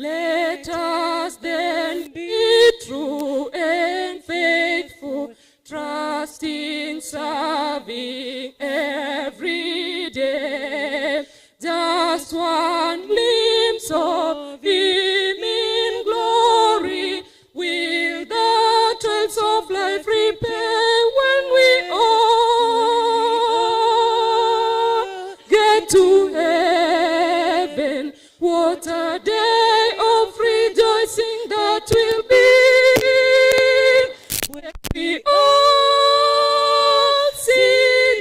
Let us then be true and faithful, trusting, serving every day. Just one glimpse of Him in glory will the toils of life repay when we all get to heaven. What a day of rejoicing that will be when we all see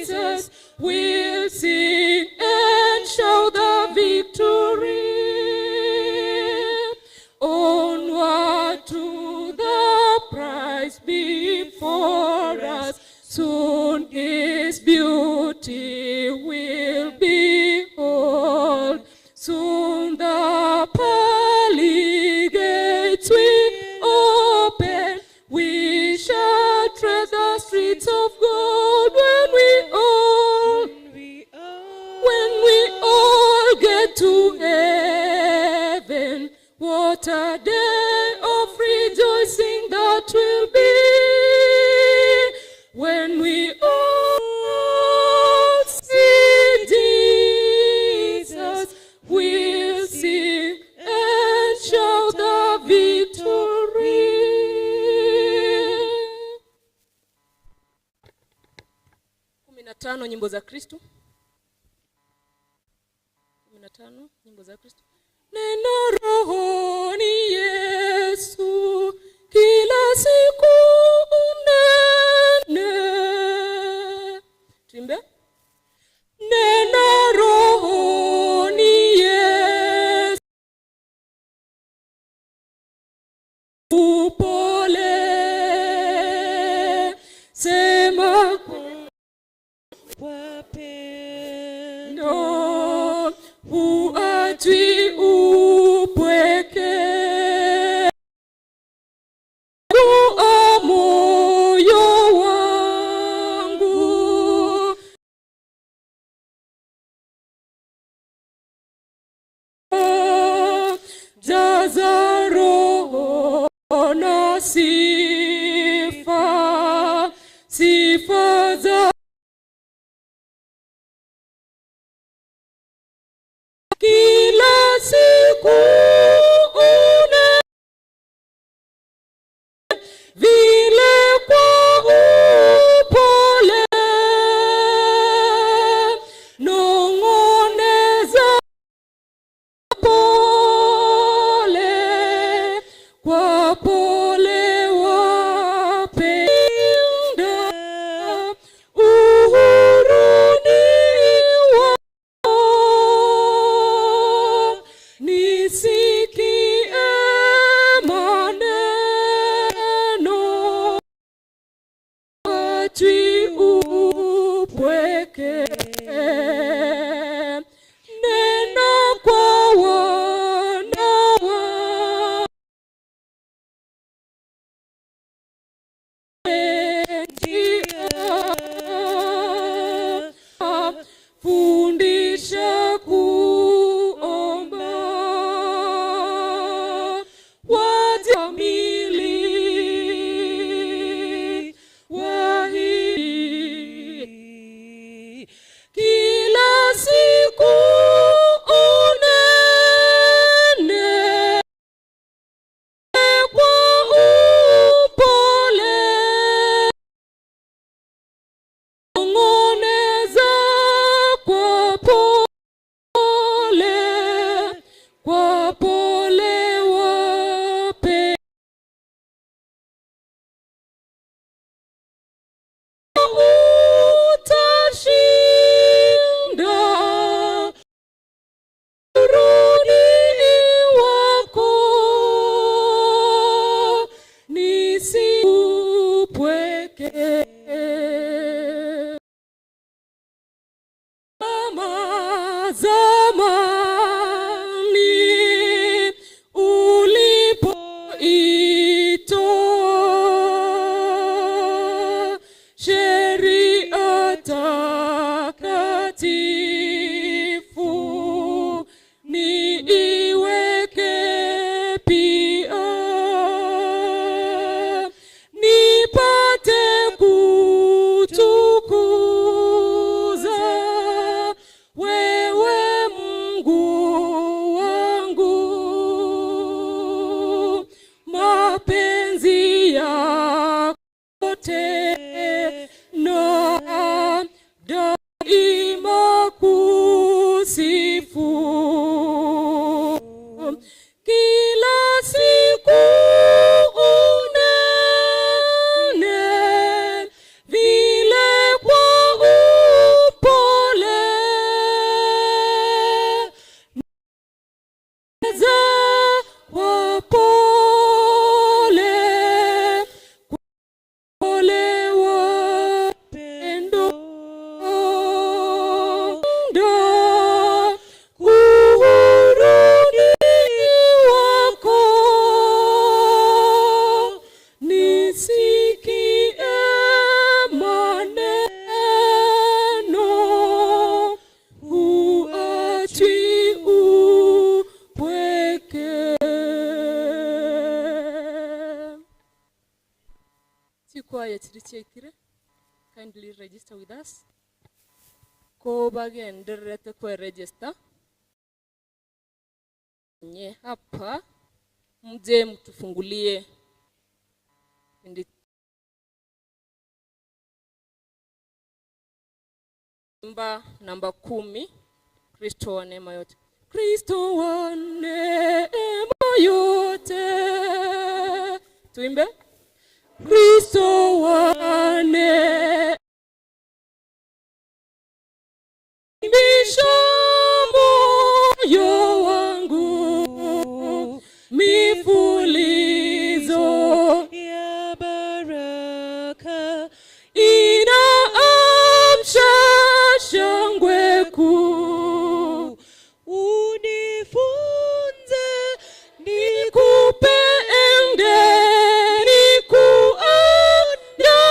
Jesus. We'll sing and shout the victory. Onward to the prize before us. Soon His beauty will behold. Soon the pearly gates will open. We shall tread the streets of gold when we all get to heaven. What a day of rejoicing that will be when we all see Jesus. We'll sing and shout the victory. 15 nyimbo za Kristo. 15 nyimbo za Kristo. Neno rohoni Yesu, kila siku unene. Tuimbe. Neno rohoni Yesu, upole, sema kwa pendo, huachwi upweke. Dua moyo wangu, jaza roho na sifa, sifa za kila siku une vile kwa upole, nong'oneza pole, kwa pole wapenda uhuruni wa nisikie maneno, achwi upweke. kila siku unene vile kwa upole za wapole pole wa pendo ndo uhuruni wako nisikie maneno huachi upweke. Choir chirichekire, kindly register with us. Ko bagenderete kwa register. Nye hapa mje mtufungulie namba 10, Kristo wa neema yote. Kristo wa neema yote. Tuimbe. Kristo wa neema moyo wangu mifulizo ya baraka inaamsha shangwe kuu. Unifunze nikupende nikuandame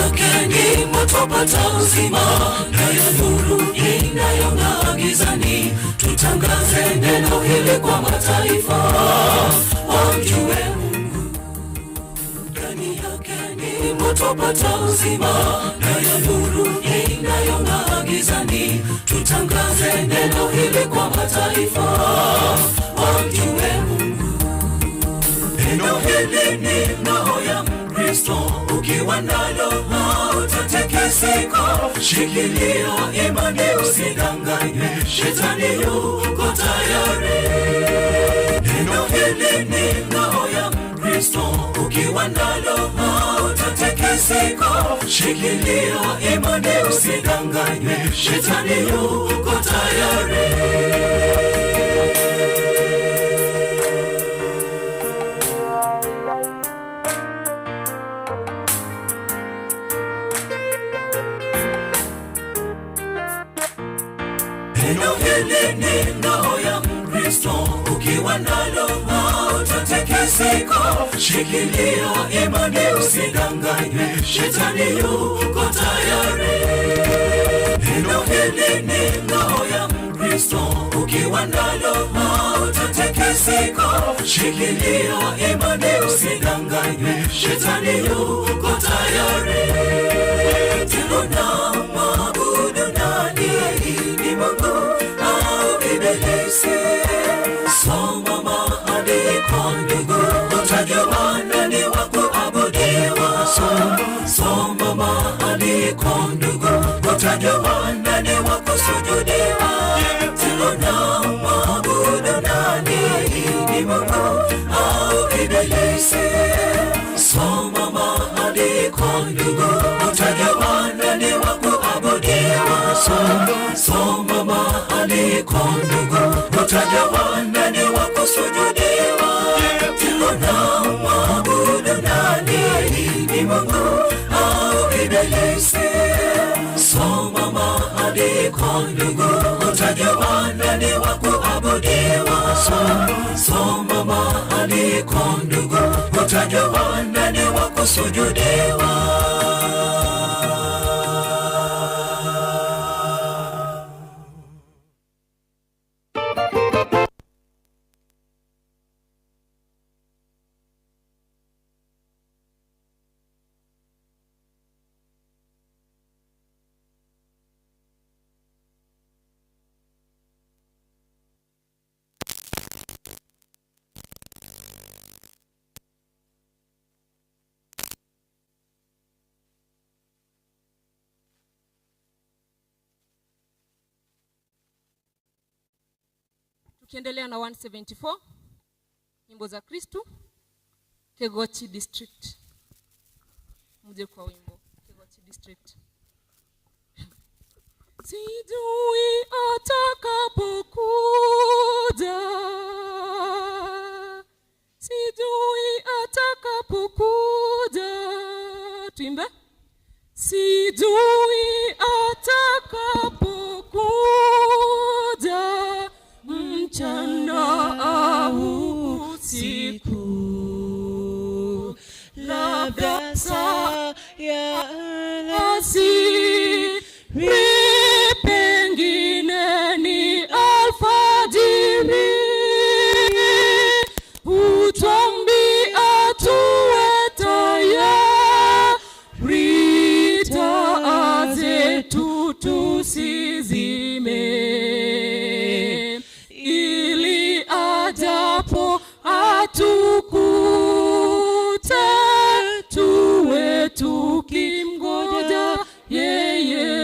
yake ni moto pata uzima, nayo nuru inayong'aa gizani. Tutangaze neno hili kwa mataifa, wamjue Mungu. Ndani yake ni moto pata uzima, nayo nuru inayong'aa gizani. Tutangaze neno hili kwa mataifa, wamjue Mungu. Neno hili ni ngao ya Kristo, ukiwa nalo hautatikisika. Shikilia imani usidanganywe, shetani yuko tayari. Neno hili ni ngao ya Kristo, ukiwa nalo hautatikisika. Shikilia imani usidanganywe, shetani yuko tayari. Neno hili ni ngao ya Kristo, ukiwa nalo hautatikisika. Shikilia imani usidanganywe, shetani yuko tayari. Neno hili ni ngao ya Kristo, ukiwa nalo hautatikisika. Shikilia imani usidanganywe, shetani yuko tayari. Tuna maabudu nani? Ni Mungu au ibilisi? Soma maandiko ndugu, utajua nani wa kuabudiwa. Soma maandiko ndugu, utajua nani wa kusujudiwa. Tuna maabudu nani? Ni Mungu au ibilisi? Soma maandiko ndugu, utajua nani wa kuabudiwa. Soma maandiko ndugu, utajua nani wa kusujudiwa. Tuna maabudu nani? Ni Mungu au ibilisi? Soma maandiko ndugu, utajua nani wa kuabudiwa. Soma maandiko ndugu, utajua nani wa kusujudiwa. Tukiendelea na 174 nyimbo za Kristo, Kegochi District. Mje kwa wimbo Kegochi District. Sijui atakapokuja, sijui atakapokuja. Tuimbe. Sijui atakapokuja, mchana au usiku, labda saa ya alasiri, pengine ni alfajiri. Hutuambia tuwe tayari, taa zetu tusizime, ili ajapo atukute tuwe tukimgoja yeye.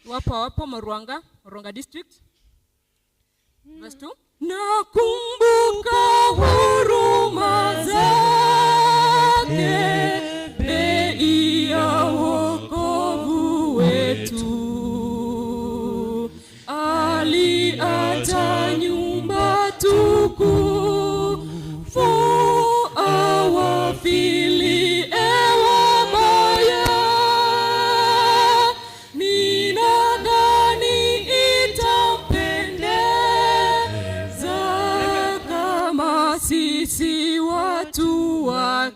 Wapo Ruanga District. Verse 2. Nakumbuka huruma zake, bei ya wokovu wetu.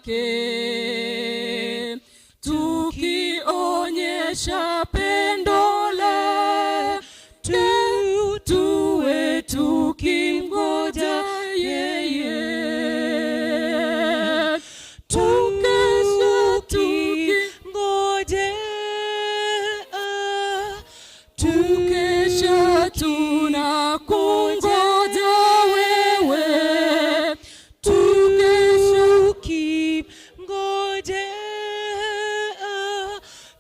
wake, tukionyesha pendo lake, tuwe tukimgoja yeye. Tukesha tukimgoja, tukesha tunakungoja wewe, tukesha tukimgoja,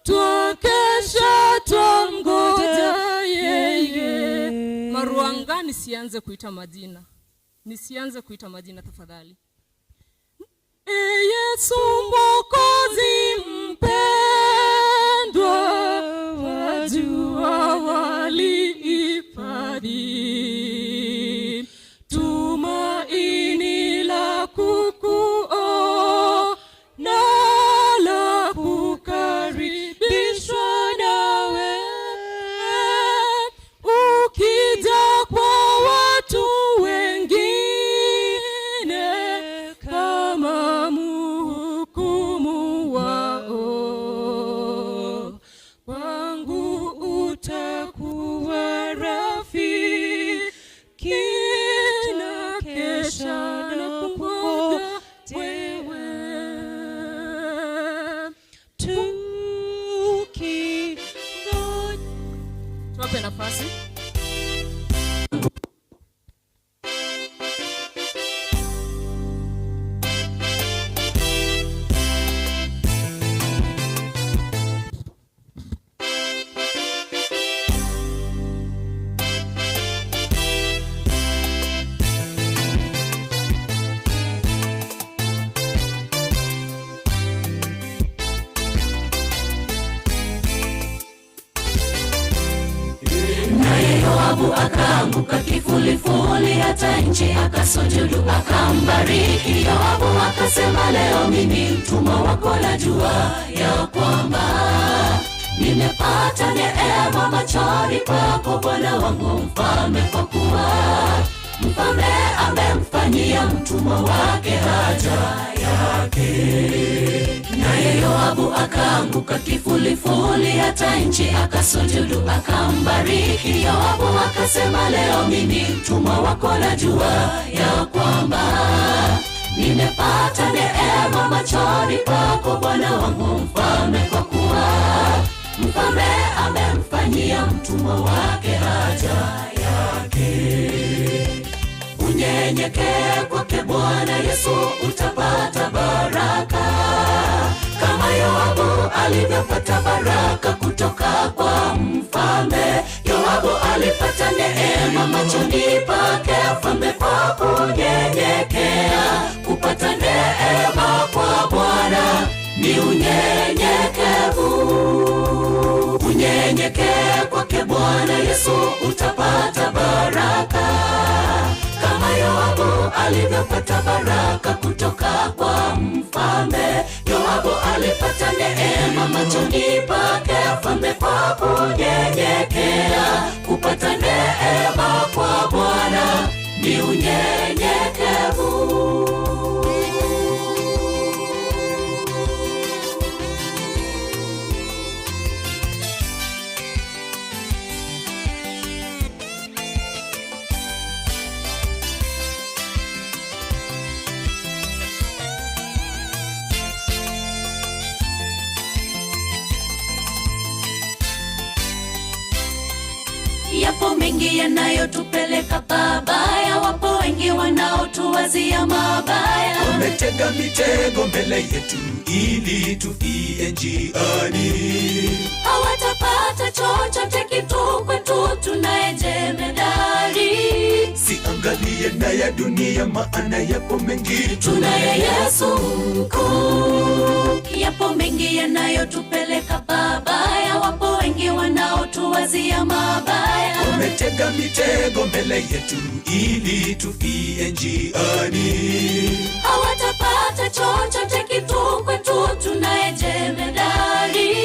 tukesha tumgoja yeye. Maruanga, nisianze kuita majina, nisianze kuita majina tafadhali. Yesu Mwokozi mpendwa, wajua walihifadhi tumaini la kukuona, la kukaribishwa nawe, ukija kwa watu wengine kama mhukumu wao, wangu utakuwa rafiki na kesha na kungoja wewe. Tuwape nafasi. Yoabu akaanguka kifulifuli, hata nchi akasujudu akambariki. Yoabu akasema, leo mimi mtumwa wako najua ya kwamba nimepata neema machoni pako, Bwana wangu mfalme, kwa kuwa mfalme amemfanyia mtumwa wake haja yake. Naye Yoabu akaanguka kifulifuli, hata nchi akasujudu akambariki. Yoabu akasema, leo mimi mtumwa wako najua ya kwamba nimepata neema machoni pako, Bwana wangu mfalme, kwa kuwa mfalme amemfanyia mtumwa wake haja yake. Unyenyekee kwake Bwana Yesu, utapata baraka kama Yoabu alivyopata baraka kutoka kwa mfalme. Yoabu alipata neema machoni pake mfalme kwa kunyenyekea. Kupata neema kwa Bwana ni unyenyekevu. Unyenyekee kwake Bwana Yesu, utapata baraka kama Yoabu alivyopata baraka kutoka kwa mfalme. Yoabu alipata neema machoni pake mfalme kwa kunyenyekea. Kupata neema kwa Bwana ni unyenyekevu. Yapo mengi yanayotupeleka pabaya, wapo wengi wanaotuwazia mabaya. Wametega mitego mbele yetu ili tufie njiani. Hawatapata chochote kitu kwetu tunaye jemedari. Siangalie na ya dunia, maana yapo mengi. Tunaye Yesu mkuu. Yapo mengi yanayotupeleka pabaya, wapo wengi wanaotuwazia mabaya. Wametega mitego mbele yetu ili tufie njiani. Hawatapata chochote kitu kwetu tunaye jemedari.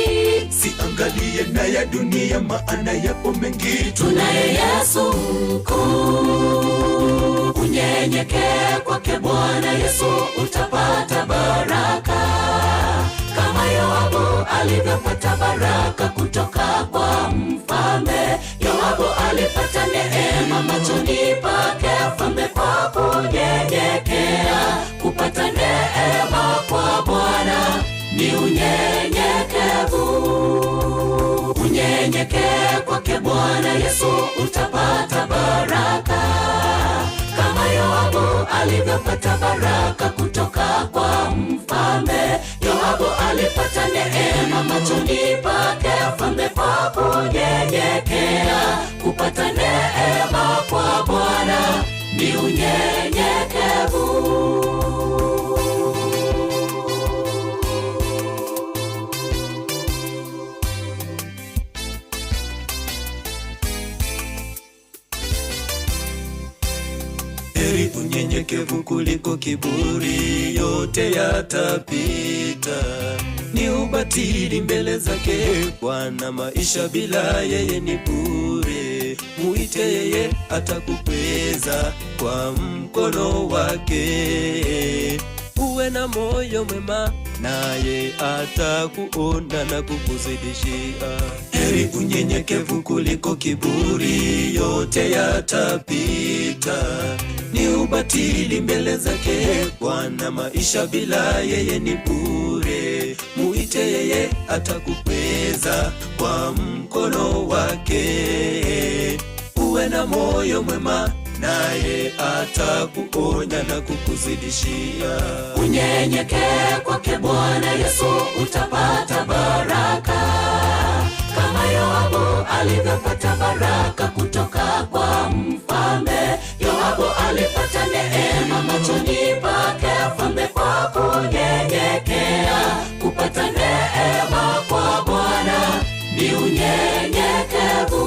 Siangalie na ya dunia, maana yapo mengi. Tunaye Yesu mkuu. Unyenyekee kwa kwake Bwana Yesu utapata baraka, kama Yoabu alivyopata baraka kutoka kwa mfalme. Yoabu alipata neema machoni pake mfalme kwa kunyenyekea. Kupata neema kwa Bwana ni unyenyekevu. Unyenyekee kwake Bwana Yesu utapata baraka, kama Yoabu alivyopata baraka kutoka kwa mfalme. Yoabu alipata neema machoni pake mfalme kwa kunyenyekea. Kupata neema kwa Bwana ni unyenyekevu. Heri unyenyekevu kuliko kiburi, yote yatapita. Ni ubatili mbele zake Bwana, maisha bila yeye ni bure. Muite yeye atakukweza kwa mkono wake. Uwe na moyo mwema naye atakuona na kukuzidishia. Heri unyenyekevu kuliko kiburi, yote yatapita. Ni ubatili mbele zake Bwana, maisha bila yeye ni bure. Muite yeye atakukweza kwa mkono wake. Uwe na moyo mwema naye atakuonya na kukuzidishia. Unyenyekee kwake Bwana Yesu utapata baraka, kama Yoabu alivyopata baraka kutoka kwa mfalme. Yoabu alipata neema machoni pake mfalme kwa kunyenyekea. Kupata neema kwa Bwana ni unyenyekevu.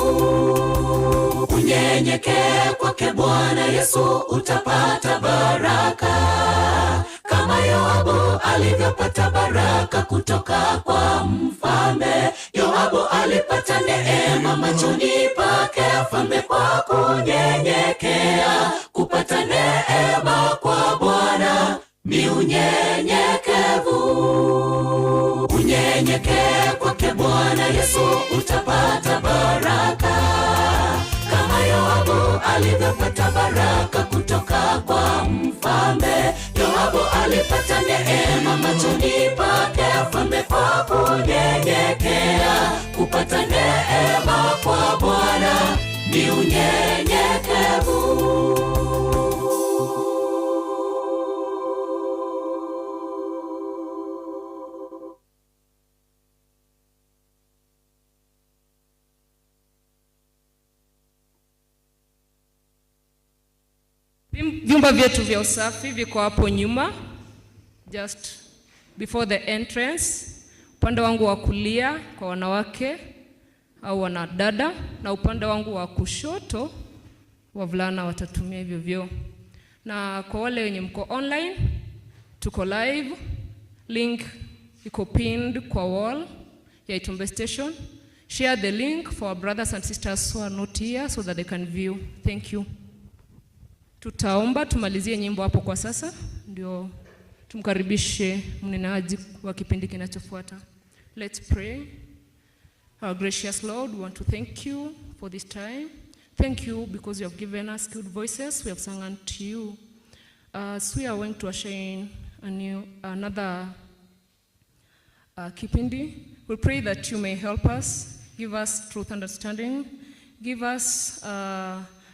Unyenyekee kwake Bwana Yesu utapata baraka, kama Yoabu alivyopata baraka kutoka kwa mfalme. Yoabu alipata neema machoni pake mfalme kwa kunyenyekea. Kupata neema kwa Bwana ni unyenyekevu. Unyenyekee kwake Bwana Yesu utapata baraka, kama Yoabu alivyopata baraka kutoka kwa mfalme. Yoabu alipata neema machoni pake mfalme kwa kunyenyekea. Kupata neema kwa Bwana ni unyenyekevu. Vyumba vyetu vya usafi viko hapo nyuma, just before the entrance. Upande wangu wa kulia kwa wanawake au wanadada, na upande wangu wa kushoto wavulana watatumia hivyo vyoo. Na kwa wale wenye mko online, tuko live, link iko pinned kwa wall ya Itumbe Station. Share the link for our brothers and sisters who are not here so that they can view. Thank you. Tutaomba tumalizie nyimbo hapo kwa sasa, ndio tumkaribishe mnenaji wa kipindi kinachofuata. Let's pray. Our gracious Lord, we want to thank you for this time. Thank you because you have given us good voices. We have sung unto you. As we are going to usher another kipindi, we pray that you may help us, give us truth understanding, give us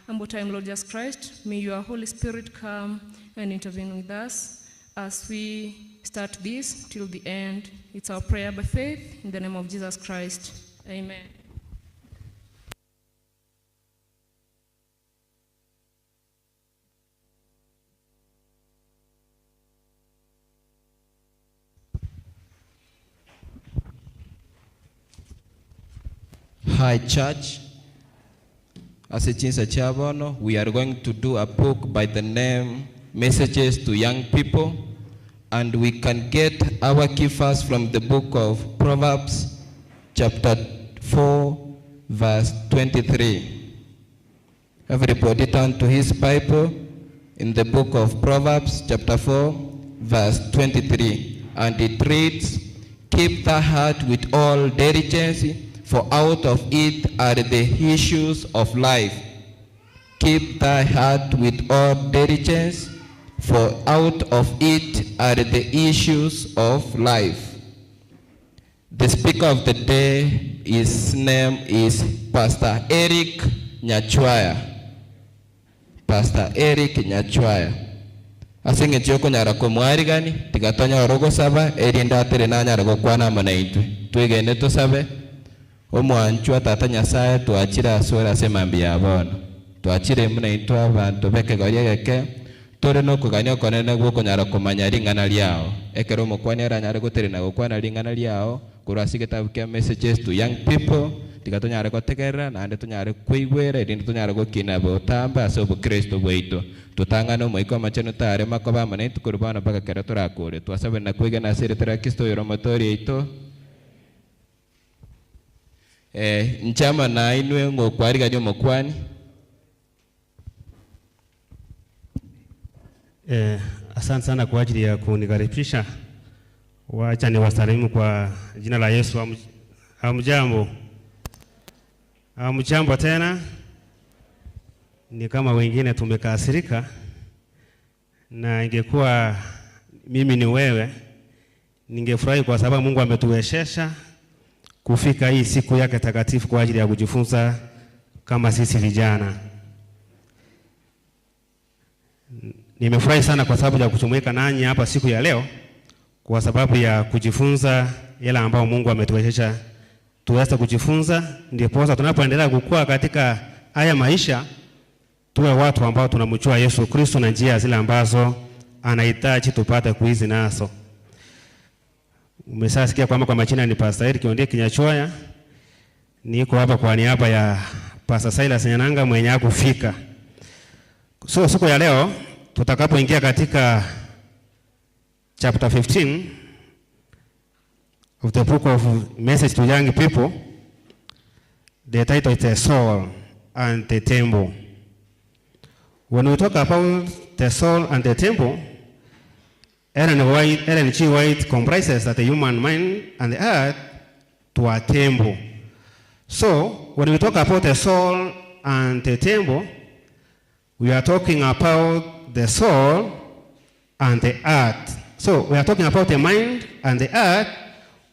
humble time, Lord Jesus Christ. May your Holy Spirit come and intervene with us as we start this till the end. It's our prayer by faith in the name of Jesus Christ. Amen. Hi, church. As a Chinsa, we are going to do a book by the name Messages to Young People, and we can get our key verse from the book of Proverbs, chapter 4, verse 23. Everybody turn to his Bible in the book of Proverbs chapter 4 verse 23, and it reads, "Keep thy heart with all diligence, for out of it are the issues of life." Keep thy heart with all diligence, for out of it are the issues of life. The speaker of the day, his name is Pastor Eric Nyachwaya. Pastor Eric Nyachwaya. Asinge choko nyara kumwari gani, tigatonya orogo saba, erinda tere na nyara kukwana manaitu. Tuigene to sabe, omwanchua tata nyasaye tuachira asura semambi ya bono. Tuachire manaitu abantu beke goye geke, tore no kuganya konene guko nyara kumanyari ngana liao. Ekero mukwani ara nyara gutere na gukwana lingana liao, kurasi kitabu kia messages to young people, tigatonya nyara kotegera, na ande tunyara kuigwera, erinda tunyara gukina botamba, asobu Kristo bweito. Tutangano moiko machano tare makoba manaitu kurbana baka kera turakure. Tuasabe na kuiga na siri tera Kristo yoromotori ito. Nchama na inwe ngokwari ganyo mokwani. Asante sana kwa ajili ya kunikaribisha. Wacha niwasalimu kwa jina la Yesu. Hamjambo. Hamjambo tena. Ni kama wengine tumekasirika, na ingekuwa mimi ni wewe, ningefurahi kwa sababu Mungu ametuwezesha kufika hii siku yake takatifu kwa ajili ya kujifunza kama sisi vijana. Nimefurahi sana kwa sababu ya kujumuika nanyi hapa siku ya leo, kwa sababu ya kujifunza yale ambayo Mungu ametuwezesha tuweze kujifunza, ndipo tunapoendelea kukua katika haya maisha, tuwe watu ambao tunamjua Yesu Kristo na njia zile ambazo anahitaji tupate kuishi nazo. Umeshasikia kwamba kwa majina ni Pastor Eric Nyachwaya. Niko hapa kwa niaba ya Pastor Silas Nyananga mwenye akufika. So siku ya leo tutakapoingia katika chapter 15 of the book of Message to Young People, the title is The Soul and the Temple. When we talk about the soul and the temple, Ellen G. White comprises that the human mind and the earth to a temple. So, when we talk about the soul and the temple, we are talking about the soul and the earth. So, we are talking about the mind and the earth,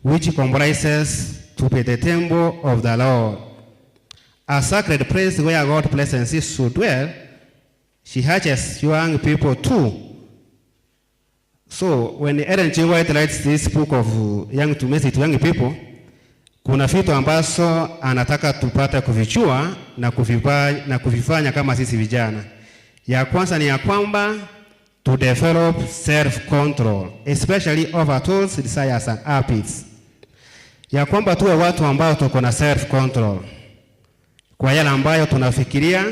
which comprises to be the temple of the Lord. A sacred place where God's presence should dwell. She hatches young people too. So when Ellen G. White writes this book of Message to Young People, kuna vitu ambazo anataka tupate kuvijua na kuvifanya kama sisi vijana. Ya kwanza ni ya kwamba to develop self-control, especially over thoughts, desires and habits. Ya kwamba tuwe watu ambao tuko na self-control kwa yale ambayo tunafikiria,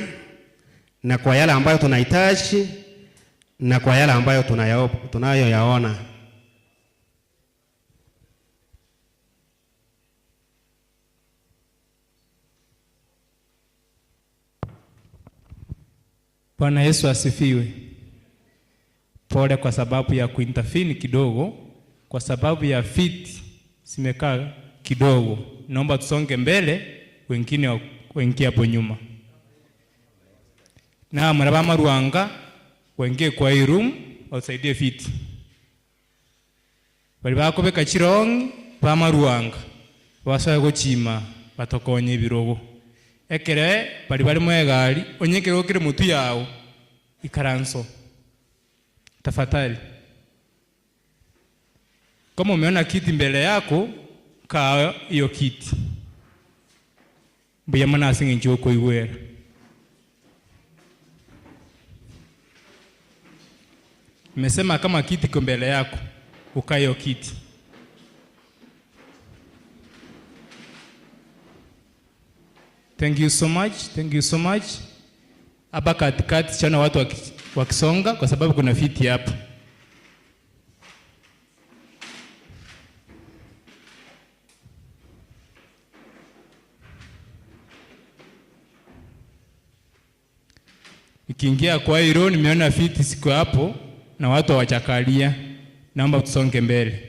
na kwa yale ambayo tunahitaji, na kwa yale ambayo tunayoyaona. Bwana Yesu asifiwe. Pole kwa sababu ya kuintervene kidogo, kwa sababu ya fit simekaa kidogo. Naomba tusonge mbele, wengine wengie hapo nyuma. Na mraba Ruanga wengie kwa hii room wasaidie fit. Bali bako beka chirong ba Ruanga wasaye gochima batokonye birogo. Ekere bali mwegali onyekere okire mutu yao ikaranso. Tafadhali. Kama umeona kiti mbele yako, kaa hiyo kiti. Mbuya mana asinge njoko iwera. Nimesema kama kiti kiko mbele yako, ukae hiyo kiti. Thank you so much. Thank you so much. Hapa katikati chana watu wakisonga kwa sababu kuna viti hapa. Ikiingia kwa hilo nimeona viti siku hapo na watu hawachakalia. Naomba tusonge mbele.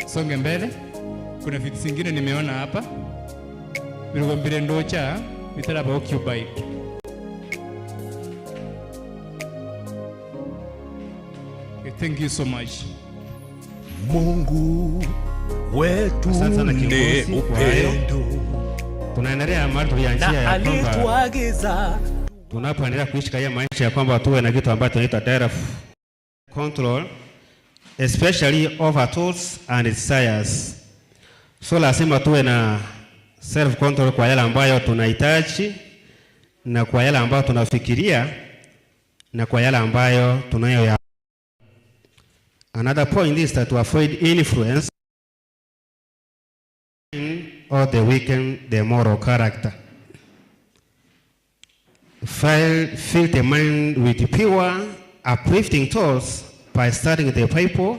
Songe mbele. Kuna viti zingine nimeona hapa. Birugombire ndocha bitaraba occupied. Okay, thank you so much. Mungu wetu ni upendo, Tunaendelea mahali tulianzia ya kwamba alituagiza tunapoendelea kuishi kaya maisha ya kwamba tuwe na kitu ambacho tunaita self control, especially over thoughts and desires. So lazima tuwe na self control kwa yale ambayo tunahitaji na kwa yale ambayo tunafikiria na kwa yale ambayo tunayo. Another point is that to avoid influence or the weaken the moral character. Fill the mind with pure, uplifting thoughts by studying the Bible,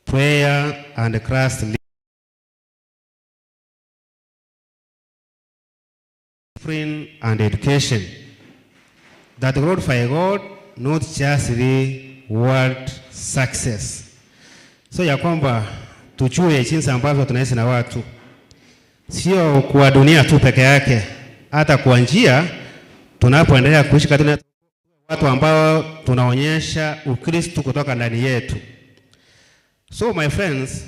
prayer, and Christ and education that glorify God, not just the world success. So ya kwamba tujue jinsi ambavyo tunaishi na watu, sio kwa dunia tu peke yake, hata kwa njia tunapoendelea kuishi katika watu ambao tunaonyesha Ukristo kutoka ndani yetu. So my friends,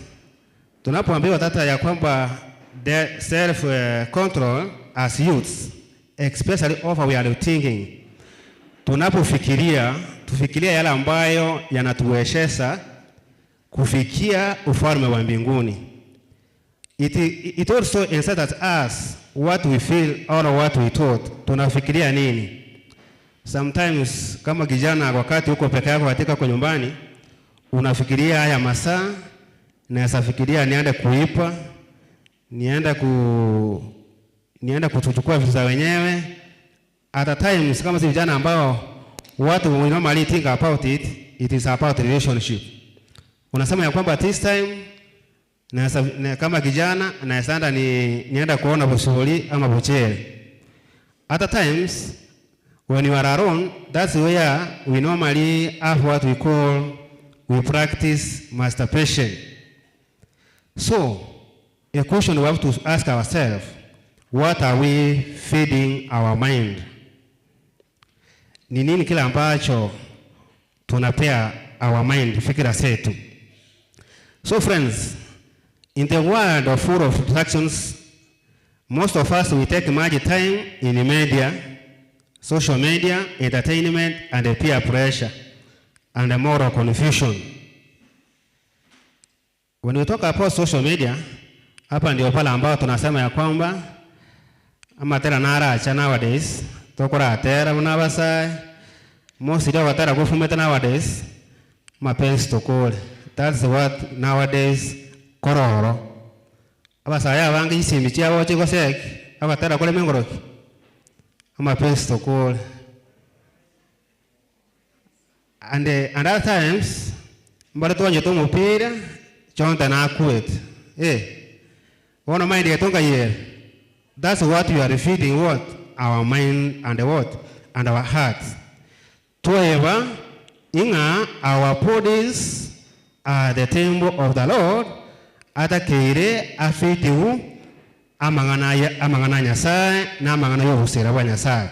tunapoambiwa tata ya kwamba the self control as youths, especially over we are thinking, tunapofikiria tufikiria yale ambayo yanatuwezesha kufikia ufalme wa mbinguni. It also insights us what we feel or what we thought. Tunafikiria nini? Sometimes kama kijana wakati uko peke yako katika kwa nyumbani, unafikiria haya masaa, naweza fikiria niende kuipa, niende kuchukua vitu za wenyewe. At times kama si vijana ambao what we normally think about it is about relationship. Unasema ya kwamba this time na kama kijana naenda nienda kuona busuli ama buchele. At times when you are alone, that's where we normally have what we practice masturbation. So a question we have to ask ourselves, what are we feeding our mind? Ni nini kile ambacho tunapea our mind, fikira zetu? So friends, in the world of full of distractions, most of us we take much time in media, social media, entertainment, and the peer pressure and the moral confusion. When we talk about social media, hapa ndio pala ambao tunasema ya kwamba ama tera nara acha nowadays tokora tera unabasa most of watara kufumeta nowadays mapenzi tokole. That's what nowadays kororo abasa ya bangi isimi chia wote kosek abatara kole mengoroki mapenzi tokole. And other times mbale tuanje to mupira chonta na kwet One mind yatonga here. That's what we are feeding what? Our mind and what? And our hearts. However, our bodies are the temple of the Lord. Ata keire afitiwu amangana Nyasaye na amangana yobusera bwa Nyasaye.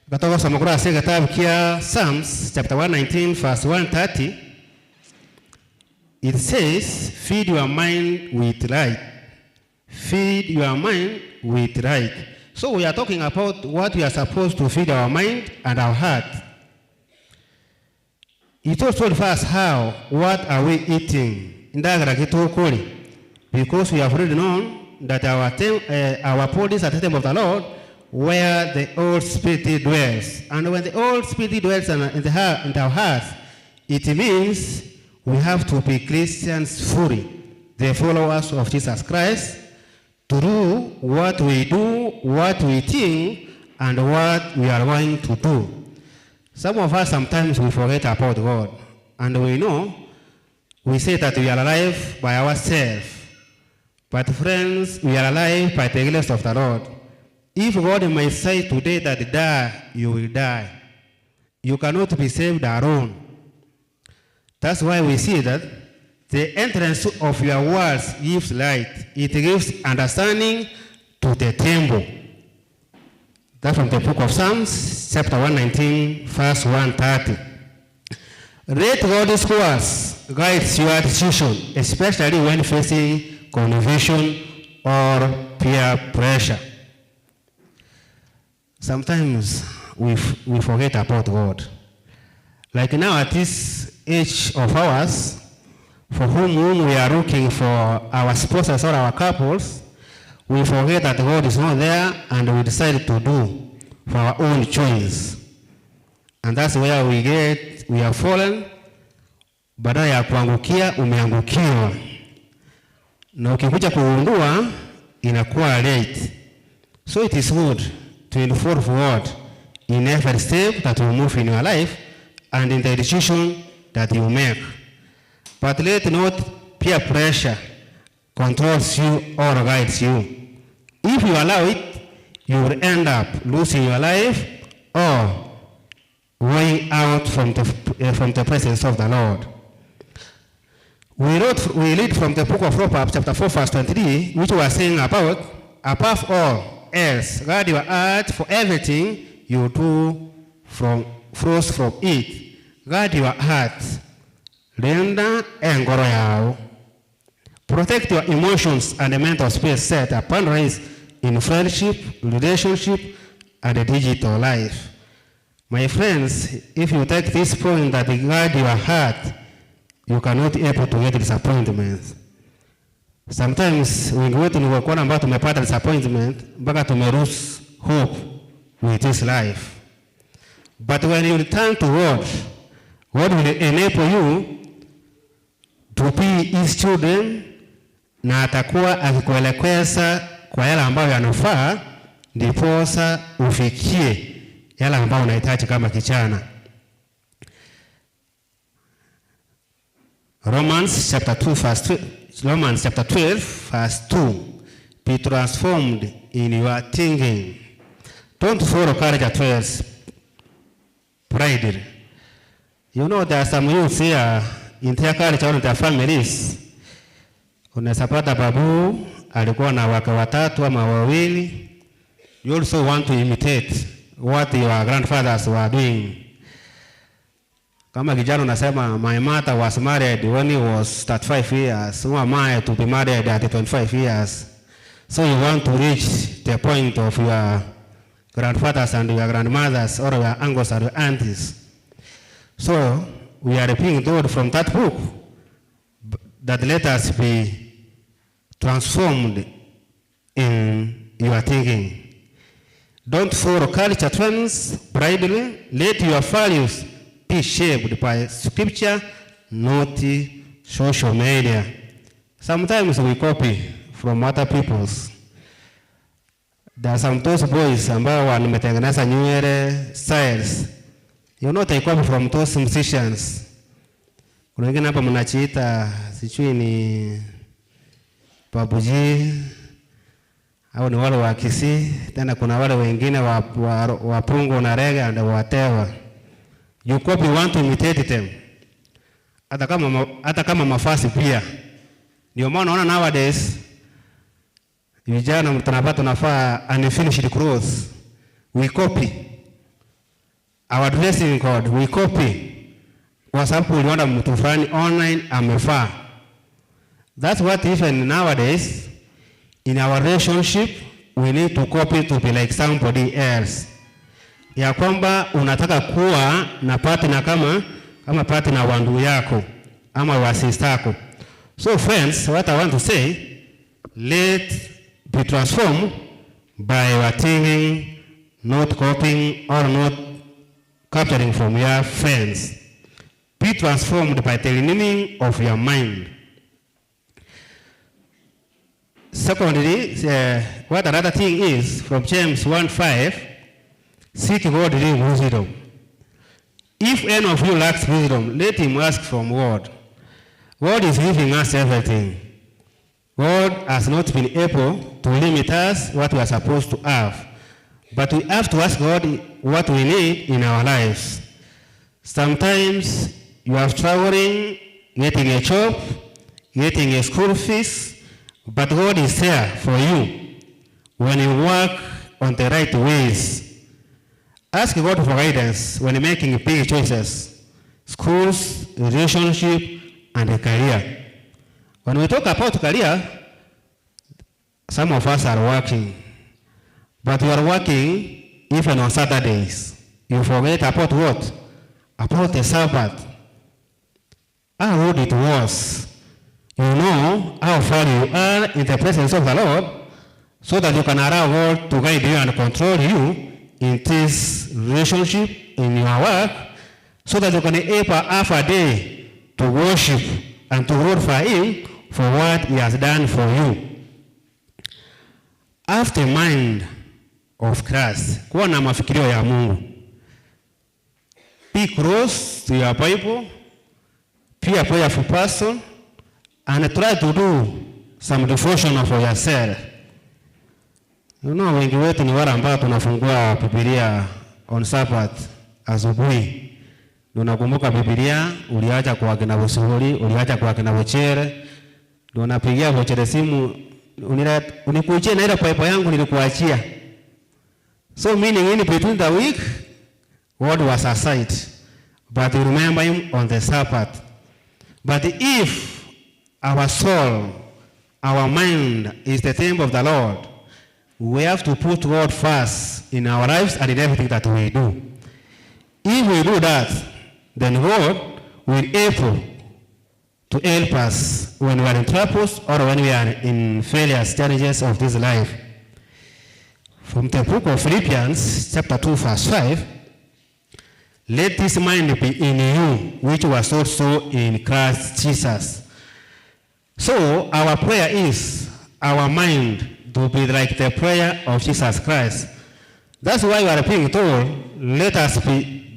Gatoka samakura ase kitabu kia Psalms chapter 119 verse 130. It says, feed your mind with light. Feed your mind with light. So we are talking about what we are supposed to feed our mind and our heart. It also refers how, what are we eating? Because we have already known that our bodies are the temple of the Lord, where the Holy Spirit dwells. And when the Holy Spirit dwells in our hearts, it means we have to be Christians fully, the followers of Jesus Christ, to do what we do, what we think, and what we are going to do. Some of us sometimes we forget about God, and we know we say that we are alive by ourselves. But friends, we are alive by the grace of the Lord. If God may say today that die, you will die. You cannot be saved alone. That's why we see that the entrance of your words gives light. It gives understanding to the temple. That's from the book of Psalms, chapter 119, verse 130. Let God's words guide your decision, especially when facing confusion or peer pressure. Sometimes we forget about God. Like now at this age of ours, for whom we are looking for our spouses or our couples, we forget that God is not there and we decide to do for our own choice. And that's where we have fallen. Badala ya kuangukia, umeangukiwa. Na ukikuja kugundua, inakuwa late. So it is good to involve God in every step that you move in your life and in the decision that you make. But let not peer pressure controls you or guides you. If you allow it, you will end up losing your life or going out from the presence of the Lord. We read from the book of Proverbs, chapter 4, verse 23, which was saying about, above all else, guard your heart, for everything you do flows from it. Guard your heart. Linda engoro yao. Protect your emotions and the mental space set upon rise in friendship, relationship, and the digital life. My friends, if you take this point that guard your heart, you cannot be able to get disappointments. Sometimes wengi wetu ni wakuona ambao tumepata disappointment mpaka tumeruse hope with this life. But when you return to God, God will enable you to be his children, na atakuwa akikuelekeza kwa yale ambayo yanafaa, ndiposa ufikie yale ambayo unahitaji kama kijana. Romans chapter 12 verse 2. Be transformed in your thinking. Don't follow courage at first, pride. You know there are some youths here in their culture or their families. Unaweza pata babu alikuwa na wake watatu ama wawili. You also want to imitate what your grandfathers were doing. Kama kijana unasema my mother was married when he was 35 years. Who am I to be married at 25 years? So you want to reach the point of your grandfathers and your grandmothers or your uncles or your aunties. So we are being told from that book that let us be transformed in your thinking. Don't follow culture trends blindly. Let your values be shaped by scripture, not social media. Sometimes we copy from other people's. There are some those boys ambao wametengeneza nywele styles. You know they copy from those musicians. Kuna wengine hapa mnachiita sijui ni babuji au ni wale wa Kisii, tena kuna wale wengine wa Pungu na Reggae and whatever. You copy, want to imitate them. Hata kama mafasi pia. Ndio maana unaona nowadays vijana tunafaa unfinished clothes. We copy. Our dressing code, we copy. Kwa sababu uliona mtu fulani online amefaa. That's what even nowadays in our relationship we need to copy to be like somebody else. Ya kwamba unataka kuwa na partner kama partner wa ndugu yako ama wa sister yako. So friends, what I want to say, let be transformed by your thinking, not copying or not capturing from your friends. Be transformed by the renewing of your mind. Secondly, what another thing is from James 1:5, seek godly wisdom. If any of you lacks wisdom, let him ask from God. God is giving us everything. God has not been able to limit us what we are supposed to have. But we have to ask God what we need in our lives. Sometimes you are struggling, getting a job, getting a school fees, but God is there for you when you work on the right ways. Ask God for guidance when making big choices, schools, relationship, and a career. When we talk about career, some of us are working, but we are working even on Saturdays. You forget about what? About the Sabbath. How good it was. You know how far you are in the presence of the Lord, so that you can allow God to guide you and control you in this relationship, in your work, so that you can have a day to worship and to glorify Him for what He has done for you. Have the mind of Christ. Kuwa na mafikirio ya Mungu. Be close to your Bible. Be a prayerful person. And try to do some devotion for yourself. You know, wengi wetu ni wale ambao tunafungua Biblia on Sabbath asubuhi. Unakumbuka Biblia, uliacha kwa kina Busuhuri, uliacha kwa kina Bochere. Unapigia Bochere simu, unikuachia na ile Bible yangu nilikuachia. So meaning in between the week, God was aside. But you remember Him on the Sabbath. But if our soul, our mind is the temple of the Lord, we have to put God first in our lives and in everything that we do. If we do that, then God will be able to help us when we are in troubles or when we are in failures, challenges of this life. From the book of Philippians, chapter 2, verse 5, let this mind be in you, which was also in Christ Jesus. So our prayer is our mind to be like the prayer of Jesus Christ. That's why we are being told, let us be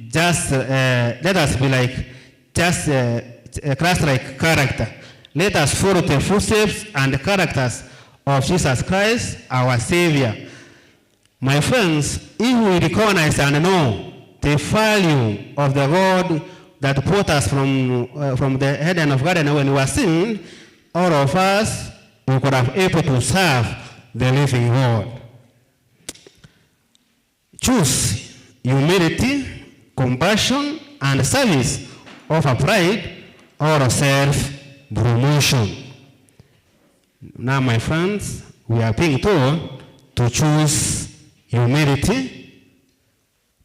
like just a Christ-like character. Let us follow the footsteps and characters of Jesus Christ, our Savior. My friends, if we recognize and know the value of the God that put us from the Eden of Garden when we were sinned, all of us, we could have able to serve the living God. Choose humility, compassion, and service over pride or self-promotion. Now, my friends, we are being told to choose humility,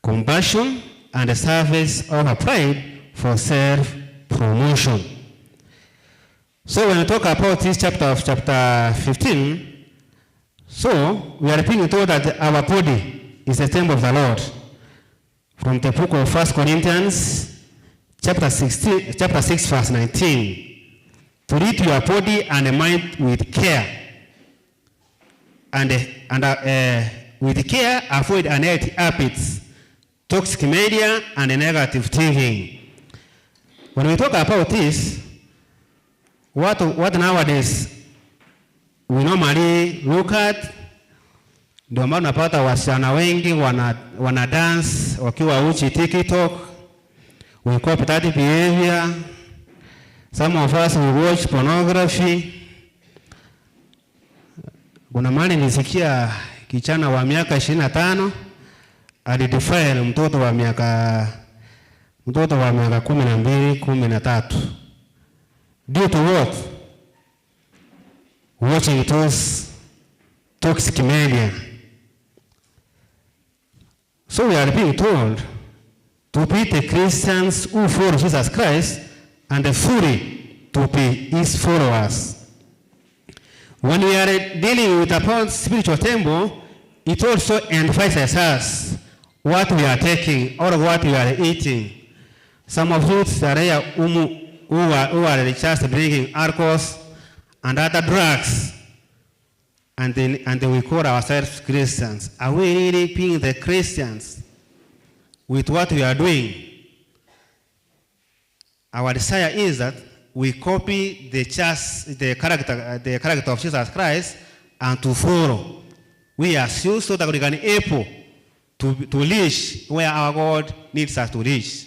compassion, and service over pride for self-promotion. So when we talk about this chapter 15, so we are being told that our body is the temple of the Lord. From the book of 1 Corinthians, chapter 6, verse 19. To lead your body and mind with care. And with care, avoid unhealthy habits, toxic media, and negative thinking. When we talk about this, what nowadays we normally look at, ndio maana unapata wasichana wengi wana dance wakiwa uchi TikTok. We copy that behavior. Some of us we watch pornography. Kuna mali nisikia kichana wa miaka 25 alidefile mtoto wa miaka 12, 13. Due to what? Watching those toxic media. So we are being told to be the Christians who follow Jesus Christ and fully to be His followers. When we are dealing with about spiritual temple, it also emphasizes us what we are taking or what we are eating. Some of those are here who are just drinking alcohol and other drugs, and then we call ourselves Christians. Are we really being the Christians with what we are doing? Our desire is that we copy the character of Jesus Christ and to follow. We are used so that we can able to reach where our God needs us to reach.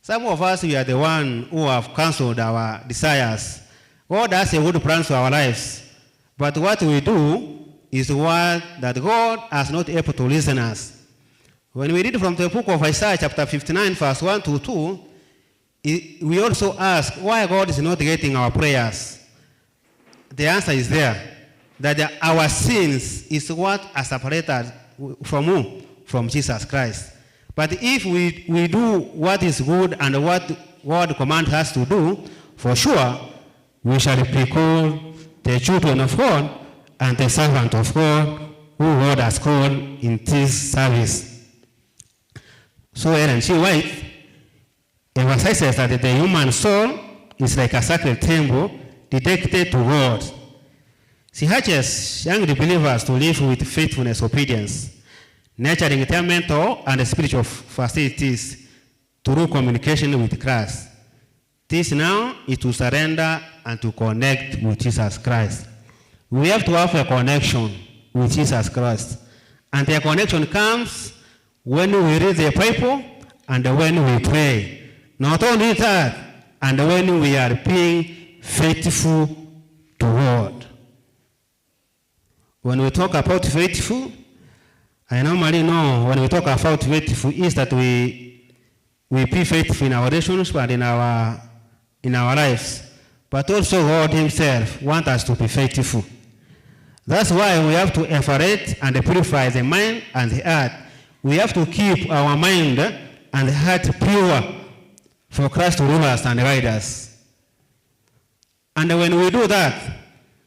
Some of us, we are the one who have cancelled our desires. God has a good plan for our lives. But what we do is what that God has not able to listen us. When we read from the book of Isaiah chapter 59 verse 1 to 2, we also ask why God is not getting our prayers. The answer is there, that our sins is what has separated from who? From Jesus Christ. But if we do what is good and what God commands us to do, for sure, we shall be called the children of God and the servant of God who God has called in this service. So Ellen G. White emphasizes that the human soul is like a sacred temple dedicated to God. She urges young believers to live with faithfulness, obedience, nurturing their mental and spiritual facilities through communication with Christ. This now is to surrender and to connect with Jesus Christ. We have to have a connection with Jesus Christ. And the connection comes when we read the Bible and when we pray. Not only that, and when we are being faithful to God. When we talk about faithful, I normally know when we talk about faithful is that we be faithful in our relationships and in our lives. But also God himself wants us to be faithful. That's why we have to evaluate and purify the mind and the heart. We have to keep our mind and the heart pure for Christ to rule us and guide us. And when we do that,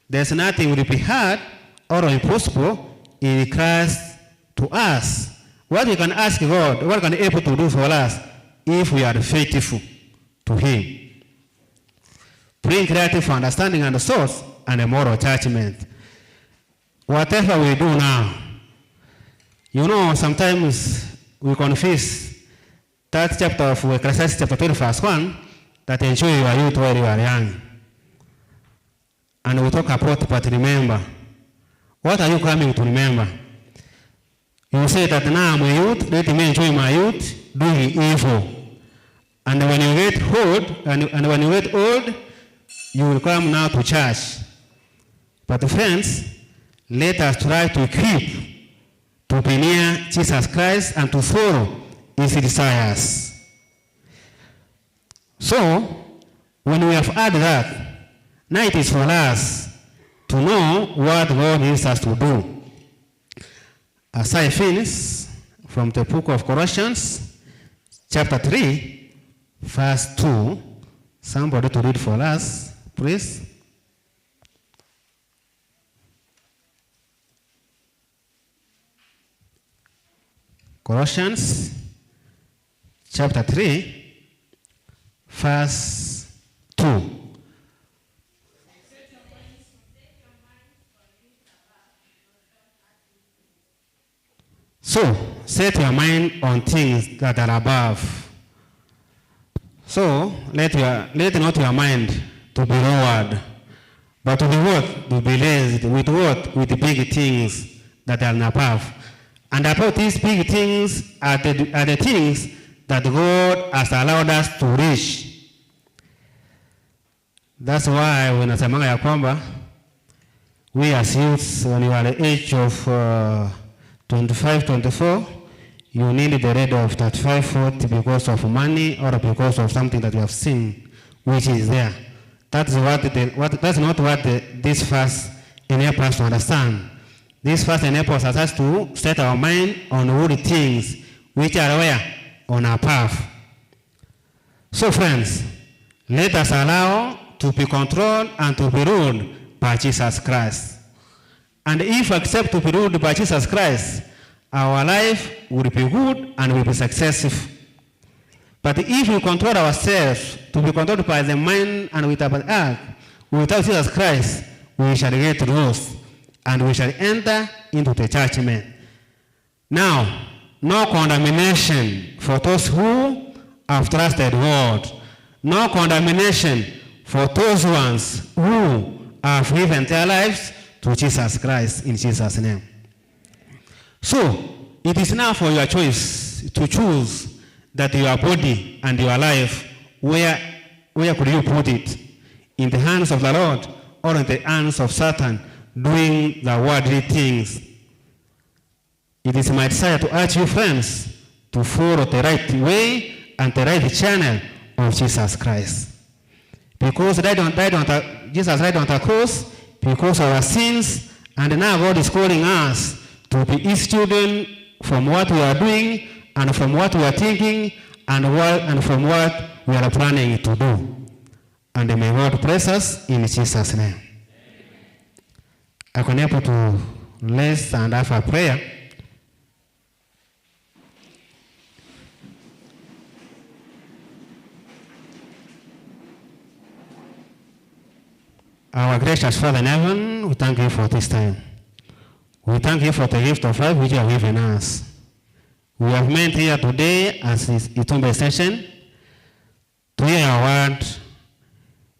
there's nothing will be hard or impossible in Christ to us. What we can ask God, what can He able to do for us if we are faithful to Him? Bring creative understanding and source and a moral judgment. Whatever we do now, sometimes we confess that chapter of Ecclesiastes chapter 20 verse 1, that enjoy your youth while you are young. And we talk about, but remember. What are you coming to remember? You say that now I'm a youth, let me enjoy my youth doing evil. And when you get old, and when you get old, you will come now to church. But friends, let us try to keep to be near Jesus Christ and to follow His desires. So, when we have had that, now it is for us to know what God needs us to do. As I finish from the book of Colossians, chapter 3, verse 2, somebody to read for us, please. Colossians, chapter 3, verse 2. So, set your mind on things that are above. So, let not your mind to be lowered, but to be what? To be raised with what? With the big things that are above. And about these big things are the things that God has allowed us to reach. That's why when nasemanga ya kwamba we as youths, when you are the age of 25, 24, you need the rate of 35, 40 because of money or because of something that you have seen, which is there. That's not what this verse enables us to understand. This verse enables us to set our mind on good things which are where? On our path. So friends, let us allow to be controlled and to be ruled by Jesus Christ. And if we accept to be ruled by Jesus Christ, our life will be good and will be successful. But if we control ourselves to be controlled by the mind and with our heart, without Jesus Christ, we shall get lost and we shall enter into the judgment. Now, no condemnation for those who have trusted God. No condemnation for those ones who have given their lives to Jesus Christ in Jesus' name. So, it is now for your choice to choose that your body and your life, where could you put it? In the hands of the Lord or in the hands of Satan, doing the worldly things? It is my desire to urge you, friends, to follow the right way and the right channel of Jesus Christ. Because Jesus died on the cross because of our sins, and now God is calling us to be His children from what we are doing and from what we are thinking and from what we are planning to do. And may God bless us in Jesus' name. I can help you to rest and have a prayer. Our gracious Father in heaven, we thank you for this time. We thank you for the gift of life which you have given us. We have met here today as this Itumbe session to hear your word.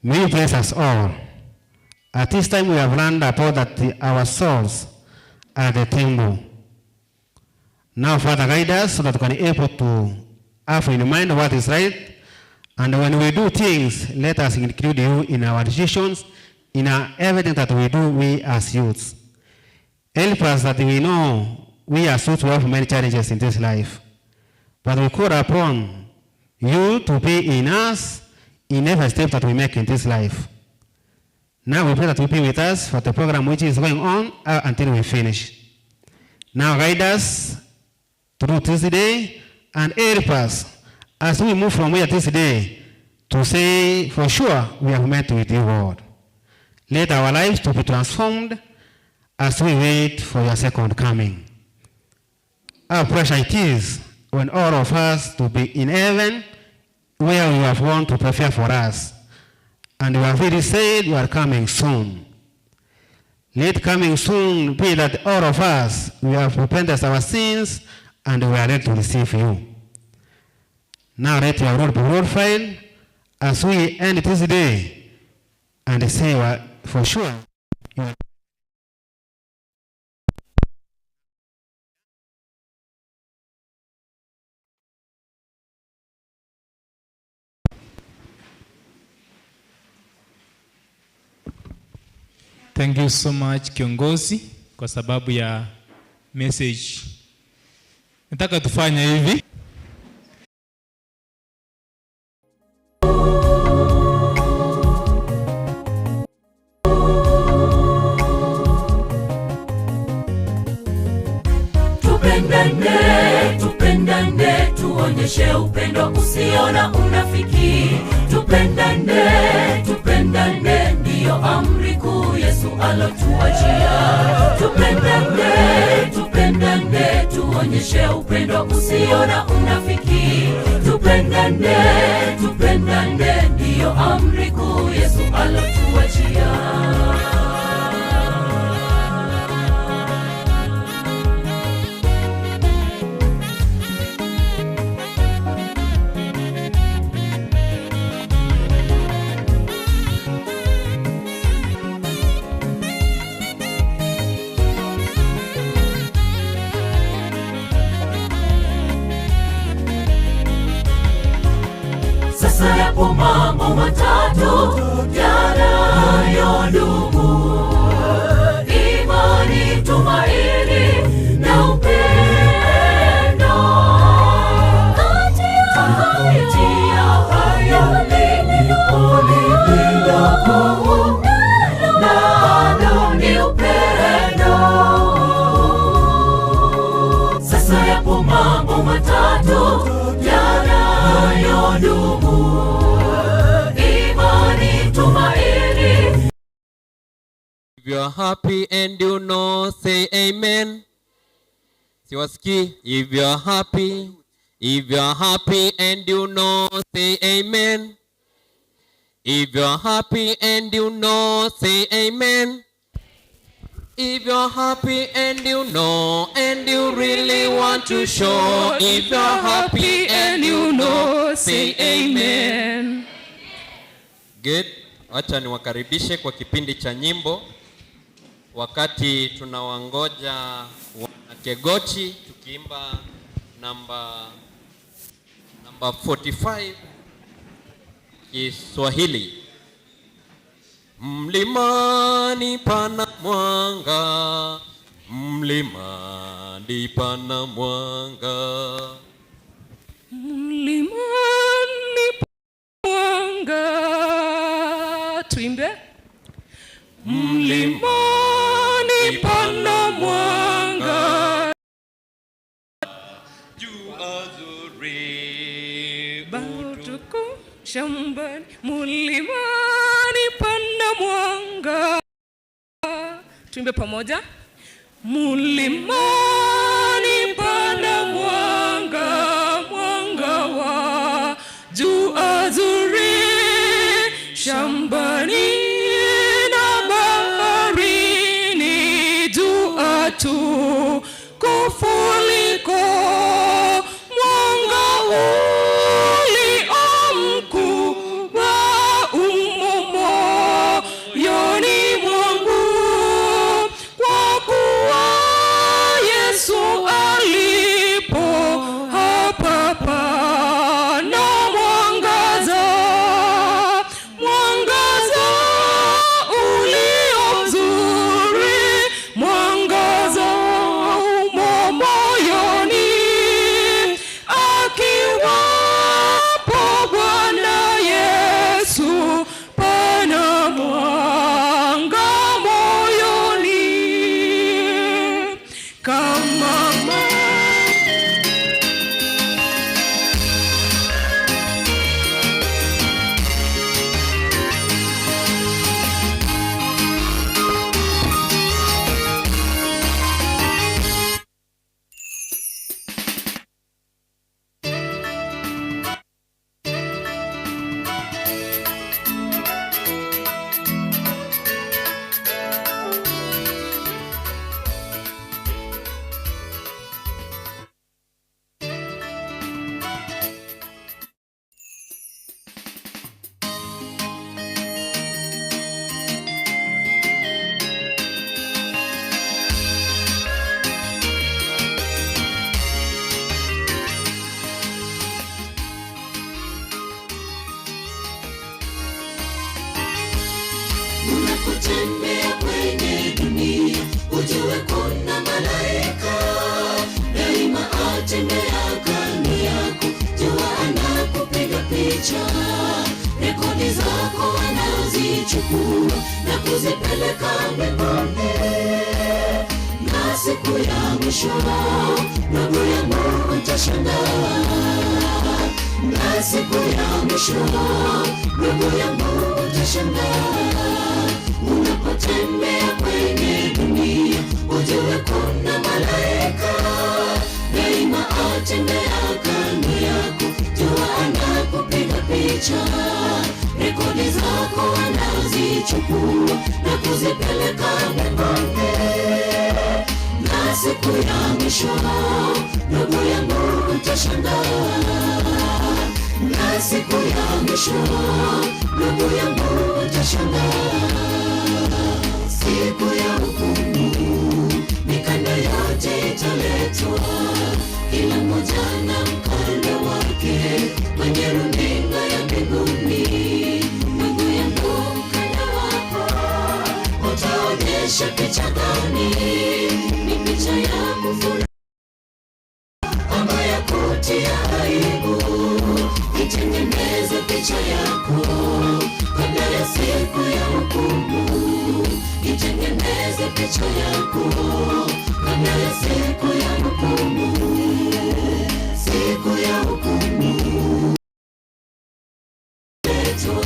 May you bless us all. At this time we have learned about that our souls are the temple. Now, Father, guide us so that we can be able to have in mind what is right. And when we do things, let us include you in our decisions, in everything that we do, we as youths. Help us that we know we are so to have many challenges in this life. But we call upon you to be in us in every step that we make in this life. Now we pray that you be with us for the program which is going on until we finish. Now guide us through this day and help us as we move from here this day to say for sure we have met with you, Lord. Let our lives to be transformed as we wait for your second coming. Our pressure it is when all of us to be in heaven where you have gone to prepare for us. And you have already said you are coming soon. Let coming soon be that all of us, we have repented our sins and we are ready to receive you. Now let your Lord be glorified as we end this day and say for sure you are Thank you so much kiongozi kwa sababu ya message. Nataka tufanye hivi. Tupendane, tuonyeshe upendo usio na unafiki. Tupendane, ndiyo amri kuu Yesu alotuachia. Tupendane, tuonyeshe upendo usio na unafiki. Tupendane, ndiyo amri kuu Yesu alotuachia. Sasa yapo mambo matatu yanayodumu: imani, tumaini na upendo. Kati ya hayo lililoko nalo ni upendo. Sasa yapo mambo matatu yanayodumu: imani, tumaini. If you are happy and you know, say amen. Siwaski, if you are happy and you know, say amen. If you are happy and you know, say amen. If you're happy and you know and you really want to show, if you're happy and you know, say amen. Good. Wacha niwakaribishe kwa kipindi cha nyimbo, wakati tunawangoja wanakegochi tukiimba namba 45 Kiswahili. Mlimani pana mwanga, mlimani pana mwanga, mlimani mwanga, tuimbe. Mlimani pana mwanga, jua zuri batuko shambani, mlimani pana mwanga, tuimbe pamoja. Mlimani pana mwanga, mwanga wa jua zuri shambani na baharini, jua tu kufuliko mwanga ulio mkubwa umo moyoni mwangu, kwa kuwa Yesu alipo hapa pana mwangaza, mwangaza ulio mzuri, mwangaza umo moyoni, akiwapo Bwana Yesu pana mwanga moyoni, kama unapotembea kwenye dunia, ujue kuna malaika daima atembea kando yako, jua anakupiga picha, rekodi zako anazichukua na kuzipeleka mbinguni, na siku ya mwisho ndugu yangu utashangaa, na siku ya mwisho ndugu yangu utashangaa. Unapotembea kwenye dunia, ujue kuna malaika daima atembea kando yako, jua anakupiga picha, rekodi zako anazichukua na kuzipeleka mbinguni, na siku ya mwisho ndugu yangu utashangaa, na siku ya mwisho ndugu yangu utashangaa. Siku ya hukumu mikanda yote italetwa, kila mmoja na mkanda wake kwenye runinga ya mbinguni. Ndugu yangu, mkanda wako utaonyesha picha gani? Ni picha ya kufurahi ama ya kutia aibu? Itengeneze picha yako kabla ya siku ya hukumu, itengeneze picha yako kabla ya siku ya hukumu. Siku ya hukumu letwa,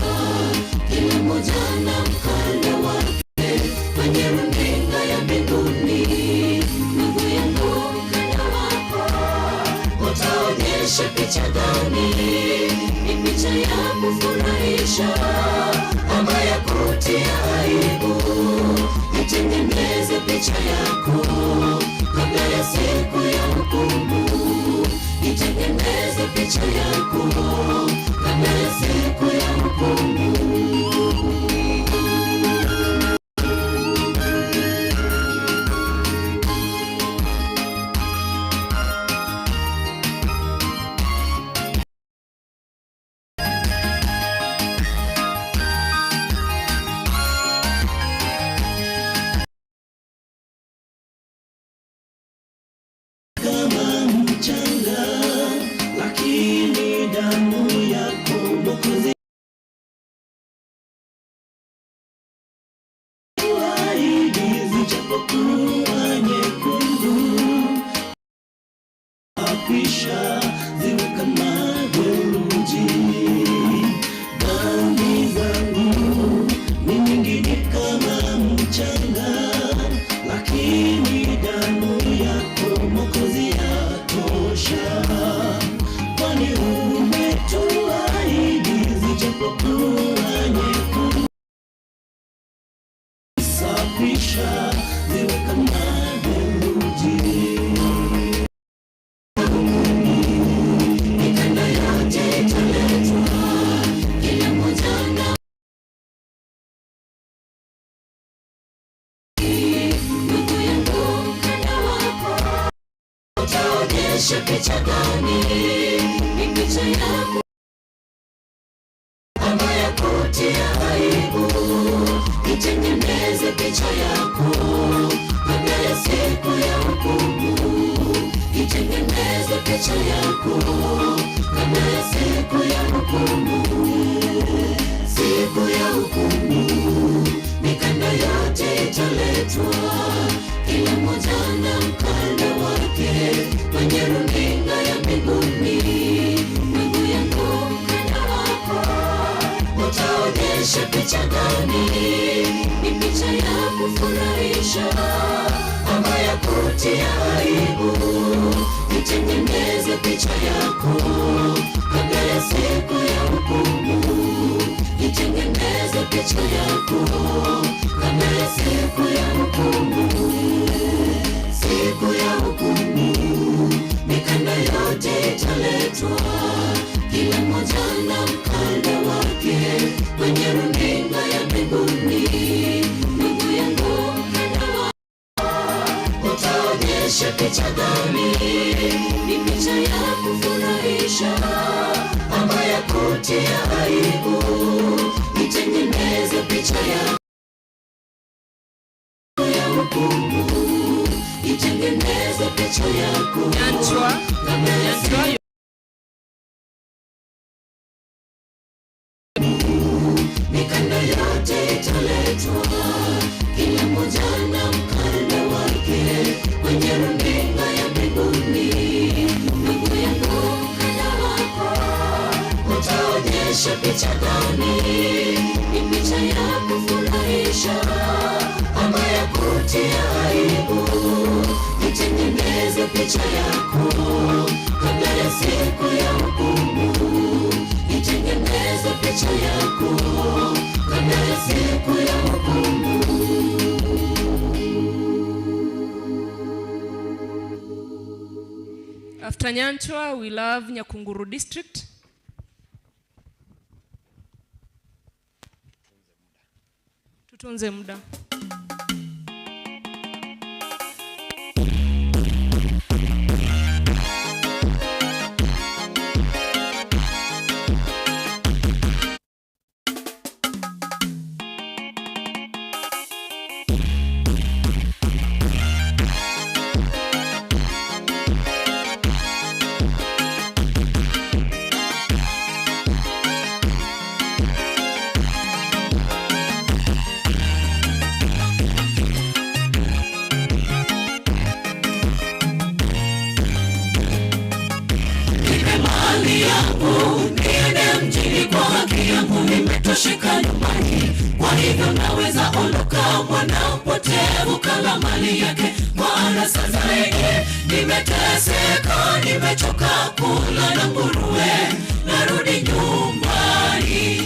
kila mmoja na mkanda wake kwenye runinga ya mbinguni. Ndugu yangu, mkanda wako utaonyesha picha gani? Ni picha ya kufurahisha ama ya kutia aibu? Itengeneze picha yako kabla ya siku ya hukumu, itengeneze picha yako kabla ya siku ya hukumu. zijapokuwa nyekundu, akwisha ziwe kama theluji. Dhambi zangu ni nyingi ni kama mchanga, lakini damu yako Mwokozi yatosha. Kwani umetuahidi zijapokuwa nyekundu, safisha ziwe kama theluji. Mikanda yote italetwa, kila mmoja na ndugu yangu, mkanda wako utaonyesha picha gani? Ni picha yako ama ya kutia aibu? Itengeneze picha yako kabla ya siku ya hukumu. Itengeneze picha yako kabla ya siku ya hukumu. Siku ya hukumu, mikanda yote italetwa, kila mmoja na mkanda wake kwenye runinga ya mbinguni. Ndugu yangu, mkanda wako utaonyesha picha gani? Ni picha ya kufurahisha ama ya kutia aibu? Itengeneze picha yako kabla ya siku ya hukumu. Itengeneze picha yako kabla ya siku ya hukumu. Siku ya hukumu, mikanda yote italetwa, kila mmoja na mkanda wake kwenye runinga ya mbinguni. Ndugu yangu, mkanda wako utaonyesha picha gani? Ni picha ya kufurahisha ama ya kutia aibu? Itengeneze picha ya hukumu. Itengeneze picha yako kabla ya siku. Mikanda yote italetwa, kila mmoja na mkanda wake kwenye runinga ya mbinguni. Ndugu yangu, mkanda wako utaonyesha picha gani? Ni picha ya kufurahisha ama ya kutia aibu? Itengeneze picha yako kabla ya siku ya hukumu. Itengeneze picha yako kabla ya siku ya hukumu. After Nyanchwa, we love Nyakunguru district. Tutunze muda. Niende mjini kwa haki yangu, nimetosheka nyumbani. Kwa hivyo naweza ondoka, mwana mpotevu kala mali yake. Maana sasa hivi nimeteseka, nimechoka kula na nguruwe. Narudi nyumbani,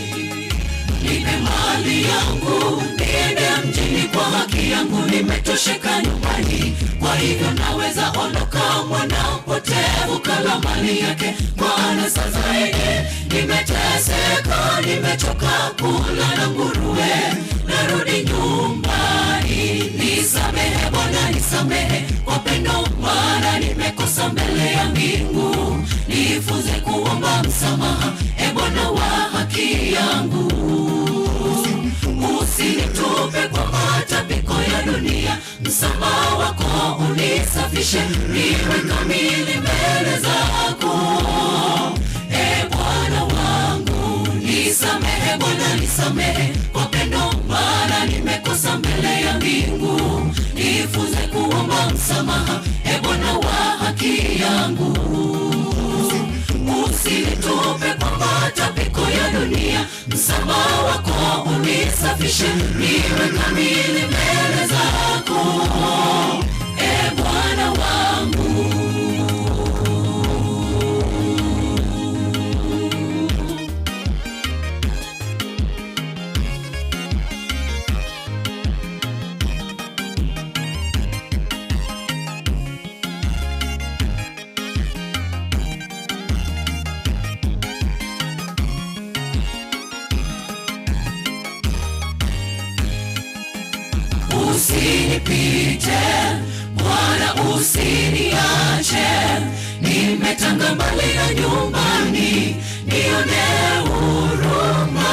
nipe mali yangu. Niende mjini kwa haki yangu, nimetosheka nyumbani. Kwa hivyo naweza ondoka, mwana mpotevu kala mali yake. Maana sasa hivi nimeteseka, nimechoka kula na nguruwe. Narudi nyumbani, nisamehe Bwana, nisamehe kwa pendo, maana nimekosa mbele ya mbingu. Nifunze kuomba msamaha, Bwana wa haki yangu. Usinitupe kwa matapiko ya dunia, msamaha wako unisafishe, niwe kamili mbele zako. Bwana wangu, nisamehe Bwana, nisamehe kwa pendo, maana nimekosa mbele ya mbingu. unisafishe niwe kamili mbele zako, e Bwana wangu. Usinipite Bwana, usiniache, nimetanga mbali na nyumbani, nione huruma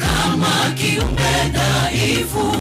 kama kiumbe dhaifu.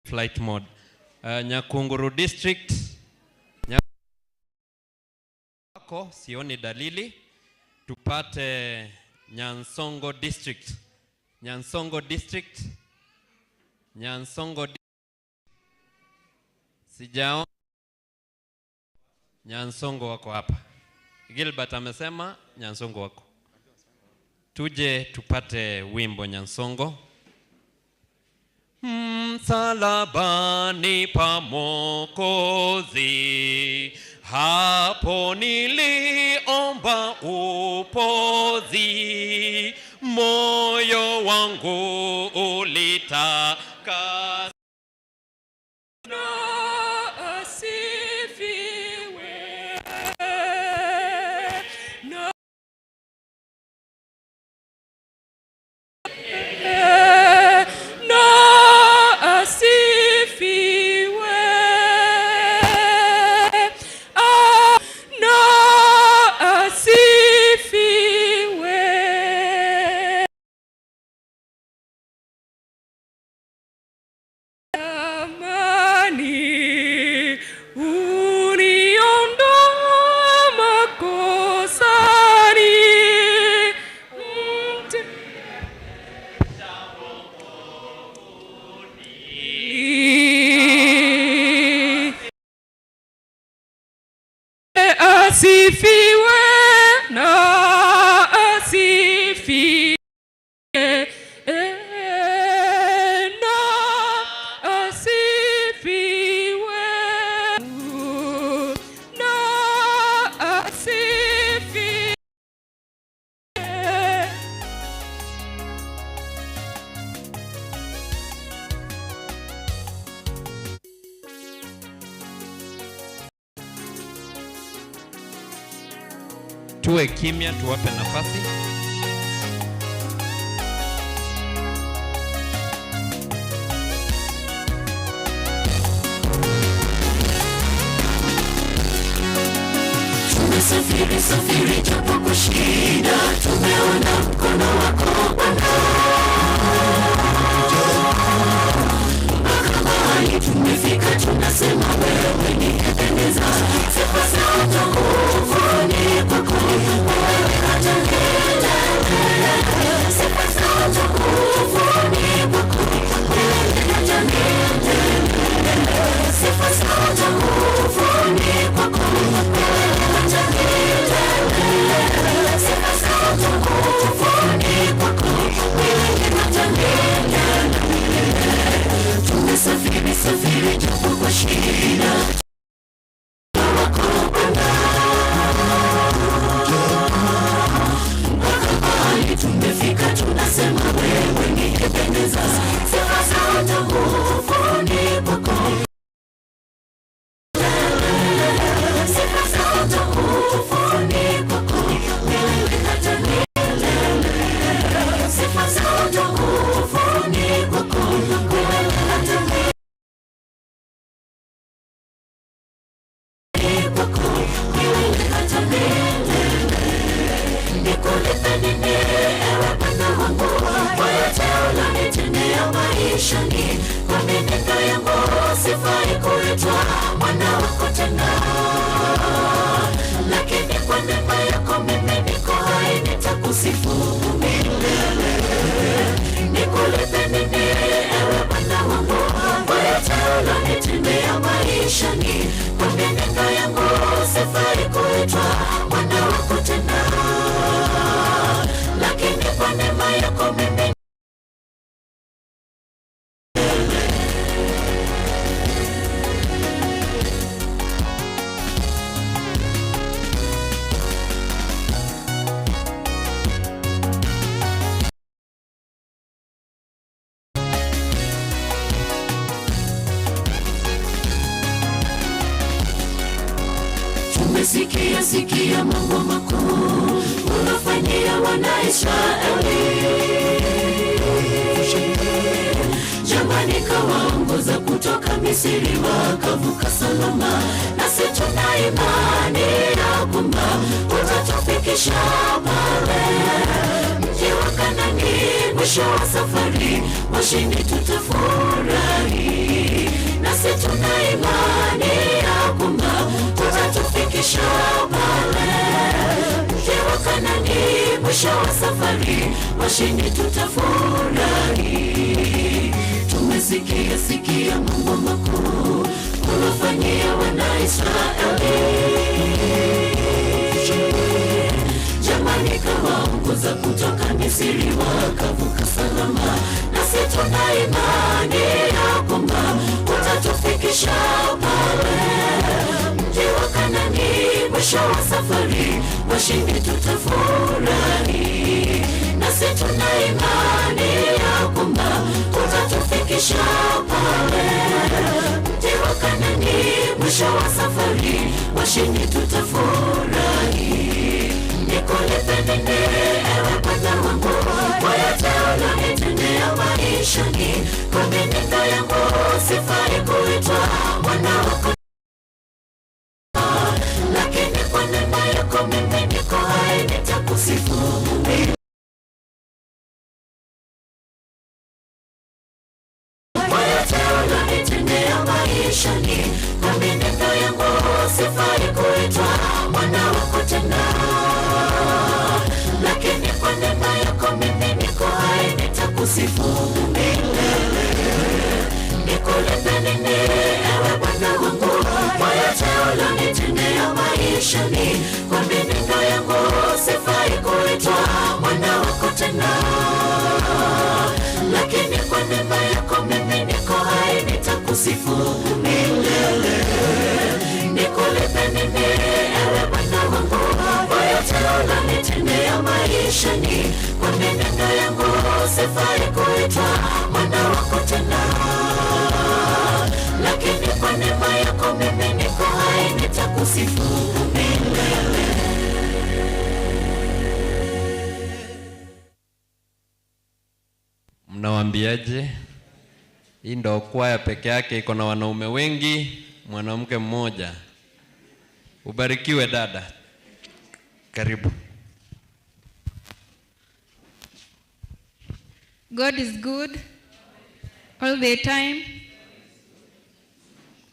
Flight mode. Nyakunguru district. Wako sioni dalili. Tupate Nyansongo district. Nyansongo district. Nyansongo sijao. Nyansongo wako hapa. Gilbert amesema Nyansongo wako. Tuje tupate wimbo Nyansongo. Msalabani pa Mwokozi, hapo niliomba upozi, moyo wangu ulitaka. Asifiwe na asifiwe na asifiwe na asifiwe. Tuwe kimya, tuwape nafasi. tumesafiri safiri japo kwa shida, tumeona mkono wako Bwana. Mpaka mahali tumefika, tunasema wewe ni Ebeneza. Sifa zote ufanye kwako wewe hata milele. Sifa zote ufanye kwako wewe hata milele. Sifa zote ufanye kwako wewe hata milele. Sifa zote ufanye kwako wewe hata milele. Tumesafiri safiri japo kwa shida, wako Bwana. Mpaka mahali tumefika, tunasema wewe ni Ebeneza. Sifa zote ufanye kwako. Sifa zote ufanye kwako wewe hata milele. Sifa zote ufanye kwako wewe hata milele. Kwako wewe hata milele. Nikulipe nini ewe Bwana wangu kwa yote ulionitendea maishani? Kwa mienendo yangu sifai kuitwa mwana wako tena, lakini kwa neema yako mimi niko hai, nitakusifu milele. Nikulipe nini ewe Bwana wangu kwa yote ulionitendea maishani? Kwa mienendo yangu sifai kuitwa mwana wako tena, lakini kwa neema yako mimi sikia mambo makuu unafanyia wana Israeli. Jamani, kawaongoza kutoka Misri wakavuka salama, nasi tuna imani ya kwamba utatufikisha pale mji wa Kanaani. Mwisho wa safari washindi tutafurahi, nasi tuna imani ya kwamba utatufikisha pale mji wa Kanaani. Mwisho wa safari washindi tutafurahi. Tumesikia mambo makuu unafanyia wana Israeli. Jamani, kawaongoza kutoka Misri wakavuka salama, nasi tuna imani ya kwamba utatufikisha pale mji wa Kanaani. Mwisho wa safari washindi tutafurahi, nasi tuna imani ya kwamba utatufikisha pale mji wa Kanaani. Mwisho wa safari washindi tutafurahi. Nikulipe nini ewe Bwana wangu kwa yote ulionitendea maishani? Kwa mienendo yangu sifai kuitwa mwana wako, lakini kwa neema yako mimi niko hai, nitakusifu milele. Kwa yote ulionitendea maishani, kwa mienendo yangu sifai kuitwa mwana wako tena, lakini kwa neema yako mimi niko hai, nitakusifu milele. Nikulipe nini ewe Bwana wangu kwa yote ulionitendea maishani? Kwa mienendo yangu sifai kuitwa mwana wako tena, lakini kwa neema yako mimi niko hai, nitakusifu milele. Nikulipe nini ewe Bwana wangu kwa yote ulionitendea maishani? Kwa mienendo yangu sifai kuitwa mwana wako tena, lakini kwa neema yako mimi niko hai, nitakusifu milele. Mnawaambiaje? Hii ndio kwaya peke yake iko na wanaume wengi, mwanamke mmoja. Ubarikiwe dada. Karibu. God is good all the time.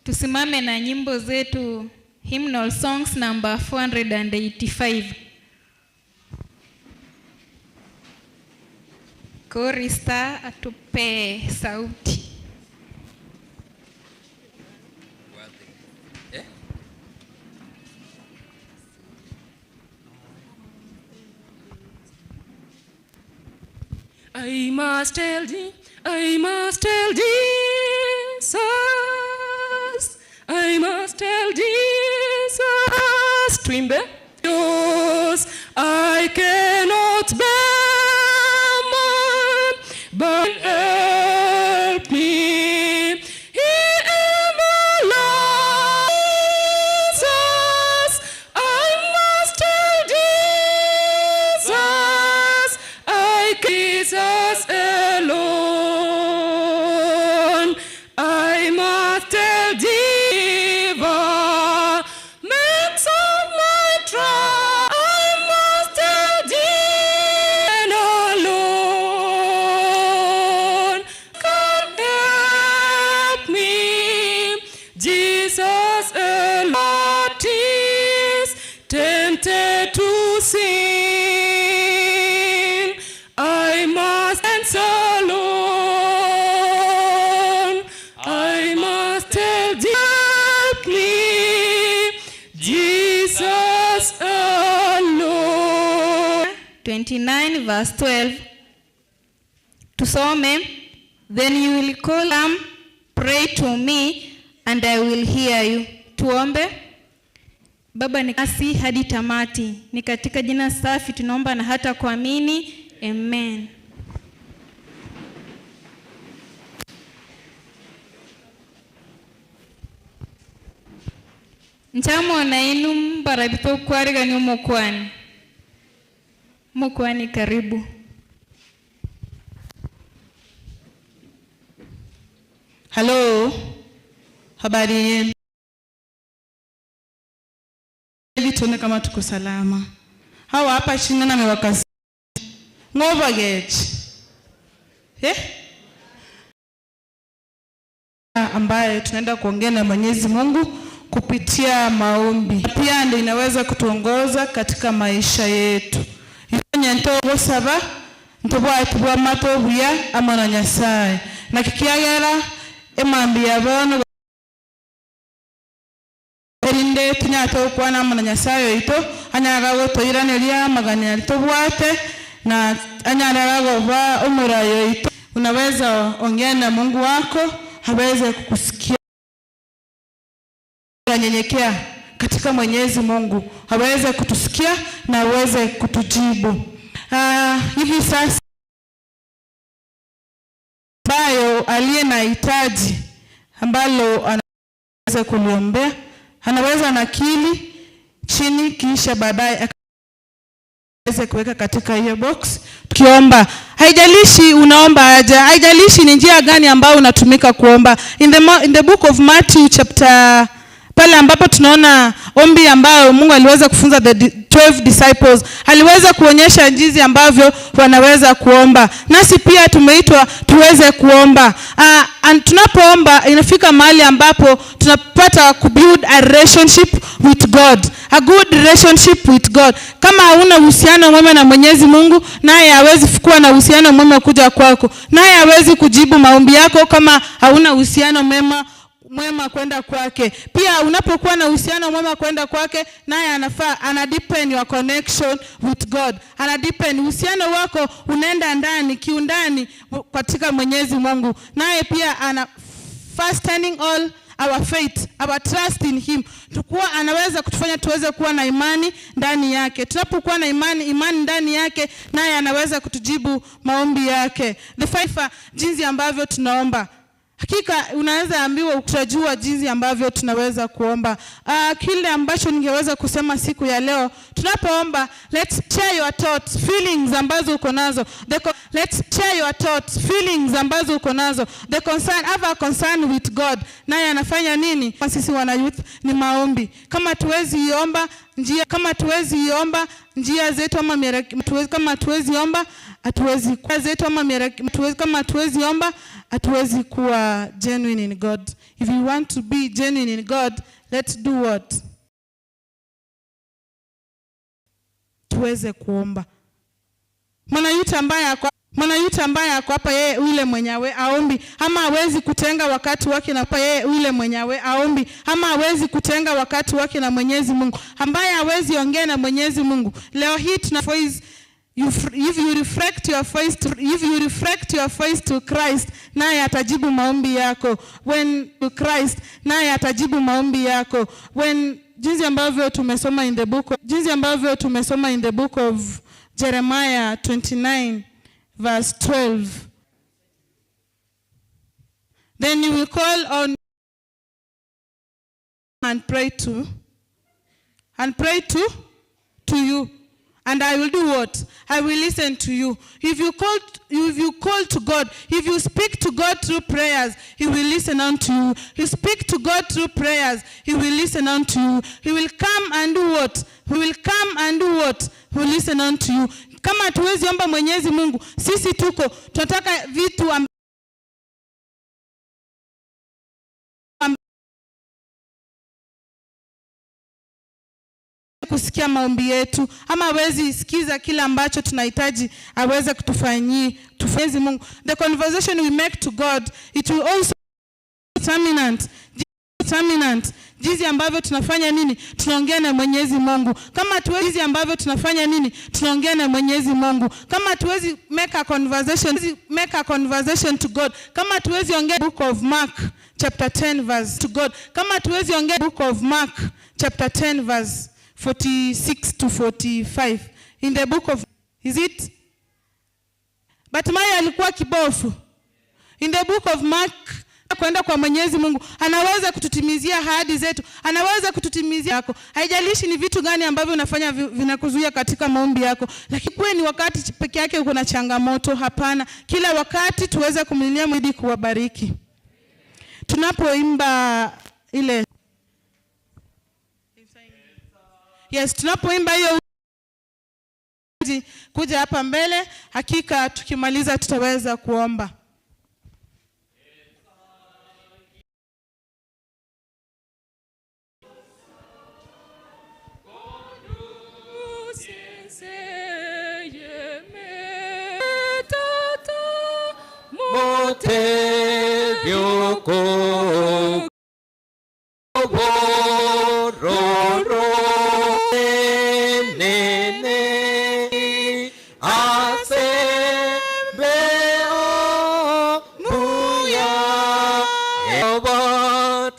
Tusimame na nyimbo zetu, hymnal songs number 485. Chorister atupe sauti. I must tell Jesus, I must tell Jesus, twimbe. Yours, I cannot bear more, but help me. He am alone. Jesus, I must tell Jesus, Jesus alone. I must tell Diva, makes of my trial. I must tell Diva alone. Can help me, Jesus alone. Is tempted to sin, I must answer alone. I must tell help me, Jesus alone. 29 verse 12. Tusome, then you will call pray to me and I will hear you. Tuombe. Baba ni kasi hadi tamati. Ni katika jina safi tunaomba na hata kuamini. Amen. Nchamo na inu mbarabito kuariga ni umukwani. Mukwani karibu. Hello. Habari yenu? Hivi tuone kama tuko salama. Hawa hapa chini na mewakazi. Ngova gechi. Ambaye tunaenda kuongea na Mwenyezi Mungu kupitia maombi. Pia ndio inaweza kutuongoza katika maisha yetu. Yonya ntogo saba, ntobwa tubwa mato buya amana Nyasaye. Na kikiagera emambi yabono erinde tunyato kwana amana Nyasaye ito anyaga goto iranelia maganya litobwate na anyara goba umurayo ito. Unaweza ongea na Mungu wako, haweze kukusikia. Nyenyekea katika Mwenyezi Mungu, haweze kutusikia na aweze kutujibu. Hivi sasa bayo aliye na hitaji ambalo anaweza kuliombea, anaweza nakili chini kisha baadaye aweze kuweka katika hiyo box. Tukiomba, haijalishi unaomba aje, haijalishi ni njia gani ambayo unatumika kuomba. In the book of Matthew chapter pale ambapo tunaona ombi ambayo Mungu aliweza kufunza the 12 disciples, aliweza kuonyesha jinsi ambavyo wanaweza kuomba. Nasi pia tumeitwa tuweze kuomba. Tunapoomba inafika mahali ambapo tunapata kubuild a relationship with God, a good relationship with God. Kama hauna uhusiano mwema na Mwenyezi Mungu, naye hawezi kuwa na uhusiano mwema kuja kwako. Naye hawezi kujibu maombi yako kama hauna uhusiano mwema kwenda kwake. Pia unapokuwa na uhusiano mwema kwenda kwake, naye ana deepen your connection with God. Ana deepen uhusiano wako, unaenda ndani kiundani katika Mwenyezi Mungu. Naye pia ana fastening all our faith, our trust in him. Tukua anaweza kutufanya tuweze kuwa na imani ndani yake. Tunapokuwa na imani ndani yake, naye anaweza kutujibu maombi yake. The five jinsi ambavyo tunaomba. Hakika unaweza ambiwa utajua jinsi ambavyo tunaweza kuomba. Kile ambacho ningeweza kusema siku ya leo, tunapoomba, let's share your thoughts, feelings ambazo uko nazo. Let's share your thoughts, feelings ambazo uko nazo. The concern, have a concern with God. Naye anafanya nini? Kwa sisi wana youth ni maombi. Kama tuwezi iomba njia zetu ama hatuwezi kuwa genuine in God. If you want to be genuine in God, let's do what? Tuweze kuomba. Mwana youth ambaye ako hapa, yeye yule mwenyewe aombi, ama hawezi kutenga wakati wake na hapa, yeye yule mwenyewe aombi, ama hawezi kutenga wakati wake na Mwenyezi Mungu, ambaye hawezi ongea na Mwenyezi Mungu. Leo hii tuna voice, if you reflect your face to Christ, naye atajibu maombi yako. When to Christ, naye atajibu maombi yako. When jinsi ambavyo tumesoma in the book of Jeremiah 29 verse 12. Then you will call on and pray to you. And I will do what? I will listen to you. If you call to God, if you speak to God through prayers, He will listen unto you. You speak to God through prayers, He will listen unto you. He will come and do what? He will listen unto you. Kama tuwezi omba Mwenyezi Mungu, sisi tunataka vitu kusikia maombi yetu, ama hawezi sikiza kila ambacho tunahitaji aweze kutufanyia Mwenyezi Mungu. The conversation we make to God, it will also determinant jinsi ambavyo tunafanya nini, tunaongea na Mwenyezi Mungu. Kama tuwezi ambavyo tunafanya nini, tunaongea na Mwenyezi Mungu. Kama tuwezi make a conversation to God, kama tuwezi ongea book of Mark chapter 10 verse to God, kama tuwezi ongea book of Mark chapter 10 verse 46 to 45 in the book of, is it? Bartimayo alikuwa kibofu. In the book of Mark, kwenda kwa Mwenyezi Mungu, anaweza kututimizia ahadi zetu, anaweza kututimizia yako. Haijalishi ni vitu gani ambavyo unafanya vinakuzuia katika maombi yako, lakini kwa ni wakati peke yake uko na changamoto, hapana. Kila wakati tuweze kumlilia Mungu kuwabariki. Tunapoimba ile, yes, tunapoimba hiyo kuja hapa mbele, hakika tukimaliza tutaweza kuomba.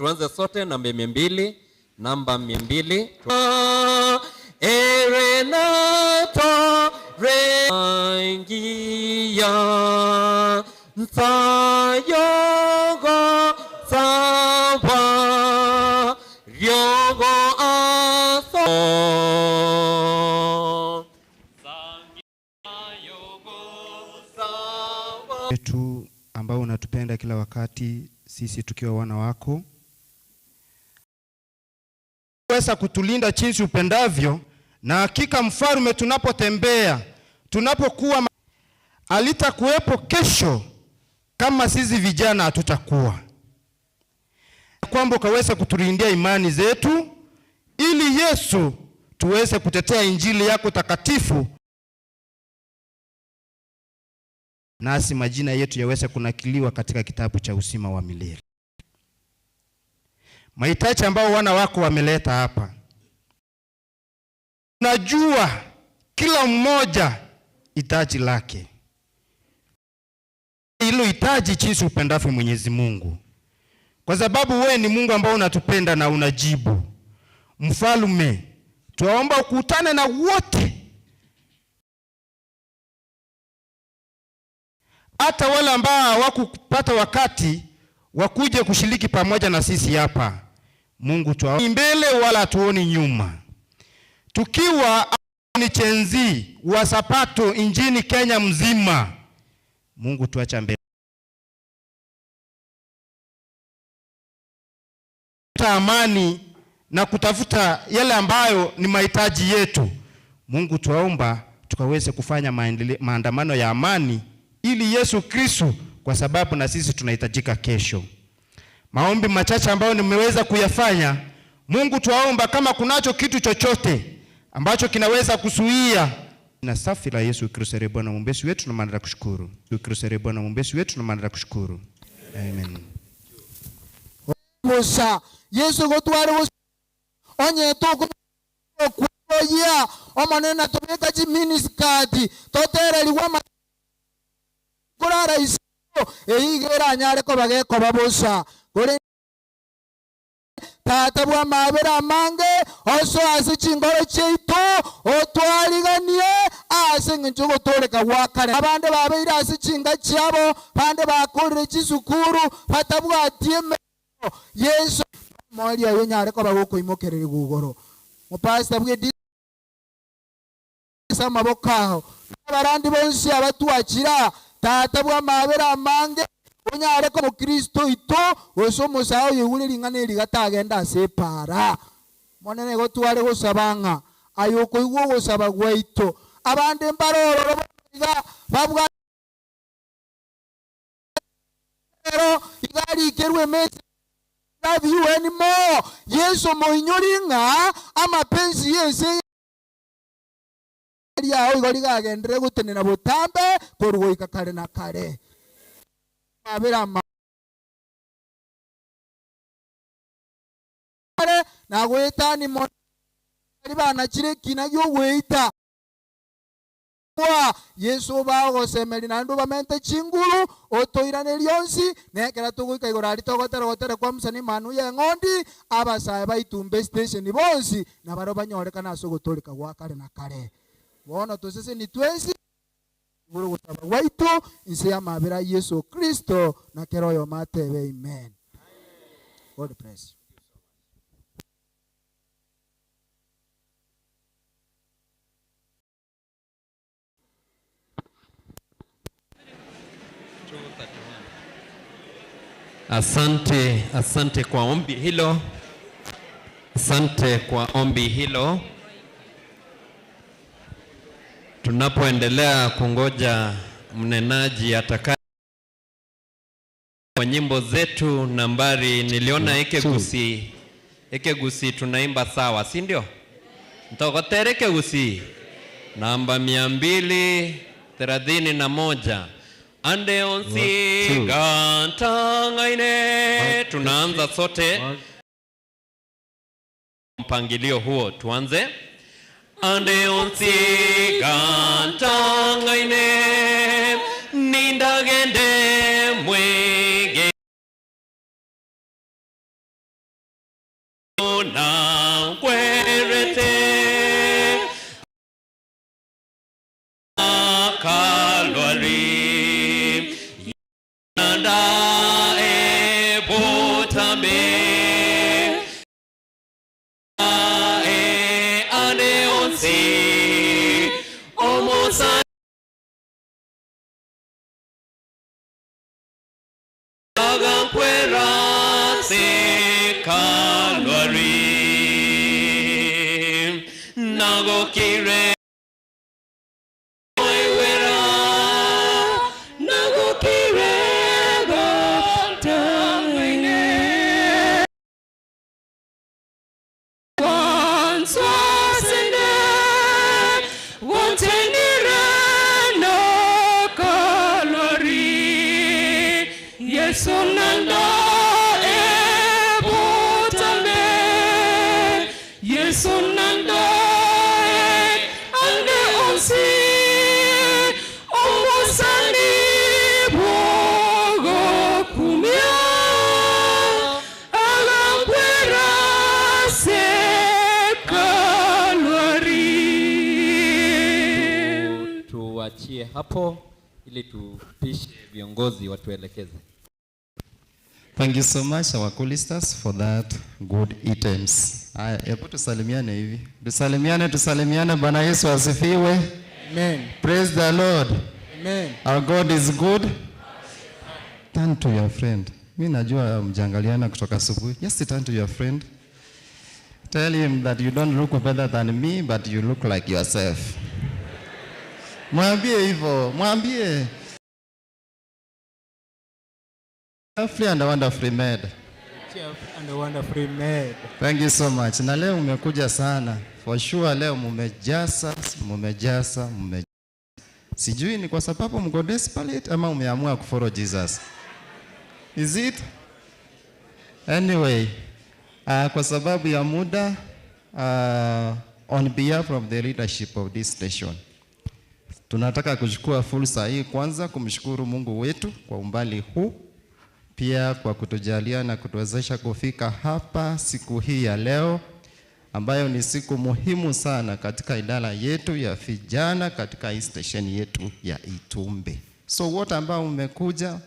Tuanze sote namba 200, namba 200. Erenato rengia nsayogo sava ryogo aso wetu ambao unatupenda kila wakati, sisi tukiwa wana wako, weza kutulinda jinsi upendavyo. Na hakika Mfalme, tunapotembea, tunapokuwa, alitakuwepo kesho kama sisi vijana hatutakuwa, kwamba ukaweza kutulindia imani zetu, ili Yesu tuweze kutetea injili yako takatifu, nasi majina yetu yaweze kunakiliwa katika kitabu cha uzima wa milele. Mahitaji ambao wana wako wameleta hapa, najua kila mmoja hitaji lake, hilo hitaji jinsi upendavyo Mwenyezi Mungu, kwa sababu wewe ni Mungu ambao unatupenda na unajibu. Mfalme, tuomba ukutane na wote, hata wale ambao hawakupata wakati wakuje kushiriki pamoja na sisi hapa. Mungu, tuoni mbele wala tuoni nyuma, tukiwa ni chenzi wa Sapato injini Kenya mzima, Mungu tuacha mbele amani na kutafuta yale ambayo ni mahitaji yetu. Mungu tuomba tukaweze kufanya maandamano ya amani ili Yesu Kristo, kwa sababu na sisi tunahitajika kesho. Maombi machache ambayo nimeweza kuyafanya. Mungu tuomba kama kunacho kitu chochote ambacho kinaweza kuzuia na safi la Yesu Kristo Bwana muombezi wetu, na maana kushukuru. Yesu Kristo Bwana muombezi wetu, na maana kushukuru. Amen. Musa Yesu gotware go onye to kuya omanena tobeka ji miniskati totere liwa kurara iso eigera nyare ko bageko babusa kuri tata bwa mabera mange oso asicingoro cheito otwariganie asinge gutoleka wakare abande babeira asicinga cyabo bande bakurire kisukuru batabwatie Yesu mori ayo nyare ko bagoko imokerere gugoro mupasta bwe sama bokaho abarandi bonsi abatuakira tata bwa mabera mange onyare ko Kristo ito oso musao yewule lingane ligatagenda separa monene go tuare go sabanga ayoko igwo go sabagwa ito abande mbaroro babwa igari kerwe mesi love you anymore. Yesu moinyoringa amapenzi yense ya igori gagendere gutenera butambe korugo ikakare na kare abera na gweta ni mo bana kire kinagyo gweta Yesu bago semeli nandu bamente chinguru otoirane lyonsi nekera tuguika igorari togotere kwa musani manu ye ngondi abasaye baitumbe station bonsi na baro banyoreka naso gutolika gwa kare na kare bono tosese ni twesi guru gutaba waito inse ya mabera Yesu Kristo na keroyo matebe. Amen. God bless. Asante kwa ombi hilo. Asante kwa ombi hilo. Tunapoendelea kungoja mnenaji atakaye kwa nyimbo zetu nambari, niliona ekegusi tunaimba sawa, si ndio? Ntogotere ekegusi namba 231 ande onsi gantangaine. Tunaanza sote mpangilio huo, tuanze. Ande onsi gantangaine nindagende mwege na kwerete kalwari Nagokire hapo ili tupishe viongozi watuelekeze. Thank you so much our choristers for that good items. Hebu tusalimiane hivi. Tusalimiane. Bwana Yesu asifiwe. Amen. Praise the Lord. Amen. Our God is good. Turn to your friend. Mimi najua mjangaliana kutoka asubuhi. Just turn to your friend. Tell him that you don't look better than me, but you look like yourself. Mwambie hivyo, mwambie. Fearfully and wonderfully made. And wonderfully made. Thank you so much. Na leo umekuja sana. For sure leo mumejasa. Sijui ni kwa sababu mko desperate ama umeamua kufollow Jesus. Is it? Anyway, kwa sababu ya muda, on behalf of the leadership of this station, tunataka kuchukua fursa hii kwanza kumshukuru Mungu wetu kwa umbali huu, pia kwa kutujalia na kutuwezesha kufika hapa siku hii ya leo, ambayo ni siku muhimu sana katika idara yetu ya vijana katika hii station yetu ya Itumbe. So wote ambao mmekuja,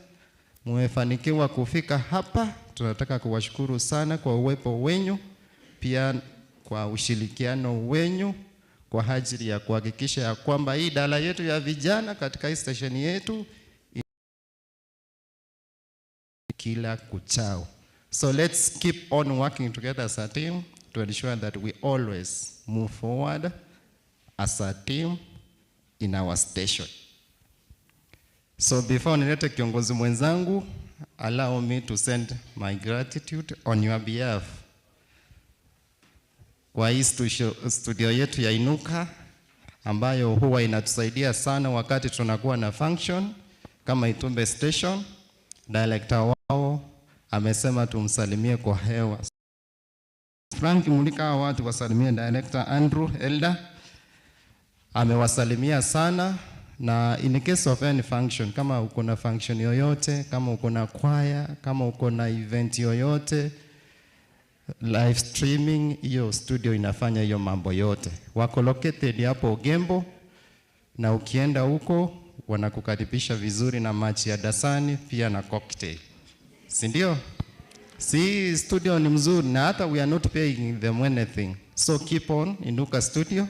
mmefanikiwa kufika hapa, tunataka kuwashukuru sana kwa uwepo wenyu, pia kwa ushirikiano wenyu kwa ajili ya kuhakikisha ya kwamba hii idara yetu ya vijana katika hii station yetu kila kuchao. So let's keep on working together as a team to ensure that we always move forward as a team in our station. So before nilete kiongozi mwenzangu, allow me to send my gratitude on your behalf kwa hii studio yetu ya Inuka, ambayo huwa inatusaidia sana wakati tunakuwa na function kama Itumbe Station. Director wao amesema tumsalimie kwa hewa. Frank, mulika watu wasalimie Director Andrew Elder. Amewasalimia sana, na in case of any function, kama uko na function yoyote, kama uko na choir, kama uko na event yoyote, live streaming, hiyo studio inafanya hiyo mambo yote. Wako located hapo Gembo, na ukienda huko wanakukaribisha vizuri na maji ya dasani pia na cocktail. Si ndio? Si studio ni mzuri, na hata we are not paying them anything. So keep on Inuka Studio.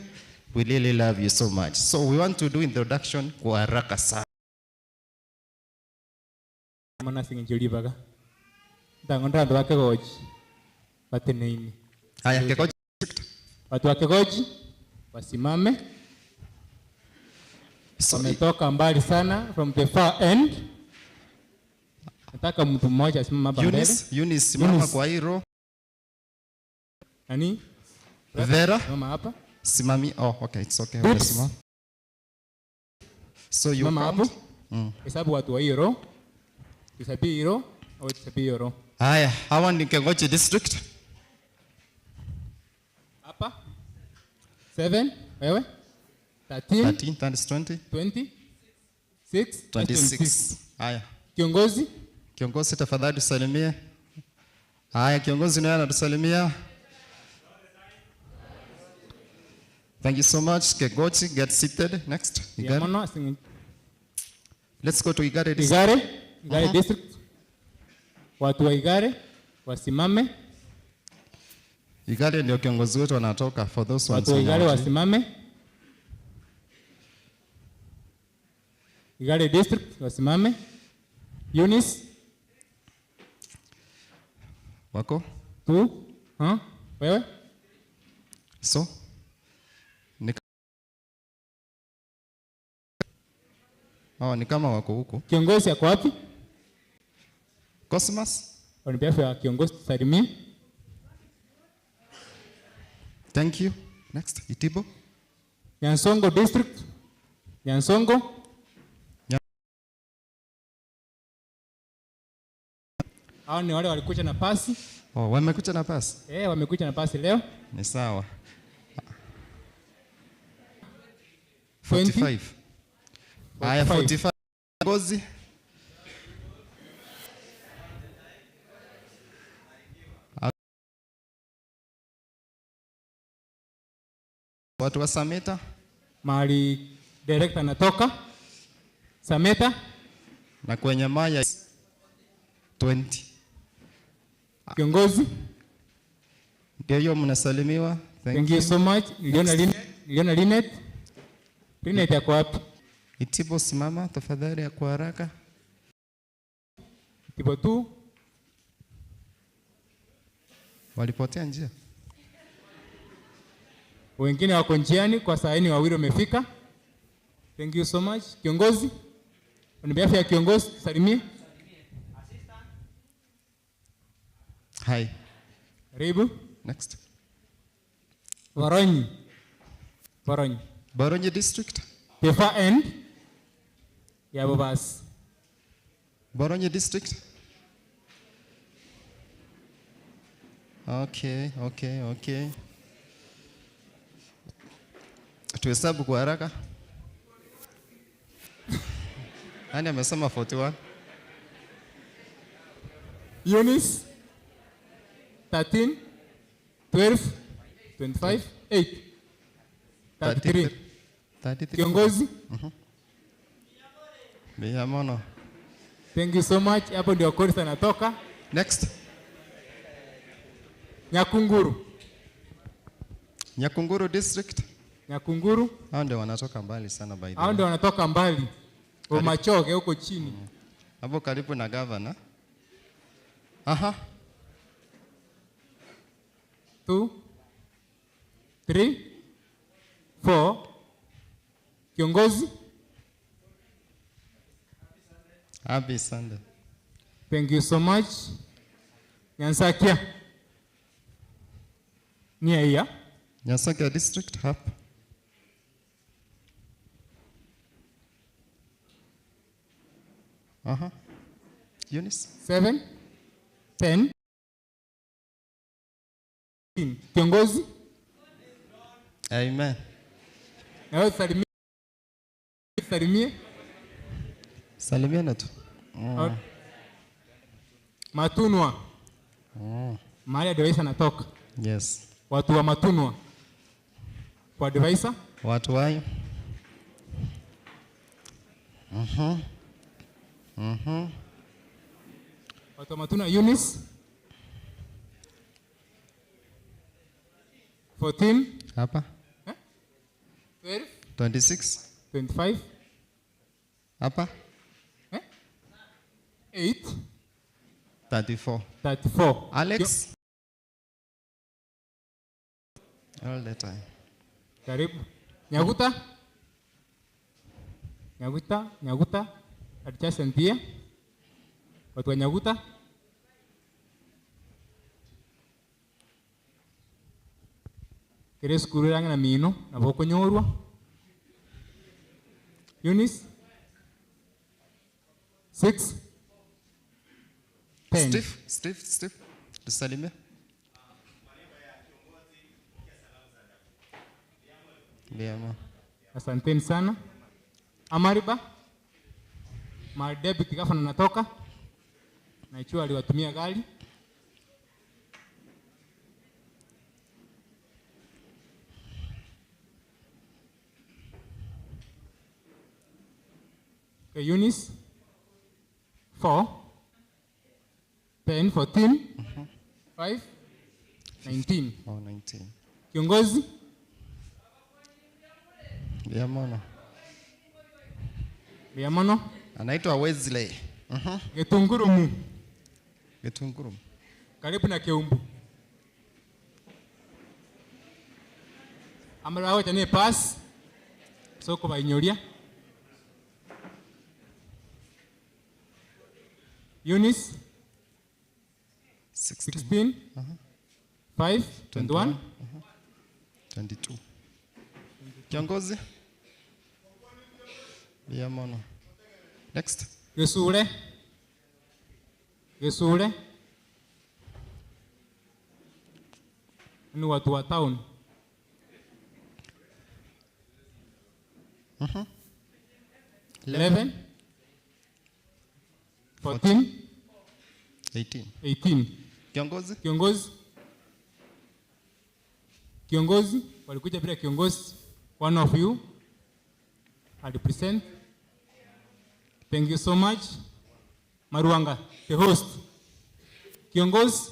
We really love you so much. So we want to do introduction kwa haraka sana. Mana singinjuli baga. Ndangonda ndo wake goji. Bateneini. Haya, kegoji. Watu wake goji wasimame. Wametoka mbali sana from the far end. Nataka mtu mmoja asimame hapa mbele. Eunice simama kwa hilo. Nani? Vera. Mama hapa. Simami. Oh, okay, it's okay. So you mama count. Hapo. Hesabu watu wa hilo. Hesabu hilo au hesabu hilo. Haya, hawa ni Kegochi district. Hapa. 7, wewe? 13 times 20. 20. 6. 26. Haya. Kiongozi? Kiongozi tafadhali tusalimie. Haya, kiongozi naye anatusalimia. Thank you so much. Kegochi, get seated. Next. Igare. Let's go to Igare district. Igare district. Watu wa Igare wasimame. Igare ndio kiongozi wetu anatoka for those ones. Watu wa Igare wasimame. Igare district wasimame. Eunice. Wako? Tu? Wewe? So? Ni kama wako huko. Kiongozi yako wapi? Cosmas. On behalf ya kiongozi salimia. Thank you. Next, Itibo. Nyansongo district. Nyansongo. Hao ni wale walikuja na pasi. Wamekuja na pasi? Wamekuja na pasi leo. Ni sawa. 45. Haya, 45. Ngozi. Watu wa Sameta. Mahali director anatoka. Sameta. Na kwenye Maya 20. Kiongozi. Ndio hiyo mnasalimiwa. Thank you so much. Niliona Linet. Linet yako wapi? Itibo, simama tafadhali kwa haraka. Itibo tu. Walipotea njia. Wengine wako njiani, kwa saa hii wawili wamefika. Thank you so much. Kiongozi, on behalf ya kiongozi, salimia. Hi. Karibu. Next. Waronyi. Boronyi district. The far end. Ya Bobas. Boronyi district. Okay. Tuhesabu kwa haraka. Nani amesema 41? Eunice 13 12 25 8 33. Kiongozi. Biamono. Thank you so much. Hapo ndio chorus anatoka. Next. Nyakunguru district. Nyakunguru. Hao ndio wanatoka mbali sana by the way. Hao ndio wanatoka mbali. Machoge huko chini. Hapo karibu na governor. 2 3 4. Kiongozi. Happy Sunday. Thank you so much. Nyansakia. Nia. Nyansakia district hapa. Eunice. 7 10. Kiongozi. Amen. Na Salimia tu. Matunwa. Mahali advisor anatoka. Yes. Watu wa Matunwa. Kwa advisor. Watu wayo. Watu wa Matunwa. Eunice 14. Hapa. 12. 26. 25. Hapa. 8. 34. Alex. All the time. Karibu. Nyaguta. Adichasa pia. Watu wa Nyaguta. Keres kuranga na mino na boko nyorwa. Eunice 6 10. Steve. Tusalimia. Biamo. Asanteni sana. Amariba. Madebiti gavana natoka. Na ikiwa aliwatumia gari. Eunice 4 10 14 5 19. 19. Kiongozi. Biamono. Anaitwa Wesley. Getungurumu. Karibu na Keumbu. Amara hao tani pass. Soko bainyoria. Eunice 16 5 21 22. Kiongozi. Biamono. Next. Gesure. Ni watu wa town. 11 14 18. Kiongozi walikuja bila kiongozi. One of you had present. Thank you so much. Maruanga, the host. Kiongozi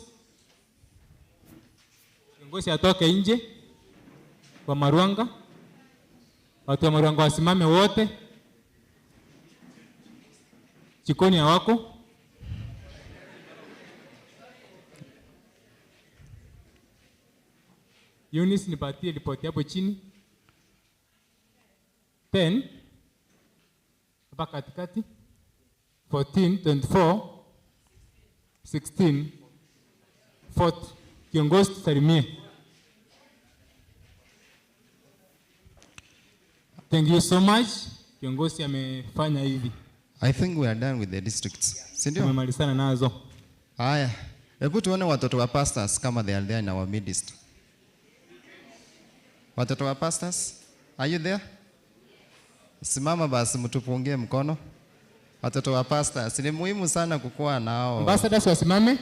atoke nje kwa Maruanga. Watu wa Maruanga wasimame wote. Jikoni hawako. Eunice, nipatie ripoti hapo chini. 10 hapa katikati. 14, 24, 16, 40. Kiongozi tusalimie. Thank you so much. Kiongozi amefanya hivi. I think we are done with the districts. Si ndio? Tumemalizana nazo. Haya. Hebu tuone watoto wa pastors kama they are there in our midst. Watoto wa pastors, are you there? Simama basi mtupungie mkono. Watoto wa pastors, ni muhimu sana kukuwa nao. Ambassadors wasimame.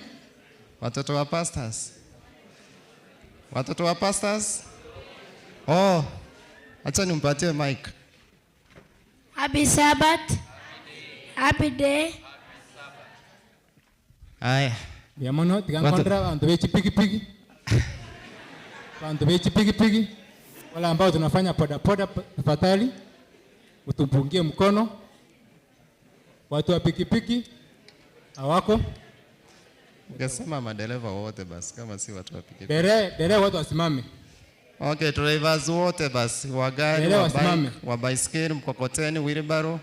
Watoto wa pastors. Watoto wa pastors. Oh, acha nimpatie mic. Happy Sabbath. Happy day. Haya. Yamono tikankontra bantu bechi pigi. Bantu bechi pigi. Wale ambao tunafanya poda tafadhali utupungie mkono. Watu wa pikipiki hawako. Ungesema madereva wote basi kama si watu wa pikipiki. Dere watu wasimame. Okay, drivers wote basi, wa gari, wa baiskeli, mkokoteni, wheelbarrow.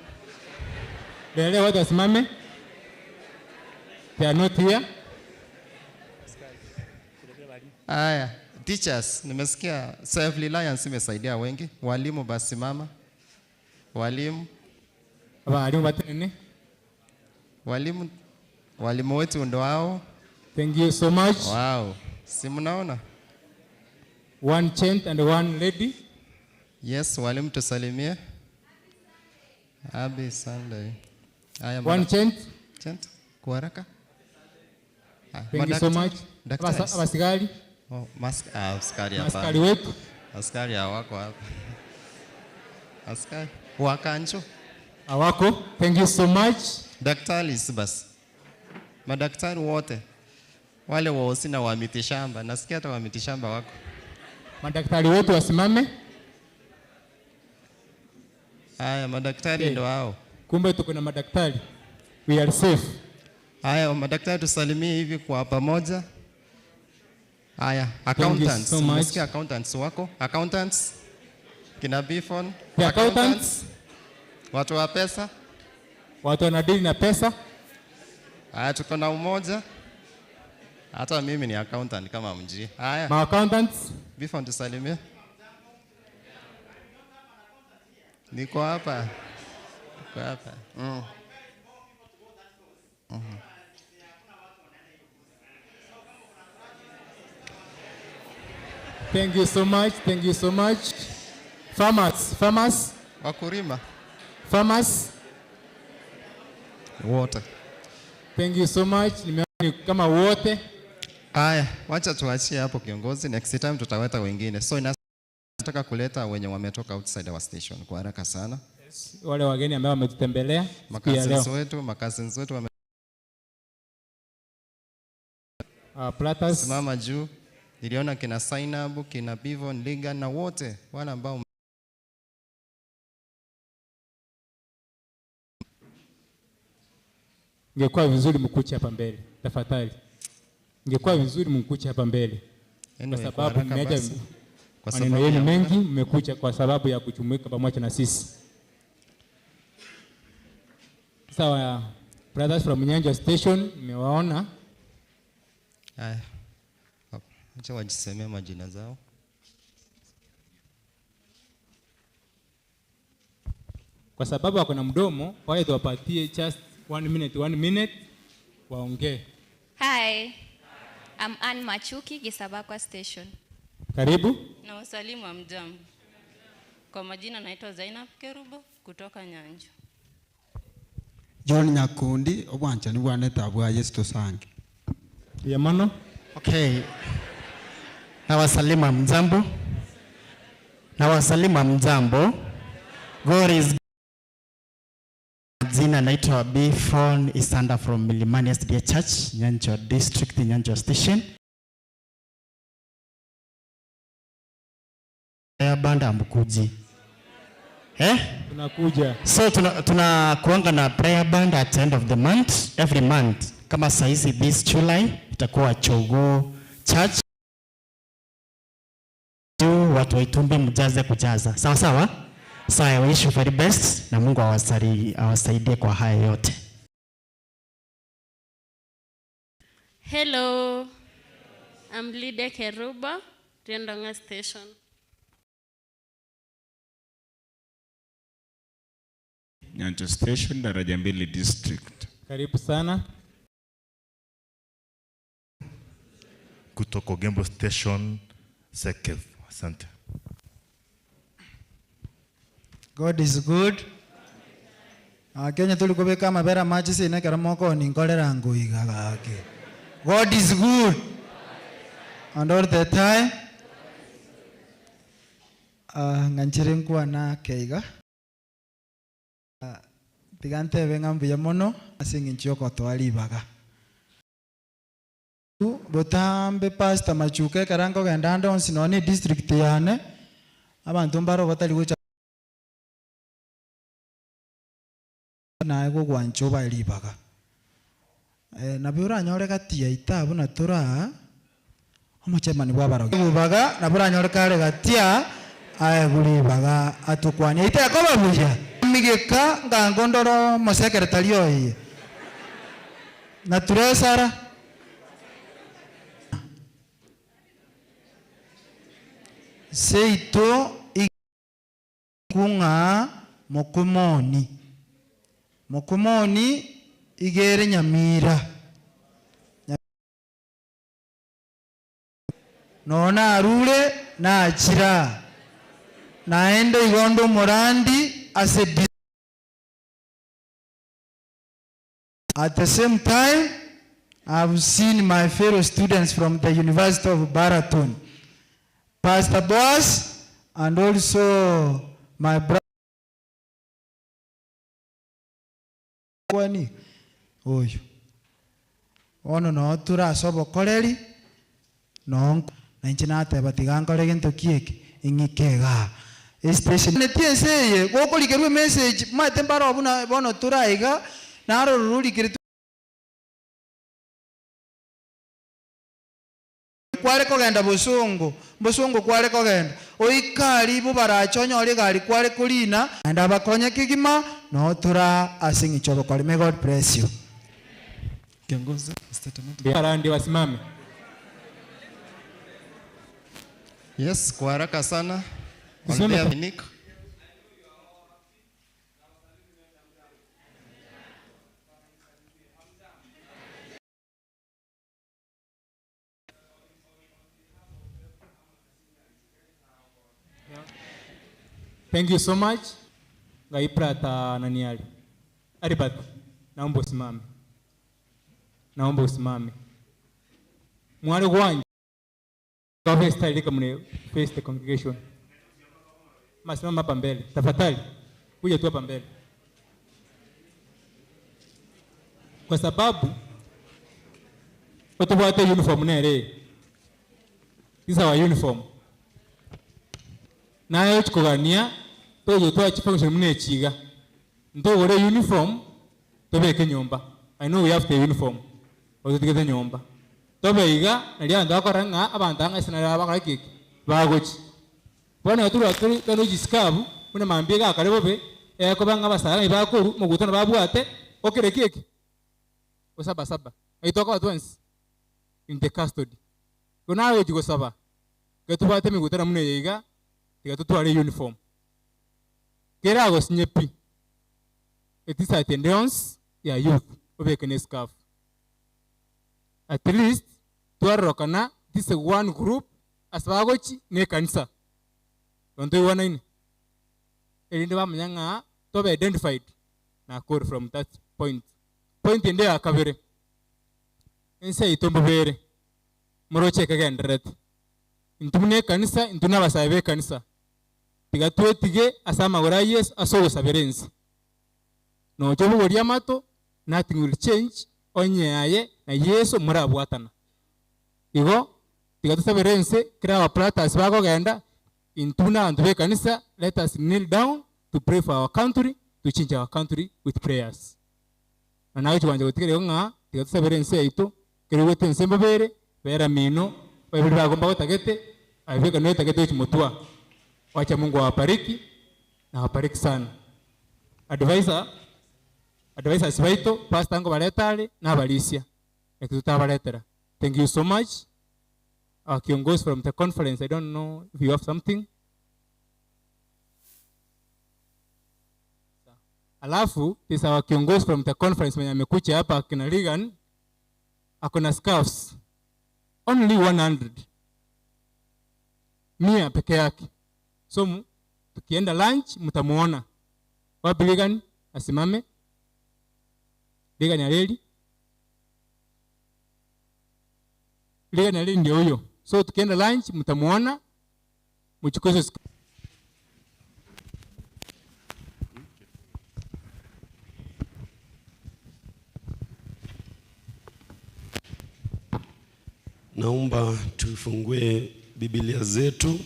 Dere watu wasimame. They are not here. Aya, teachers, nimesikia self reliance imesaidia wengi. Walimu basi simama. Walimu batene. Walimu wetu ndo hao. Thank you so much. Wow. Si mnaona? One gent and one lady. Yes, walimu tusalimie. Happy Sunday. One gent. Kwa haraka. Thank you so much. Askari. Oh, askari hapa. Askari wetu. Askari hawako hapa. Askari wakanjo hawako. Thank you so much. Daktari basi. Madaktari wote. Wale waosi na wa mitishamba. Nasikia hata wa mitishamba wako. Madaktari wote wasimame. Haya, madaktari ndo hao. Kumbe tuko na madaktari. We are safe. Haya, madaktari tusalimie hivi kwa pamoja. Haya, accountants. So nasikia accountants wako. Accountants. Kina Bifon. Accountants. Watu wa pesa. Watu wanadili na pesa. Haya, tuko na umoja. Hata mimi ni accountant kama mji. Haya. Ma accountants. Bifon tusalimie. Niko hapa. Thank you so much. Thank you so much. Farmers. Wakulima. Farmers. Wote. Thank you so much. Nimeona kama wote. Haya, wacha tuachie hapo kiongozi. Next time tutaweta wengine. So nataka kuleta wenye wametoka outside our station kwa haraka sana. Yes. Wale wageni ambao wametutembelea. Makazins wetu wame Platters. Simama juu. Niliona kina Sainabu, kina Bivon, Liga na wote wale ambao ingekuwa vizuri mkuche hapa mbele. Tafadhali. Ingekuwa vizuri mkuche hapa mbele. Kwa sababu mmeja maneno yenu mengi mmekuja kwa sababu ya kujumuika pamoja na sisi. Sawa, brothers from Nyanjwa Station, nimewaona. Haya. Acha wajisemee majina zao. Kwa sababu wako na mdomo, wale tuwapatie just 1 minute waongee. Hi. I'm Ann Machuki, Gisabakwa Station. Karibu. Na wasalimu wa mjambo. Kwa majina naitwa Zainab Kerubo kutoka Nyanjwa. John Nyakundi, obwancha ni bwana tabwa Yesu tusange. Yamano. Okay. Na wasalimu mjambo. God is Zina naitwa Bifon Isanda from Milimani SDA Church, Nyanjwa District, Nyanjwa Station. Ya banda mkuji. Tunakuja. So tuna kuanga na prayer band at the end of the month, every month. Kama saizi this July itakuwa Chogo Church. Watu wa Itumbi mjaze kujaza. Sawa sawa? So I wish you very best na Mungu awasaidie kwa haya yote. Hello. I'm Lydia Keruba, Riandonga Station. Nyancho Station, Daraja Mbili District. Karibu sana. Kutoka Gembo Station, Sekev. Asante. God is good. Kenya tulikobe kama bera maji sine kera moko ni ngolera nguiga gake. God is good. And all the time. Nganchire nkwa na keiga. Tigante venga mbuya mono asingi nchioko twali baga. Botambe pastor machuke karango gendando onsinoni district yane. Abantu mbaro batali gocha na ego gwancho bali baga. Na biura nyore gatia itabu na tura omuchemani bwabaro. Baga na bura nyore kare gatia aye guli baga atukwani ite akoba buja. Migeka ngangondoro mo secretary oyi. Na turesara seito ikunga mokumoni. Mokumoni igere Nyamira. Nona arule na achira. Naende igondo morandi as a at the same time, I've seen my fellow students from the University of Baraton, Pastor Boss, and also my brother. Oyo. Ono no tura sobo koleri. No na inchinate batigankore gento kieki ingikega. Station netieseye gokolikerwe message matembaro abuna bono turaiga naro ruri kiritu kware kogenda bosungu kware kogenda oikari bo barachonyo ri gari kware kulina and abakonye kigima no tura asingi chobo kware. May God bless you. Kiongozi Arandi wasimame. Yes, kwa haraka sana. Nick. Thank you so much. Gaiprata naniali. Aribat, naomba usimame. Naomba usimame. Mwali wangu. Kwa style kama mne face the congregation. Masimama hapa mbele. Tafadhali. Kuja tu hapa mbele. Kwa sababu watu wote uniform nere. These are our uniform. Nayo chikogania toyo to achi function mune chiga. Ntogore uniform tobeke nyomba. I know we have the uniform. Ozo tigete nyomba. Tobeiga nali anda koranga abandanga sinara bakaki bagochi. Bwana waturu tano jiskabu muna mambiga akarebobe ko banga basara ibakuru mugutana babwate okerekeke. Osaba saba. Aitoka watu once in the custody. Kunayo jigo saba. Ketubate migutana mune yiga tigatutuale uniform. Kerago sinyepi. It is attendance ya youth obekene scarf. At least tuarokana this one group asbagochi ne kanisa. Onto wana ini. Elinde bamanyanga to be identified na call from that point. Point ende akabere. Ense itombo bere. Moroche kagendret. Intumne kanisa intuna basabe kanisa. Tiga tuetige asama gora yes asogo saberensi. No jobu goria mato nothing will change onye aye na Yesu murabwatana. Igo tiga tusaberense kira wa plata asbago genda intuna andube kanisa let us kneel down to pray for our country, to change our country with prayers. Na nawe chwanje gutikire nga tigatusabire nse itu kiri wete nsembe bere bera mino babiri bagomba gutagete abika no tagete chimutwa. Wacha Mungu awabariki na awabariki sana. Advisor sibaito pastor ngo baletale na balisia. Ekututabaletera. Thank you so much. Our kiongozi from the conference, I don't know if you have something. Alafu, this our kiongozi from the conference mwenye amekuja hapa akina Regan, akona scarves. Only 100. 100 peke yake. So, tukienda lunch, mtamuona. Wapi Regan? Asimame. Regan ya leli. Regan ya leli ndio huyo. So, tukienda lunch, mtamuona. Mchukue Naomba tufungue Biblia zetu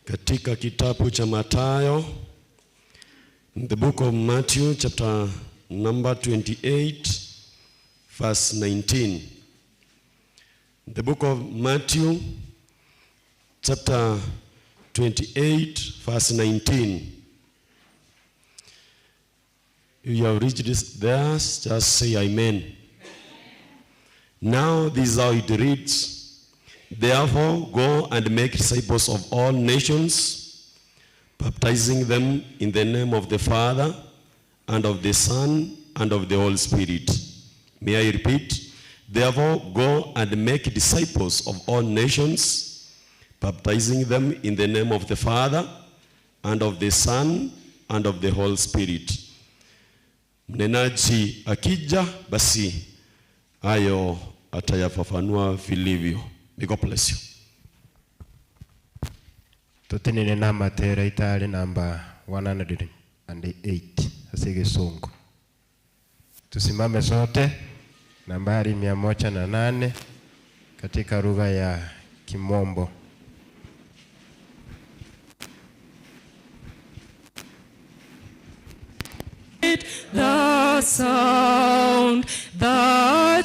katika kitabu cha Mathayo, the book of Matthew chapter number 28 verse 19. The book of Matthew chapter 28 verse 19. If you have reached this there, just say amen. Now this is how it reads. Therefore go and make disciples of all nations, baptizing them in the name of the Father and of the Son and of the Holy Spirit. May I repeat? Therefore go and make disciples of all nations, baptizing them in the name of the Father and of the Son and of the Holy Spirit. Mnenaji akija basi ayo atayafafanua vilivyo. May God bless you. Tutenene na Matera itali namba 108 asige songo. Tusimame sote nambari 108 katika lugha ya Kimombo. The sound that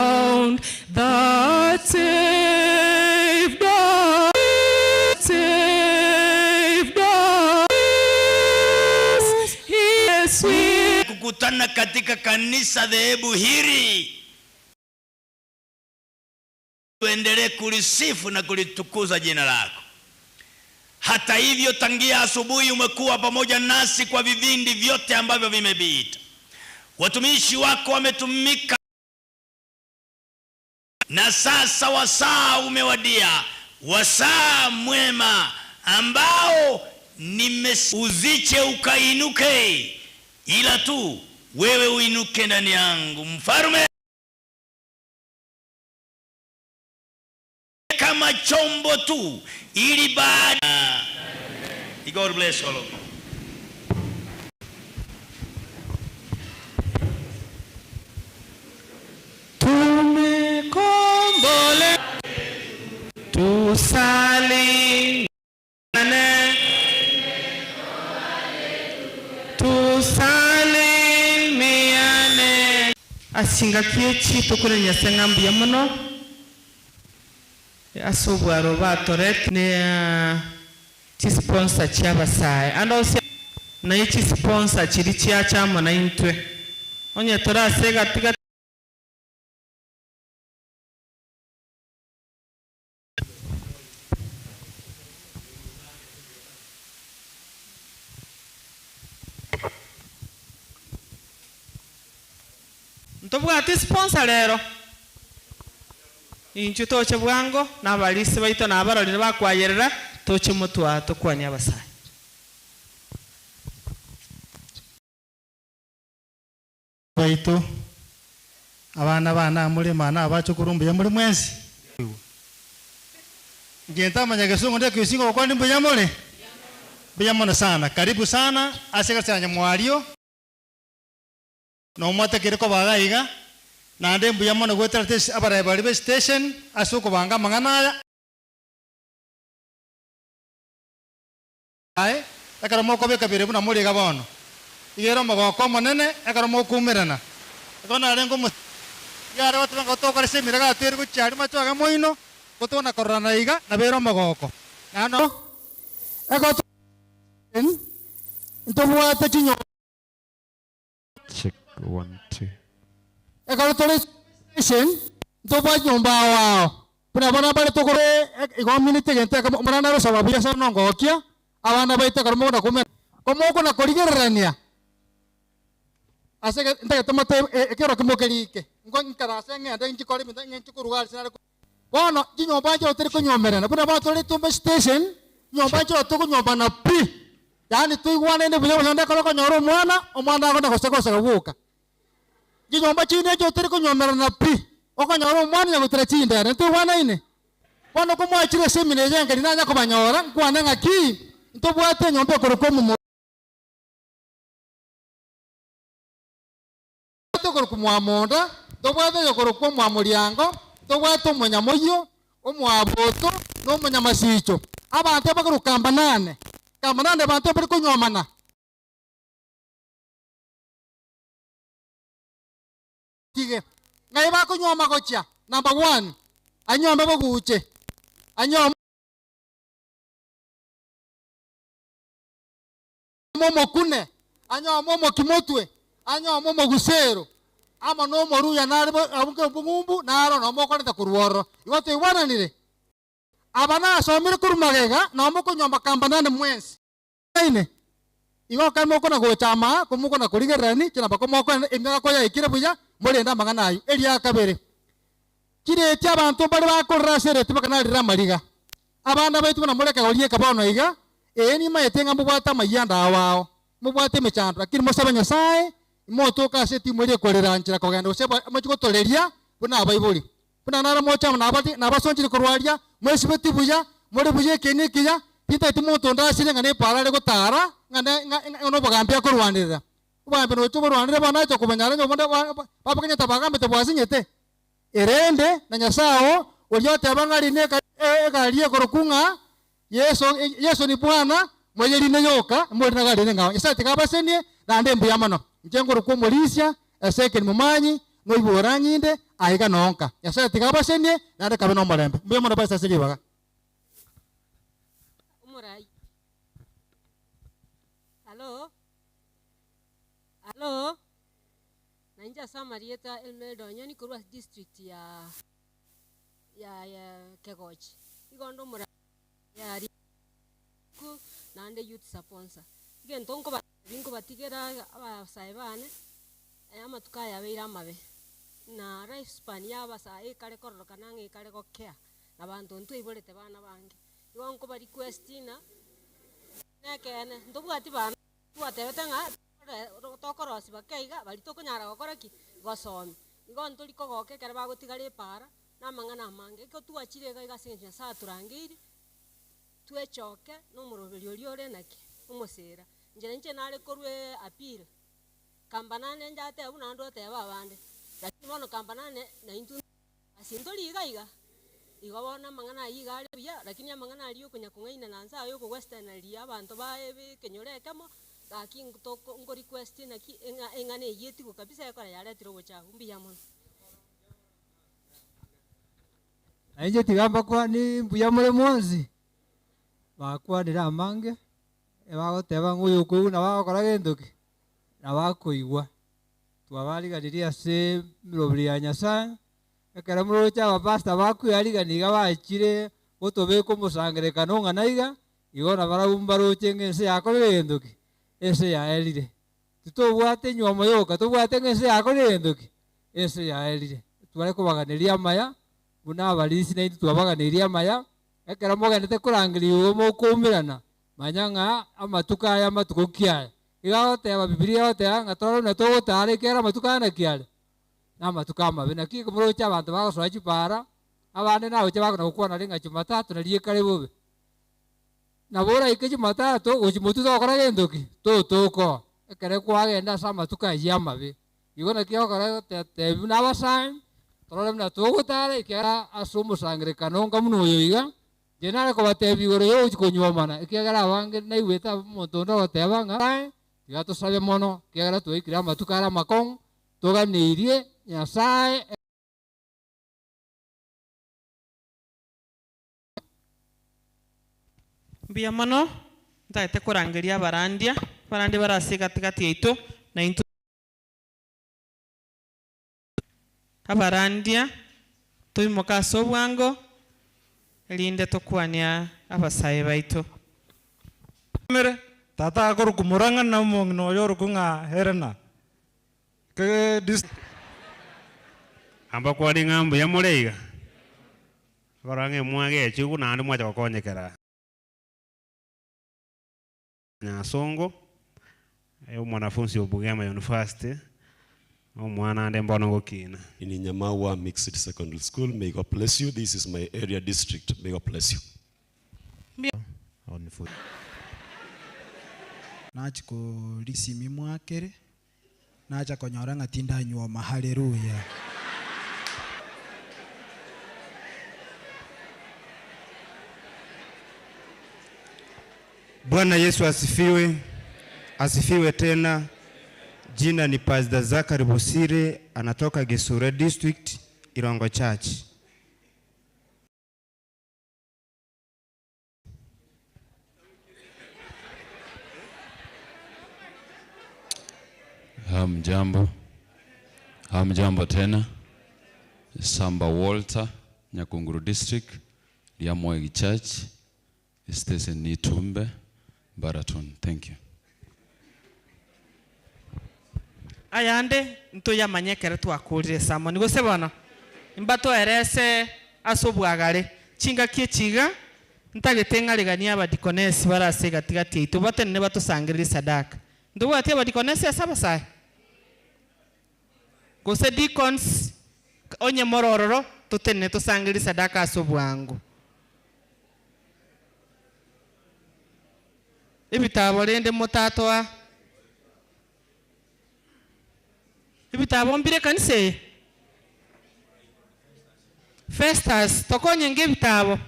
saved us, yes, we kukutana katika kanisa dhehebu hili, tuendelee kulisifu na kulitukuza jina lako. Hata hivyo tangia asubuhi umekuwa pamoja nasi kwa vivindi vyote ambavyo vimepita. Watumishi wako wametumika na sasa wasaa umewadia, wasaa mwema ambao uziche ukainuke, ila tu wewe uinuke ndani yangu mfalme, kama chombo tu ili baada. God bless all of you. Tumekombole tusali miane asingakie chito kure nyasengambi ya muno asubwaro batoret ne sponsor cyabasai and also na iki sponsor kiri cyacamo na intwe onye torasega tiga ntobwati sponsor rero inchu toche bwango nabalisi baito nabarorire bakwayerera toche mutwa tokwanya abasai baito abana muri mana abacho kurumbuye muri mwensi ngenta manya Kisungu ndio kisingo kwa ndimbo yamole biyamona sana. Karibu sana asika cyanya mwalio no mwata kiriko bagaiga na ndembu yamona gwetera tesi abara bali station asuko banga mangana ai ekara moko beka bere buna muri gabono igero magoko monene ekara moko umerana ekona rengo mu yare watanga gotoka rese miraga teri go chari macho moino gotona korana iga na bero magoko nano egoto ntobuwa tekinyo check 1 2 ekara tole station ntobuwa nyomba wao puna bana bale tokore igo minute gente ka marana ro sababu ya sana ngokia abana baita karmo na kume komo na korigerania ase ndage tomate ekero kimokerike ngo nkara senge ande nchikore minda nchikurugal sinare bono nyomba jo teri konyomerana puna ba tole tumbe station nyomba jo to kunyomba na pi yani tuigwane ne buyo sanda kalo konyoro mwana omwana ako na kosekosa kuvuka nyomba chine jo teri konyomerana na pi okanyoro mwana yagutere chinde ne tuigwana ine bono kumwachire semine yenge ninanya kubanyora kwana ngaki ntobwate nyombe korokomu tokoro kumwamonda tobwate yokoro kwa mwamulyango tobwate omunyamoyo omwaboto n'omunyamasicho abantu bakuru kambanane abantu bari kunyomana tige ngai bakunyoma gocha number 1 anyombe boguche anyoma momo kune anyo momo kimotwe anyo momo gusero ama no moruya nari abuke bungumbu naro no moko nta kuruoro iwote iwana nire abana asomire kurumagega no moko nyomba kambanane mwensi ine igo kan moko na gochama kumuko na kurigerani kina bako moko emyaga ko ya ikire buya murenda magana ayu eria kabere kire tia abantu bari bakorra sere tibakana rira mariga abana baitu na mureka gorie kabono iga eni mayetenga mubwata mayanda awao mubwate mechando lakini musaba nyasaye motoka seti mwere korera nchira kogenda useba amachiko toleria buna abaibuli buna nara mocha na abati na basonjire korwaria mwesi beti buya muri buye kenikiya pita timoto ndasire ngane parale gotara ngane ono bagambia korwanira ubambe no tubo rwanira bana cyo kubanyara nyo bonda baba kanya tabagambe tebwasinyete erende na nyasao ulyote abangari ne galie korokunga Yesu ni Bwana mweyeli ne yoka mweli na gari ngawo isati kabasenie na ndembu yamano njengo rukumulisia eseke ni mumanyi no iboranyinde aiga nonka yasati kabasenie na ndeka beno molembe mbuye mona basa sege baga umurai Hello nanja Samarieta Elmedo nyoni kurwa district ya Kegoch igondo murai yari ku nande youth sponsor igen tonko bingo batigera abasaibane amatuka yabeira mabe na lifespan yabasa ekare kororoka nange ekare gokea nabantu ntu iborete bana bange igonko ba request na nekene ndobwati bana twatebete nga tokorosi bakeiga bali tokonyara gokora ki gosomi igon tuli kogoke kare bagotigara para namangana mange ko tuachirega igasenja sa turangiri twechoke n'umuroberi ori naki umusera njere nche nale korwe appeal kambanane njate abuna ndo te babande lakini bono kambanane na intu asindoli iga igabona mangana iga ari bya lakini amangana ari okunya kungaina nanza ayo ko western ali abantu bae kenyore kamo lakini toko ngo request naki engane yeti ko kabisa yakora yale tiro gocha umbi yamo Ainje tigamba kwa ni mbuya mure monzi bakwanira amange ebagoteba nguyu kuyu na bagokora genduki na bakoigwa twabariganiria se mirobiri ya Nyasaye ekera murocha abapasta bakuyariganiga bachire gotobeka omusangerekano ng'anaiga igona barabumba roche ng'ense yakorire genduki ense yaerire tutobwate nyuamo yoka tobwate ng'ense yakorire genduki ense yaerire tware kubaganiria amaya buna abarisi na twabaganiria amaya ekera mogenete kurangiri uwo mukumirana manyanga amatuka aya matuko kiaya igagoteba Biblia yoteba ngatoro na togotare kera amatuka na kiale na amatuka amabe na kiko murocha abantu bagosora chipara abande nawe chabakona gukwana ringa Jumatatu na riekare bobe na bora ike Jumatatu uchimutu tokora gendoki toko ekere kwagenda sa amatuka ya amabe igona kiokora te na basang torole na togotare kera asumu sangre kanonga muno yoiga jenare ko batebi igoro yo ukonyomana ikegera abange na iweta motondo gotebanga tiga tusabe mono kegera tuikira amatukara makong tuganirie Nyasaye mbia mono ndaite kurangiria barandia barasi gatigati yaitu na into abarandia tuimoka sobwango elinde tokwania abasaye baitu mere tata akor kumuranga na mong no yor kunga herena ke dis amba kwa ngambo ya mureiga barange mwage chigu na andu mwaja kokonyekera Nyasongo mwanafunzi wa Bugema University mwana ande mbono gokina in Nyamawa Mixed Secondary School. May God bless you. This is my area district. May God bless you. nachi ko lisimi mwakere nacha konyora ngatinda nyoma. Haleluya. Bwana Yesu asifiwe. Asifiwe tena. Jina ni Pastor Zakari Bosire, anatoka Gesure District, Irongo Church. Hamjambo tena. Samba Walter, Nyakunguru District, Liamwegi Church, Station Nitumbe, Baraton. Thank you. Ayande nto yamanyekere twakurire samo nigo sebana imbato erese asobwagare chinga kiechiga ntagetenga regania abadikonesi barase gatigati yaitu batene batosangirira sadaka ndugo ati abadikonesi asabasai gose deacons onye morororo tutene tosangirira sadaka asobwangu ibitabo rende mutatoa ibitabo mbire kanise Festus tokonye nge bitabo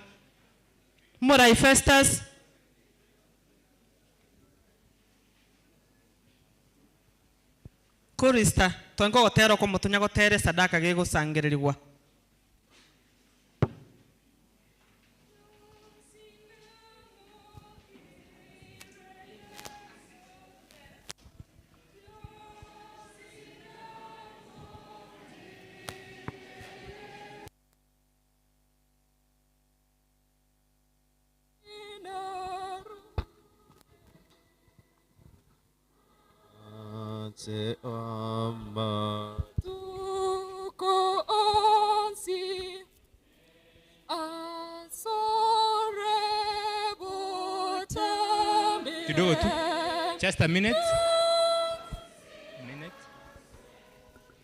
Murai Festus Kurista tongo gotero ko mutunya gotere sadaka gego sangererirwa Se ama tuko onsi asore botame kidogo tu, just a minute.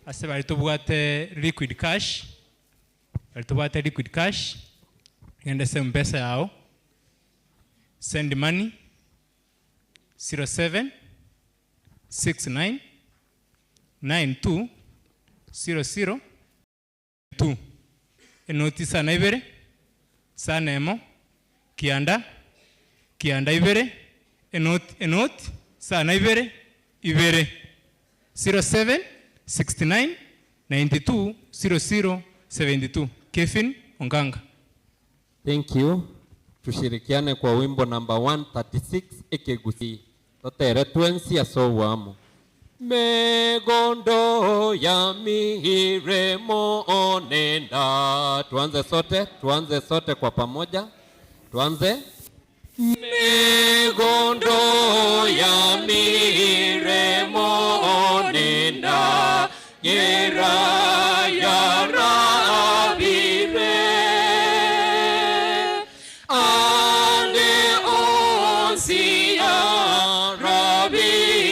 Ase balitubwate liquid cash, ngende se mpesa yao, send money 07 69 92 00 2 enoti sana ibere sana emo kianda ibere enoti sana ibere 07 69 92 00 72. Kevin Onganga. Thank you. Tushirikiane kwa wimbo number 136 ekegusi totere twensi asowamu megondo ya mihiremo onenda. Tuanze sote kwa pamoja. Tuanze. Megondo ya mihiremo onenda gera ya rabire ande onsia rabirama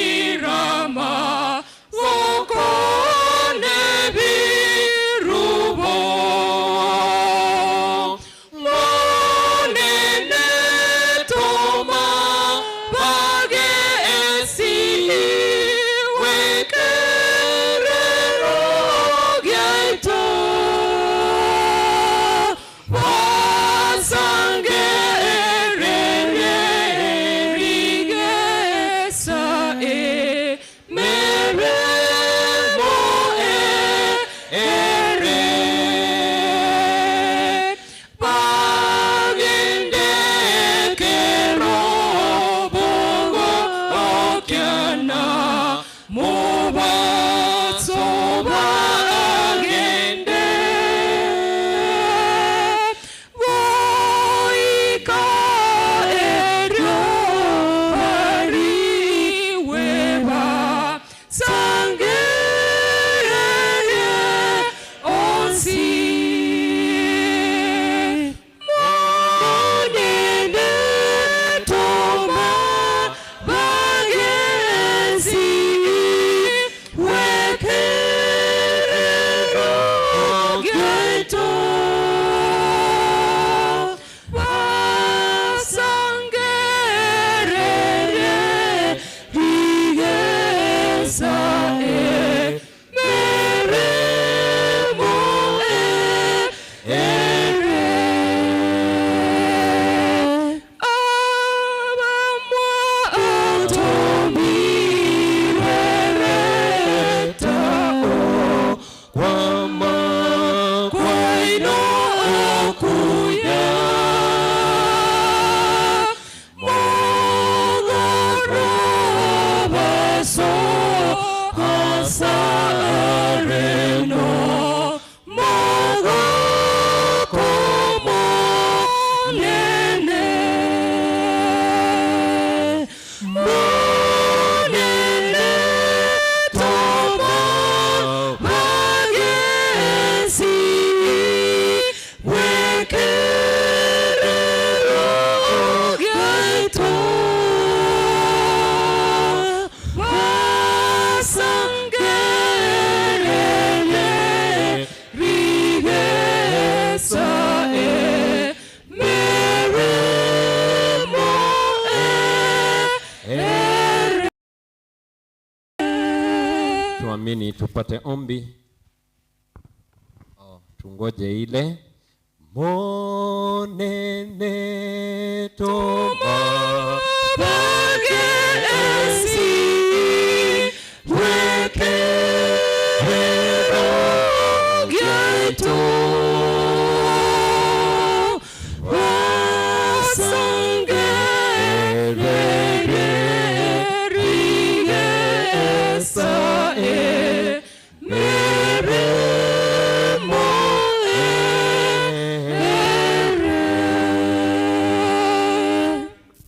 vokone birubo monene toma bage esi wekerero wanaoamini tupate ombi. Tungoje ile monene toma bagesi weke hero gaito wasange rigesa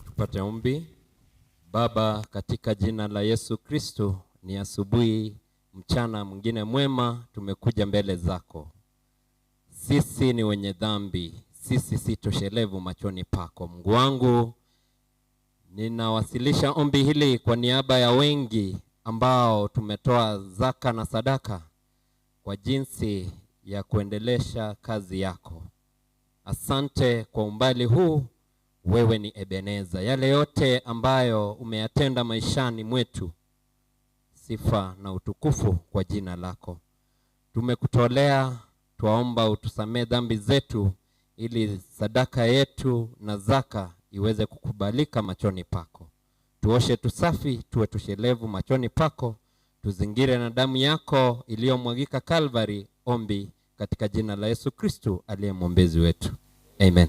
Tupate ombi. Baba, katika jina la Yesu Kristo, ni asubuhi, mchana mwingine mwema tumekuja mbele zako. Sisi ni wenye dhambi, sisi si toshelevu machoni pako. Mungu wangu, ninawasilisha ombi hili kwa niaba ya wengi ambao tumetoa zaka na sadaka kwa jinsi ya kuendelesha kazi yako. Asante kwa umbali huu, wewe ni Ebeneza. Yale yote ambayo umeyatenda maishani mwetu, sifa na utukufu kwa jina lako. Tumekutolea, tuomba utusamee dhambi zetu ili sadaka yetu na zaka iweze kukubalika machoni pako. Tuoshe tusafi, tuwe tushelevu machoni pako, tuzingire na damu yako iliyomwagika Calvary. Ombi katika jina la Yesu Kristo aliye mwombezi wetu. Amen.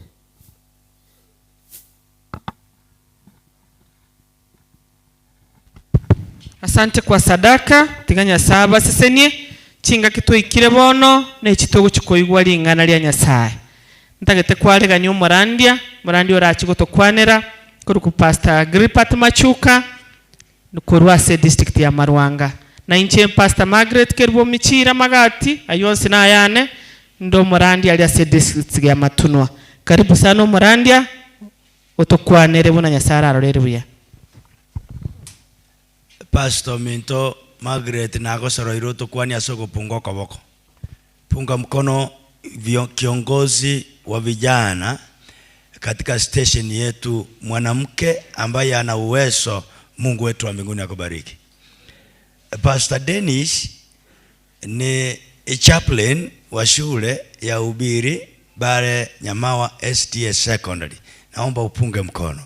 Asante kwa sadaka tiganya saba sesenie chinga kituikire bono na ekitogo kikoigwa lingana lya Nyasaye. Ntagete kwaregania umurandia orachi gotokwanera kuri ku Pastor Agripat Machuka nukurwase district ya Marwanga na inche Pastor Margaret Kerbo Michira Magati ayonse na ayane ndo murandia lya district ya Matunwa. Karibu sana umurandia otokwanere bona Nyasaye arorere buya. Pastor Minto Margaret nagosoro iroto kwani asoko pungo koboko. Punga mkono kiongozi wa vijana katika station yetu, mwanamke ambaye ana uwezo. Mungu wetu wa mbinguni akubariki. Pastor Dennis ni chaplain wa shule ya ubiri Bare Nyamawa STS Secondary. Naomba upunge mkono.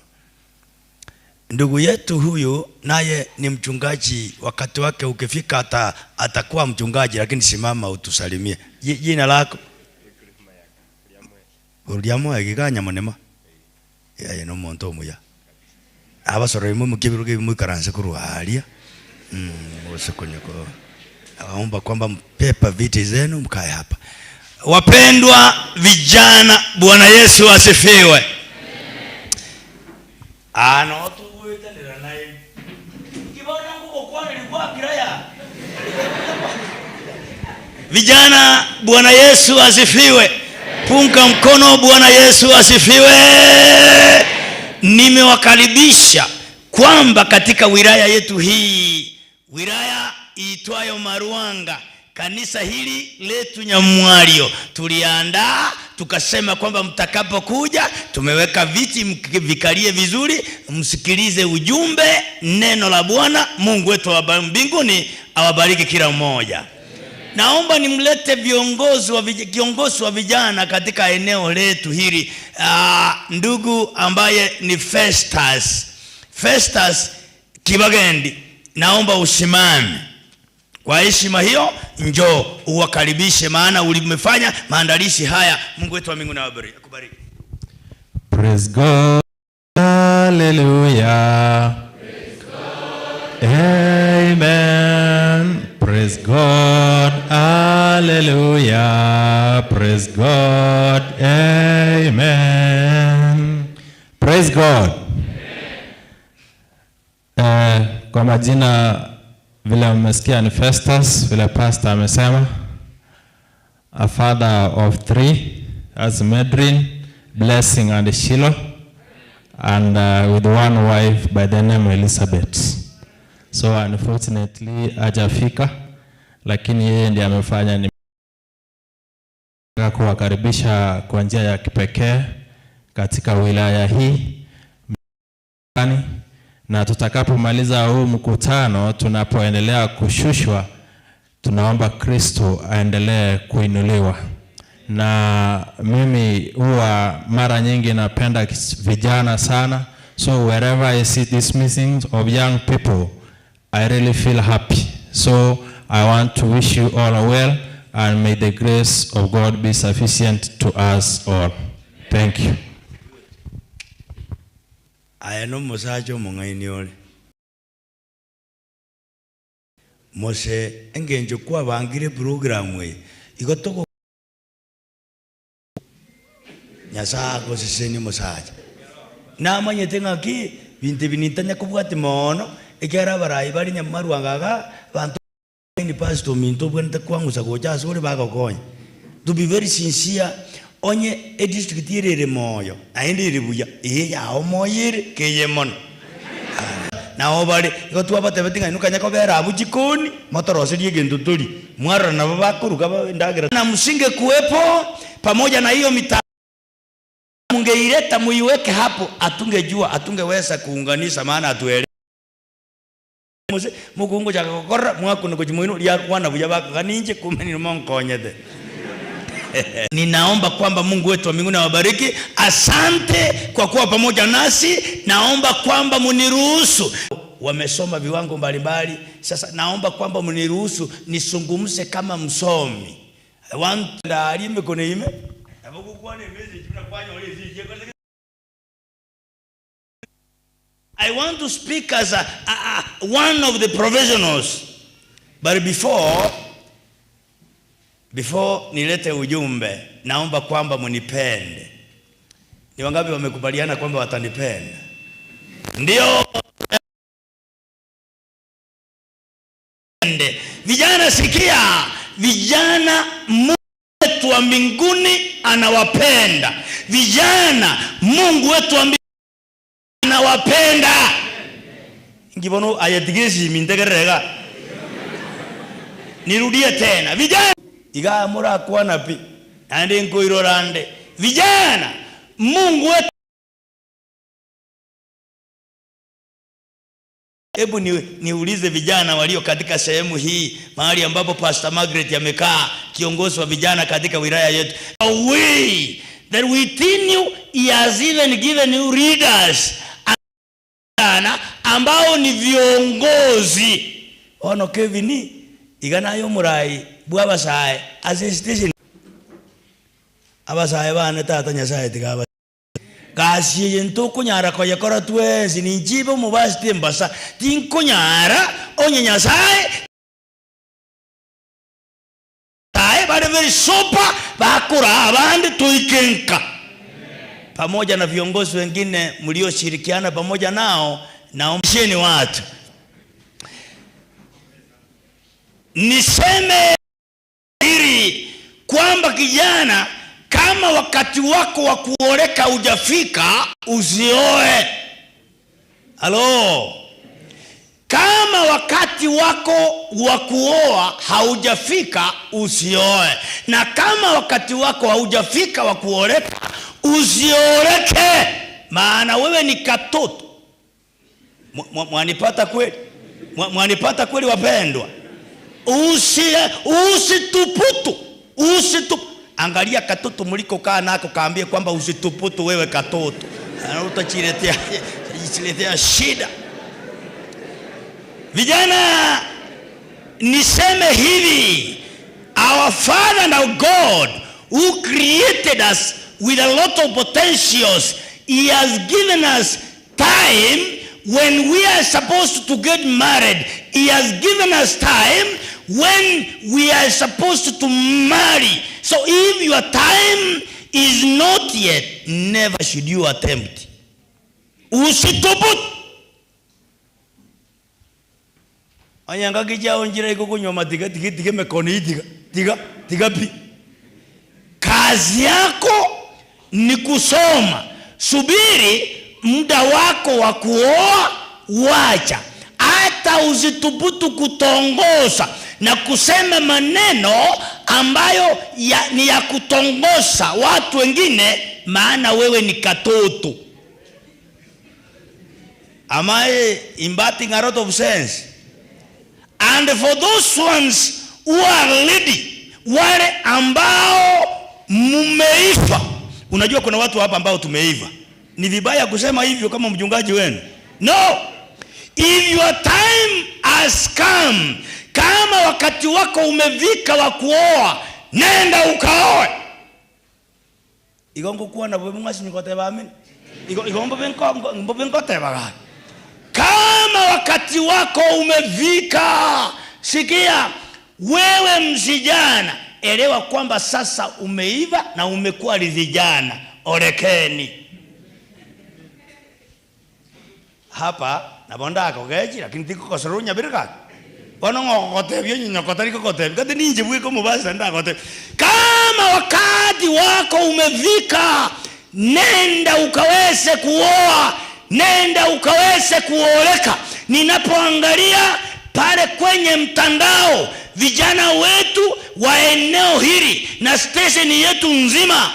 Ndugu yetu huyu naye ni mchungaji, wakati wake ukifika atakuwa mchungaji, lakini simama utusalimie. Jina lako? Uliamua iganya monema. Ya no monto muya. Abasoro mu mukibiruke mu karanse kuruhalia. Usikonyeko. Naomba kwamba mpepa viti zenu mkae hapa. Wapendwa vijana, Bwana Yesu asifiwe. Ano tu wetalira naye. Kibona nguko kwa nilikuwa kiraya. Vijana, Bwana Yesu asifiwe. Punga mkono, Bwana Yesu asifiwe. Nimewakaribisha kwamba katika wilaya yetu hii, wilaya iitwayo Marwanga, kanisa hili letu Nyamwario, tuliandaa tukasema kwamba mtakapokuja tumeweka viti vikalie vizuri, msikilize ujumbe, neno la Bwana. Mungu wetu wa mbinguni awabariki kila mmoja. Naomba nimlete kiongozi wa vijana katika eneo letu hili, ndugu ambaye ni Festus Kibagendi. Naomba usimame. Kwa heshima hiyo, njoo uwakaribishe, maana ulimefanya maandalizi haya. Mungu wetu wa mbinguni akubariki. Praise God. Hallelujah. Praise God. Amen. Praise God. Hallelujah. Praise God. Amen. Praise God. Kwa majina vile mmesikia ni Festus, vile pastor amesema, a father of 3 as Medrin, Blessing and Shiloh, and with one wife by the name Elizabeth. So unfortunately hajafika, lakini yeye ndiye amefanya ni kuwakaribisha kwa njia ya kipekee katika wilaya hii. Na tutakapomaliza huu mkutano, tunapoendelea kushushwa tunaomba Kristo aendelee kuinuliwa. Na mimi huwa mara nyingi napenda vijana sana, so wherever I see these meetings of young people, I really feel happy. So I want to wish you all well, and may the grace of God be sufficient to us all. Thank you. Aya no musacho mungaini ole. Mose engenjo kwa bangire program we. Igotoko nyasako siseni musacha. Na manyete ngaki binte binitanya kubwati mono ekera barai bari nyamaru angaga bantu ni pastor minto bwente kwangu sagoja sore bagakonya. To be very sincere, onye e district irere moyo aende ribuya ya omoyire keyemon na obale igotwa batebetinga inuka nyako bera abujikoni motoroseri egento tori mwara na babakuru kaba ndagira na msinge kuwepo pamoja na hiyo mita mungeireta muiweke hapo, atungejua atungeweza kuunganisha, maana atuele mukungu chaka kokora mwakuno kujimuinu ya kwana buya baka ninje kumeni monkonyete. Ninaomba kwamba Mungu wetu wa mbinguni awabariki. Asante kwa kuwa pamoja nasi. Naomba kwamba muniruhusu, wamesoma viwango mbalimbali, sasa naomba kwamba muniruhusu nisungumze kama msomi. I want alime kone ime I want to speak as one of the professionals, but before nilete ujumbe, naomba kwamba munipende. Ni wangapi wamekubaliana kwamba watanipenda? Ndio. Vijana sikia, vijana Mungu wetu wa mbinguni anawapenda. Vijana Mungu wetu wa mbinguni anawapenda. Ngibono ayatigezi mintegerega. Nirudie tena. Vijana iga mura kwa napi ande nkoirorande. Vijana Mungu wetu. Hebu niulize vijana walio katika sehemu hii, mahali ambapo Pastor Margaret amekaa, kiongozi wa vijana katika wilaya yetu. We that within you he has even given you leaders ambao ni viongozi. Ono Kevin igana yo murai bwa sae assistation abasae bana tata nyasaye tigaba kasi yento kunyara ko yakora twezi ni jibo mubasti mbasa tin kunyara onye nyasaye tae bade very sopa bakura abandi tuikenka pamoja na viongozi wengine mlioshirikiana pamoja nao. Naombeni watu niseme hili kwamba kijana, kama wakati wako wa kuoleka hujafika usioe. Halo, kama wakati wako wa kuoa haujafika usioe, na kama wakati wako haujafika wa kuoleka usioleke, maana wewe ni katoto. Mwanipata kweli? Mwanipata kweli wapendwa? Usituputu. Angalia katoto muliko kaa nako, kaambie kwamba usituputu wewe katoto. Utachiletea shida. Vijana niseme hivi, our Father and our God who created us with a lot of potentials, he has given us time when we are supposed to get married. He has given us time when we are supposed to marry. So if your time is not yet, never should you attempt. Usituput. Anyanga kijao njira iko kunywa matiga tige mekoni tiga pi. Kazi yako ni kusoma. Subiri muda wako wa kuoa, wacha. Hata usituputu kutongoza na kusema maneno ambayo ni ya kutongoza watu wengine, maana wewe ni katoto. Am I imparting a lot of sense? And for those ones who are ready, wale ambao mmeiva. Unajua kuna watu hapa ambao tumeiva. Ni vibaya kusema hivyo kama mchungaji wenu. No. If your time has come, kama wakati wako umevika wa kuoa, nenda ukaoe. Igongo kuwa na bwemwasi nikote baamini. Igombo benkote baga. Kama wakati wako umevika, sikia, wewe msijana, elewa kwamba sasa umeiva na umekuwa vijana. Orekeni. Hapa nabonda akogeji lakini tiko kosorunya birika. Bono ngokote byo nyokotari kokote. Kati ninje bwiko mubasa ndakote. Kama wakati wako umevika, nenda ukaweze kuoa, nenda ukaweze kuoleka. Ninapoangalia pale kwenye mtandao, vijana wetu wa eneo hili na station yetu nzima,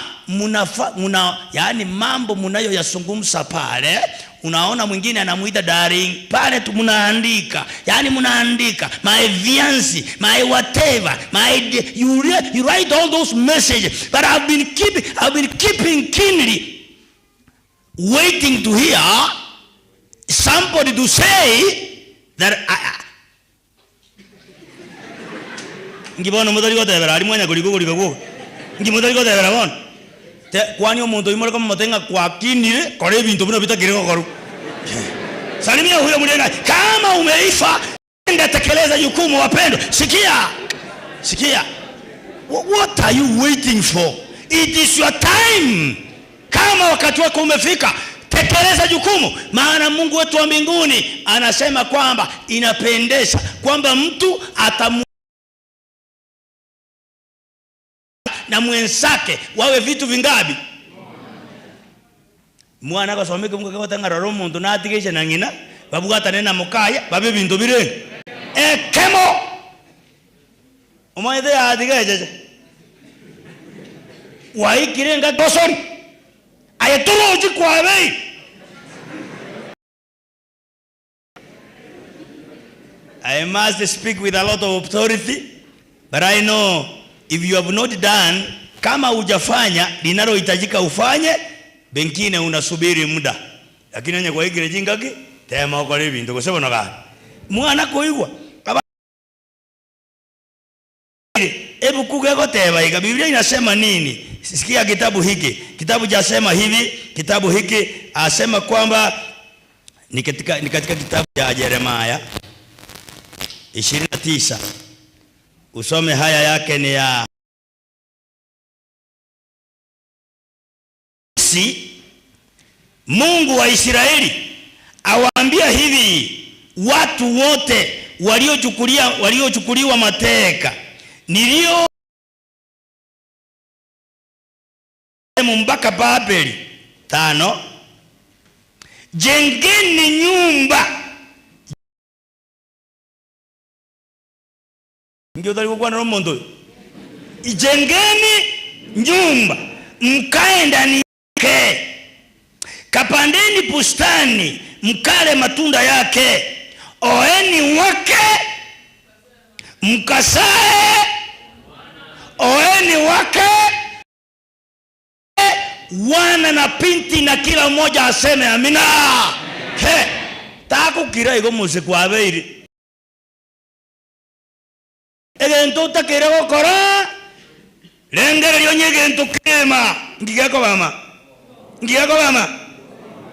yani mambo munayo yasungumsa pale. Unaona mwingine anamuita darling pale tu munaandika, yani munaandika my fiancé, my whatever, you write all those messages. But I've been keeping keenly waiting to hear somebody to say that ngibona mudari gotebera ari mwanya kuliko ngimudari gotebera bona kwani omuntu imore kama matenga kwa kinire kore bintu bino bitakireko koru. Salimia huyo mlena. Kama umeifa, nenda tekeleza jukumu wapendo. Sikia. What are you waiting for? It is your time. Kama wakati wako umefika, tekeleza jukumu. Maana Mungu wetu wa mbinguni anasema kwamba inapendeza kwamba mtu na mwenzake wawe vitu vingapi? Mwana akasomeke Mungu akatanga raro muntu natigesha na ngina babugata nena mukaya babe bintu bire kemo omaide adigeje waikirenga dosori ayetoloji kwabe. I must speak with a lot of authority, but I know if you have not done, kama hujafanya linalohitajika ufanye, bengine unasubiri muda. Lakini nyenye kwa hiki jingaki tema kwa hivi ndio kusema na gani mwana koigwa ebu kugego teba ika. Biblia inasema nini? Sikia kitabu jasema hivi. Kitabu hiki asema kwamba ni katika kitabu cha Yeremia 29. Usome haya yake ni ya Mungu wa Israeli awaambia hivi watu wote waliochukuliwa mateka nilio mpaka Babeli 5, jengeni nyumba. Ndio dalikuwa na mondo. Ijengeni nyumba, mkae ndani yake. Kapandeni bustani, mkale matunda yake. Oeni wake, mkasae. Oeni wake, wana na pinti, na kila mmoja aseme amina. Taku kira iko musiku abeiri. Egento takere gukora lengere lyonyegento kema ngigako bama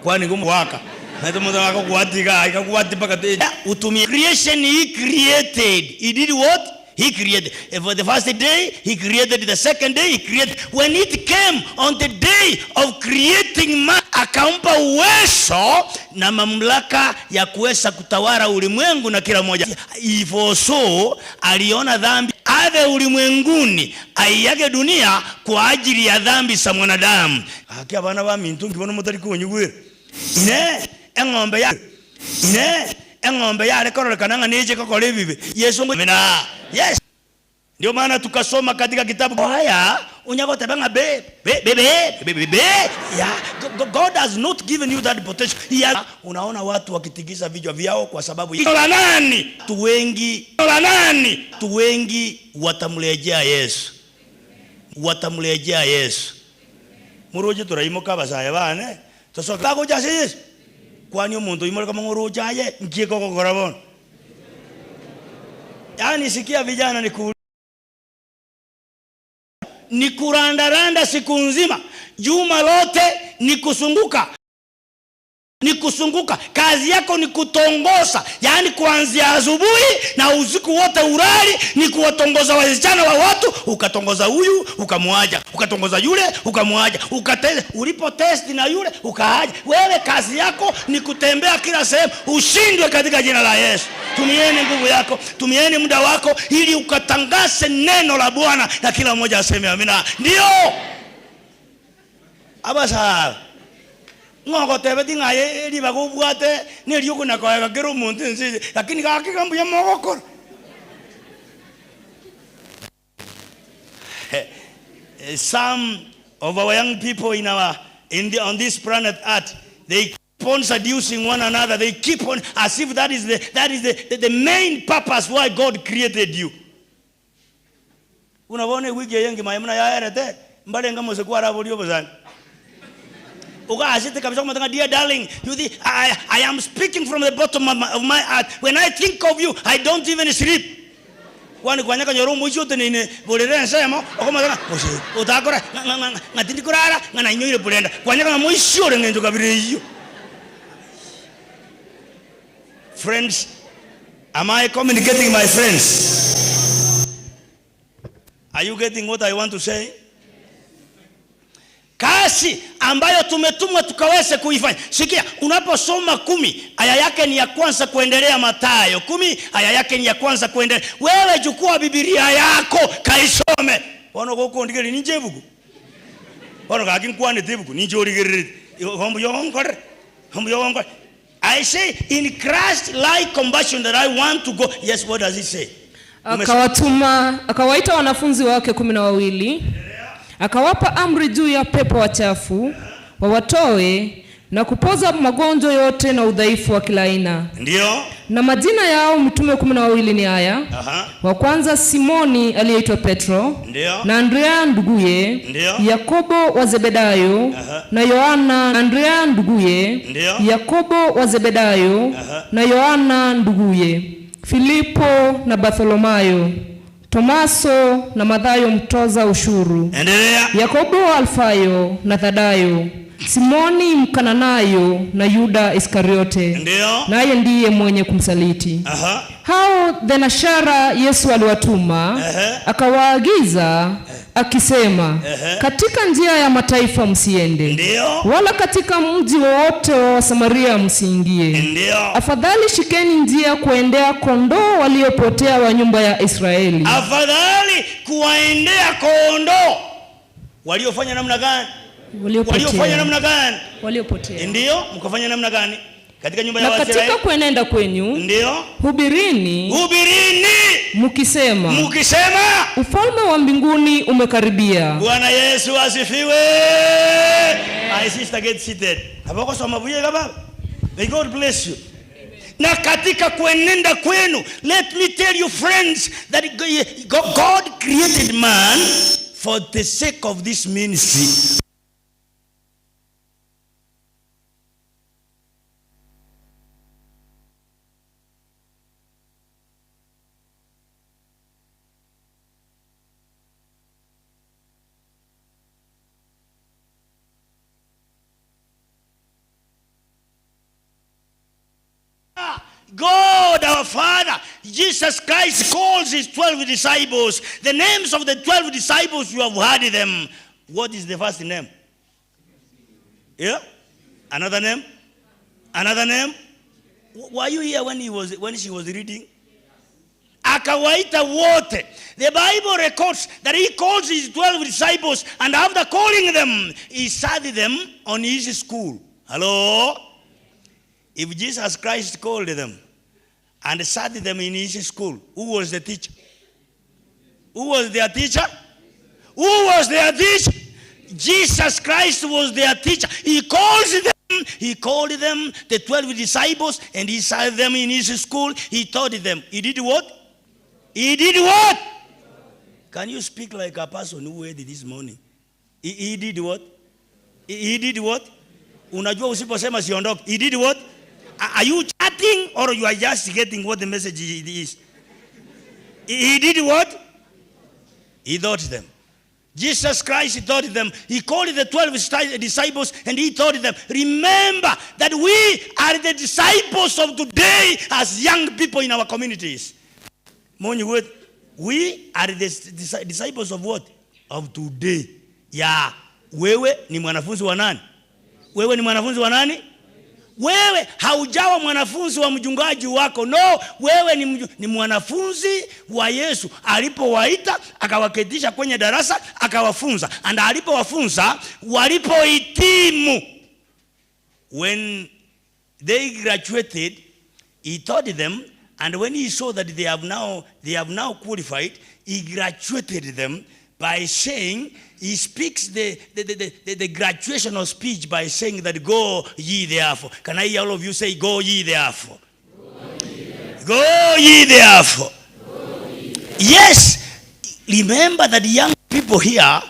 kwani gumwaka nato muda wako kuatiga ikakuati paka utumie creation. He created, he did what? He created. For the first day he created, the second day he created. When it came on the day of creating man, akampa uwezo na mamlaka ya kuweza kutawala ulimwengu na kila moja. Ifoso aliona dhambi ave ulimwenguni aiyage dunia kwa ajili ya dhambi za mwanadamu. Akia bana ba mintu ngibona mutari kunyugwe engombe ya rekoro kananga nije kokole bibi Yesu ngomena. Yes, ndio maana tukasoma katika kitabu haya unyago tabanga be yeah. God has not given you that potential. Unaona watu wakitikisa vichwa vyao kwa sababu ya nani? Tu wengi la nani? Watu wengi watamrejea Yesu. Watamrejea Yesu. Muroje turaimoka basaya bane. Tosoka ko jase Yesu. Kwani umuntu imore kama nguruja ye ngiko kokora bon. Yaani sikia vijana ni kurandaranda siku nzima. Juma lote ni kusunguka. Ni kusunguka. Kazi yako ni kutongoza. Yaani kuanzia asubuhi na usiku wote urali ni kuwatongoza wasichana wa watu, ukatongoza huyu, ukamwaja, ukatongoza yule, ukamwaja, ulipo test na yule, ukaaja. Wewe kazi yako ni kutembea kila sehemu, ushindwe katika jina la Yesu. Tumieni nguvu yako, tumieni muda wako ili ukatangaze neno la Bwana na kila mmoja aseme amina. Ndio. Abasa ngoko tebeti ngaye eri bagubwate neri yukuna kwa gero muntu nzi lakini kakikambu ya mogoko. Some of our young people on this planet Earth, they keep on seducing one another. They keep on as if that is the main purpose why God created you. Unabone wiki yengi mayamna ya erete mbale ngamo se kwa rabolio bozani. Dear darling, I am speaking from the bottom of my heart. When I think of you, I don't even sleep. Kwani kwanyaka nyoro mwishote nini bolere nsema okomana utakora ngatindi kurara ngana nyoire bulenda kwanyaka mwishore ngendo kabire iyo. Friends, am I communicating, my friends? Are you getting what I want to say? Kazi ambayo tumetumwa tukaweze kuifanya. Sikia, unaposoma 10 aya yake ni ya kwanza kuendelea. Mathayo 10 aya yake ni ya kwanza kuendelea. Wewe chukua Biblia yako kaisome. Wana goko ndigeri ninjebugu. Wana gakin kwane tebugu ninjorigeri. Hombo yongore. I say in Christ like compassion that I want to go. Yes, what does it say? Akawaita wanafunzi wake 12. Akawapa amri juu ya pepo wachafu wawatoe na kupoza magonjwa yote na udhaifu wa kila aina. Ndio. Na majina yao mitume 12 ni haya. Wa kwanza Simoni aliyeitwa Petro. Ndio. Na Andrea nduguye. Ndio. Yakobo wa Zebedayo. Na Yohana. Andrea nduguye. Ndio. Yakobo wa Zebedayo. Na Yohana nduguye. Filipo na Bartholomayo. Tomaso na Mathayo mtoza ushuru. Endelea. Yakobo Alfayo na Thadayo. Simoni Mkananayo na Yuda Iskariote. Ndio. Naye ndiye mwenye kumsaliti. Hao thenashara Yesu aliwatuma, akawaagiza akisema, katika njia ya mataifa msiende. Ndio. Wala katika mji wowote wa Samaria msiingie. Ndio. Afadhali shikeni njia kuendea kondoo waliopotea wa nyumba ya Israeli. Afadhali kuwaendea kondoo waliofanya namna gani? Waliofanya namna gani? Waliopotea. Ndio, mkafanya namna gani? Katika nyumba ya Israeli. Na katika kuenenda kwenyu, ndio, hubirini mkisema, ufalme wa mbinguni umekaribia. Bwana Yesu asifiwe. My sister, get seated. Habako soma buye baba. May God bless you. Na katika kuenenda kwenu, let me tell you friends that God created man for the sake of this ministry. God our Father, Jesus Christ calls his 12 disciples. The names of the 12 disciples, you have heard them. What is the first name? Yeah? Another name? Another name? Were you here when she was reading? Akawaita wote. The Bible records that he calls his 12 disciples, and after calling them, he sat them on his school. Hello? If Jesus Christ called them and sat them in his school, who was the teacher? Who was their teacher? Who was their teacher? Jesus Christ was their teacher. He called them, the 12 disciples, and he sat them in his school. He taught them. He did what? He did what? Can you speak like a person who heard this morning? He did what? He did what? Unajua usiposema siondoke. He did what? Are you chatting or you are just getting what the message is? He did what? He taught them. Jesus Christ, he taught them. He called the 12 disciples and he taught them, remember that we are the disciples of today as young people in our communities. We are the disciples of what? Of today. Yeah. Wewe ni mwanafunzi wa nani? Wewe ni mwanafunzi wa nani? Wewe haujawa mwanafunzi wa mchungaji wako. No, wewe ni mwanafunzi wa Yesu. Alipowaita akawaketisha kwenye darasa akawafunza. And alipowafunza walipohitimu, when they graduated, he taught them, and when he saw that they have now qualified, he graduated them by saying, he speaks the graduational speech by saying that go ye therefore. Can I hear all of you say go ye therefore? Go ye therefore. Yes, remember that young people here,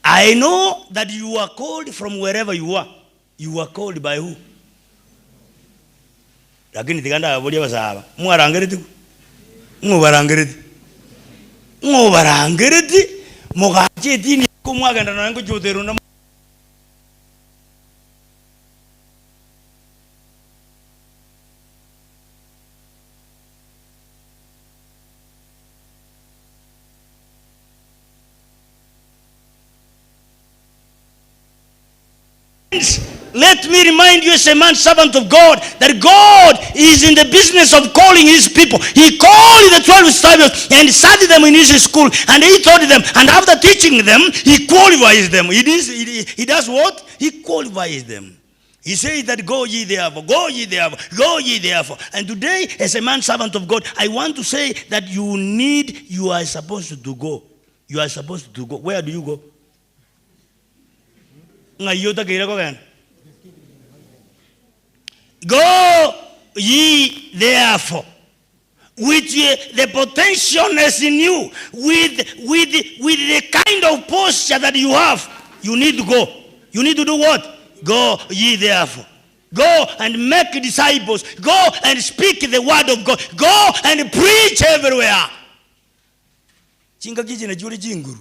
I know that you are called from wherever you are. You are called by who? Lakini tikanda abolia basaba. Muarangereti. Mubarangereti. Mugache dini kumwaganda nango jodero na Let me remind you as a man servant of God that God is in the business of calling his people. He called the 12 disciples and started them in his school, and he taught them, and after teaching them, he qualifies them. He does what? He qualifies them. He says that go ye therefore, go ye therefore, go ye therefore. And today, as a man servant of God, I want to say that you are supposed to go. You are supposed to go. Where do you go? Go ye therefore, with the potentialness in you, with the kind of posture that you have, you need to go. You need to do what? Go ye therefore. Go and make disciples. Go and speak the word of God. Go and preach everywhere. Chinga kiji na juri jinguru.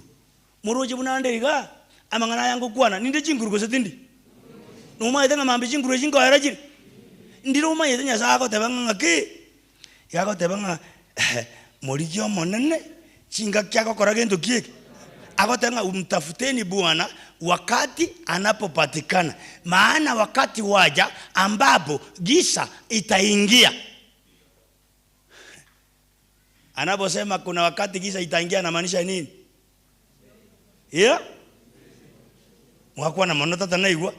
Muroje bunandega amangana yangu kwana ninde jinguru ko setindi. Numa ida ngamambe jinguru jingo arajiri. Ndiro ma yedenya sako tebanga ke yako tebanga morijio monene chinga kyako koragendo kieki akotenga umtafuteni Bwana wakati anapopatikana, maana wakati waja ambapo giza itaingia. Anaposema kuna wakati giza itaingia anamaanisha nini? Mwakuwa na manota tanaigwa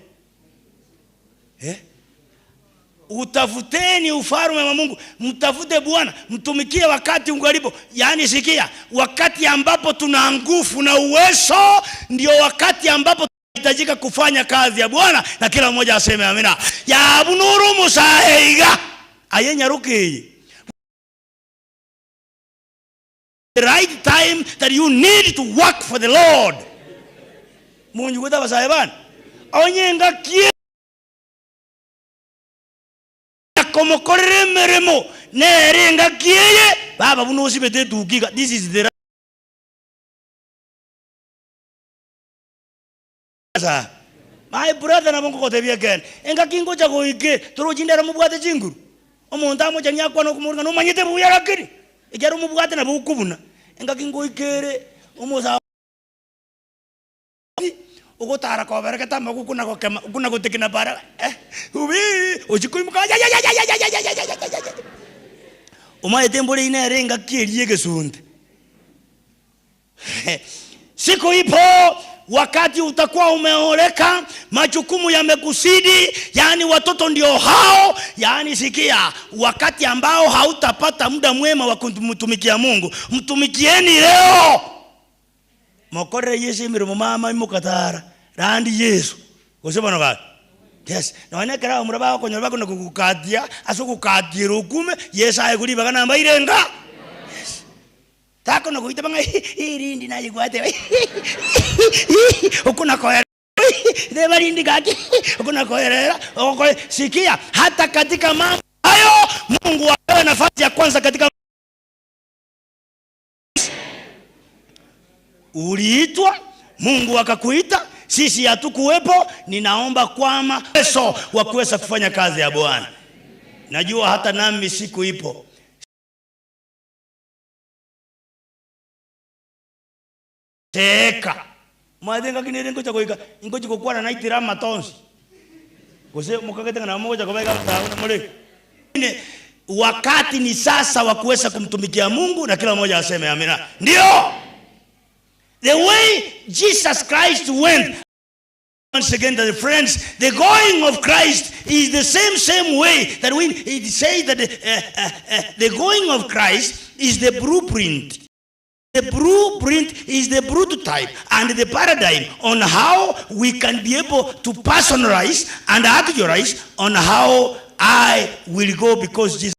utafuteni ufalme wa Mungu, mtafute Bwana, mtumikie wakati ungalipo. Yani sikia, wakati ambapo tuna nguvu na uwezo ndio wakati ambapo tunahitajika kufanya kazi ya Bwana, na kila mmoja aseme amina. Ya bunuru musaiga ayenyaruki. The right time that you need to work for the Lord. Mungu weta basaiban. Onyenga kie como corre meremo nerenga kieye baba bunosi bete tukiga. This is the my brother na bongo tebia again enga kingo cha goike toro jindera mubwate jinguru omonta mo janya kwa no kumurga no manyete buya rakiri ejaro mubwate na bukubuna enga kingo ikere omoza ugotara ko bereka tamagu kuna gotekina bara ubi ojikuimuka umaye tembole ina renga kirie gesunde. Siku ipo wakati utakuwa umeoleka, majukumu yamekusidi, yani watoto ndio hao, yani sikia, wakati ambao hautapata muda mwema wa kumtumikia Mungu, mtumikieni leo. Mokore Yesu mirimo mama imukatara randi Yesu kusema na yes na wanekera umuraba ko nyoraba ko kukatia aso kukatia rukume Yesu aye kuri bagana mairenga. Yes, tako na kuita banga irindi na yigwate ukuna koera de barindi gaki ukuna koera sikia hata katika mambo hayo Mungu apewe nafasi ya kwanza katika uliitwa Mungu akakuita sisi hatukuwepo ninaomba kwamba uwezo wa kuweza kufanya kazi ya Bwana najua hata nami siku ipo teka mwadenga kinere ngocha koika ngochi kokwana na itira matonsi kose mukagete na moja kwa bega na mole wakati ni sasa wa kuweza kumtumikia Mungu na kila mmoja aseme amina ndio the way Jesus Christ went once again to the friends the going of Christ is the same way that when it says that the going of Christ is the blueprint. The blueprint is the prototype and the paradigm on how we can be able to personalize and actualize on how I will go because Jesus.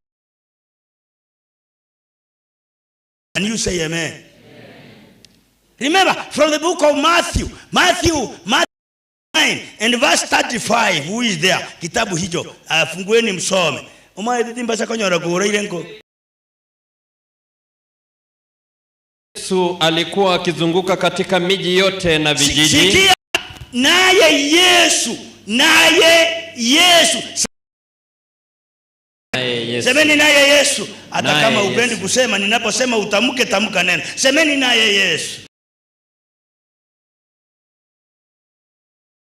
And you say amen. Amen. Remember from the book of Matthew 9 and verse 35 who is there? Kitabu hicho fungueni msome. Umaye cha konyora kuura ilenko. Yesu alikuwa akizunguka katika miji yote na vijiji. Sikia, naye Yesu. Semeni naye Yesu. Hata kama upendi kusema ninaposema utamke tamka neno. Semeni naye Yesu.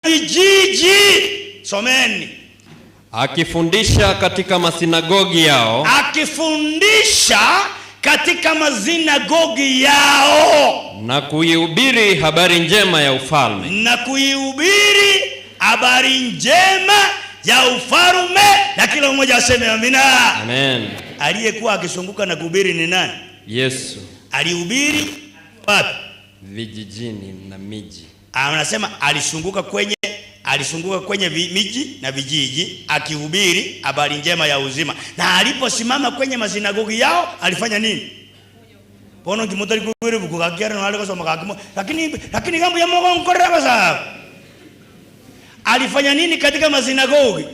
Vijiji. Someni. Akifundisha katika masinagogi yao. Katika mazinagogi yao na kuihubiri habari njema ya ufalme na kila mmoja aseme amina. Amen. Aliyekuwa akizunguka na kuhubiri ni nani? Yesu. Alihubiri wapi? Vijijini na miji. Anasema alizunguka kwenye miji na vijiji akihubiri habari njema ya uzima. Na aliposimama kwenye masinagogi yao alifanya nini? Pono kimotari kuhubiri bukukakiara na wale kusoma kakimo. Lakini gambo ya Mungu nkorera basa. Alifanya nini katika masinagogi?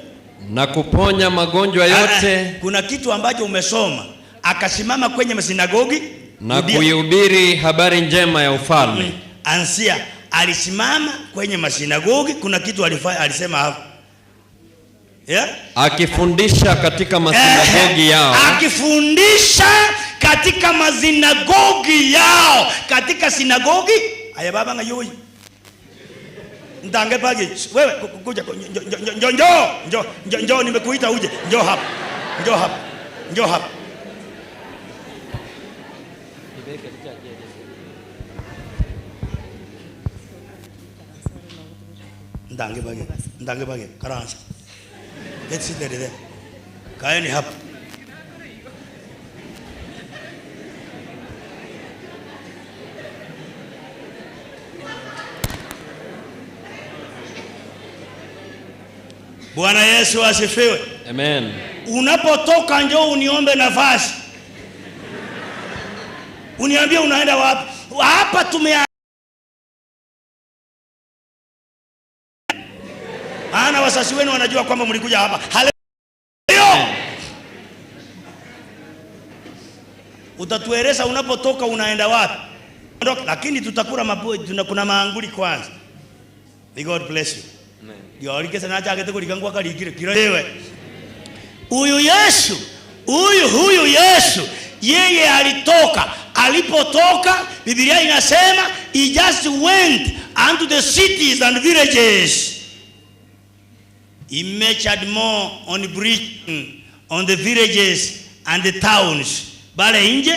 Na kuponya magonjwa yote. Kuna kitu ambacho umesoma. Akasimama kwenye masinagogi na kuihubiri habari njema ya ufalme. Ansia alisimama kwenye masinagogi, kuna kitu alisema hapo. Yeah? Akifundisha katika masinagogi yao. Katika sinagogi, aya baba ngayoi. Ndange page, wewe kuja njoo nimekuita uje. Njoo hapa. Ndange bage karansa. Let's sit there. Kaeni hapa. Bwana Yesu asifiwe. Amen. Unapotoka njoo uniombe nafasi. Uniambie unaenda wapi? Hapa ana wasasi wenu wanajua kwamba mlikuja hapa. Haleluya. Utatueleza unapotoka unaenda wapi. Lakini tutakula kuna maanguli kwanza. May God bless you. Amen. Ndio alikesa na chake tukulikangwa kalikire kirewe. Huyu Yesu yeye alipotoka Biblia inasema he just went unto the cities and villages. He measured more on preaching on the villages and the towns. Bale nje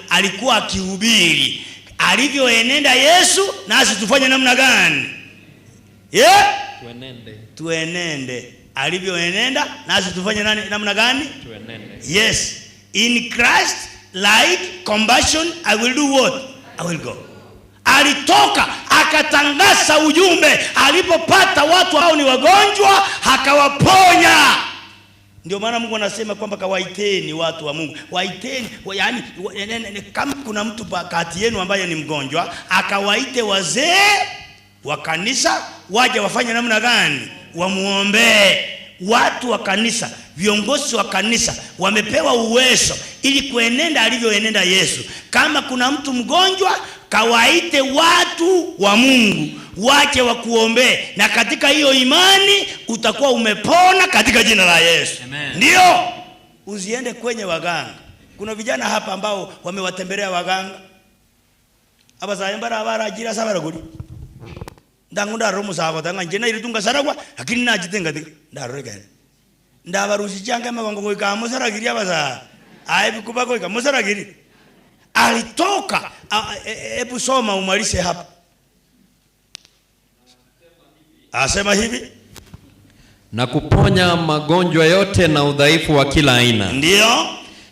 alikuwa akihubiri. Alivyoenenda Yesu nasi tufanye namna gani? Yeah? Tuenende. Alivyoenenda nasi tufanye namna gani? Tuenende. Yes. In Christ like compassion I will do what? I will go. Alitoka akatangaza ujumbe, alipopata watu hao ni wagonjwa akawaponya. Ndio maana Mungu anasema kwamba kawaiteni watu wa Mungu. Waiteni, yaani kama kuna mtu kati yenu ambaye ni mgonjwa, akawaite wazee wa kanisa waje wafanye namna gani? Wamuombe. Watu wa kanisa, viongozi wa kanisa wamepewa uwezo ili kuenenda alivyoenenda Yesu. Kama kuna mtu mgonjwa, kawaite watu wa Mungu wache wakuombe, na katika hiyo imani utakuwa umepona katika jina la Yesu. Amen. Ndio usiende kwenye waganga. Kuna vijana hapa ambao wamewatembelea waganga. Abazayembara abaragira sabaraguri. Ndangunda romu sawa tanga njena iritunga saragwa lakini najitenga ndaroreka. Ndabarushi cyanga mabango ikamusaragiria baza. Aibi kubako ikamusaragiri. Alitoka hebu soma umalishe hapa. Asema hivi, na kuponya magonjwa yote na udhaifu wa kila aina. Ndio.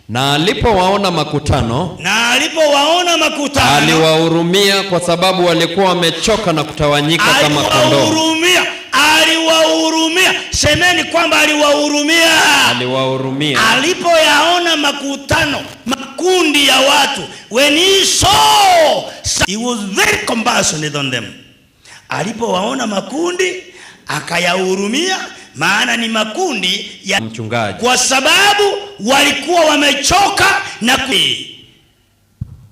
Na alipowaona makutano, aliwahurumia kwa sababu walikuwa wamechoka na kutawanyika kama kondoo. Aliwahurumia. Semeni kwamba aliwahurumia. Alipoyaona makutano, makundi ya watu, when he saw, he was very compassionate on them. Alipowaona makundi akayahurumia, maana ni makundi ya mchungaji, kwa sababu walikuwa wamechoka na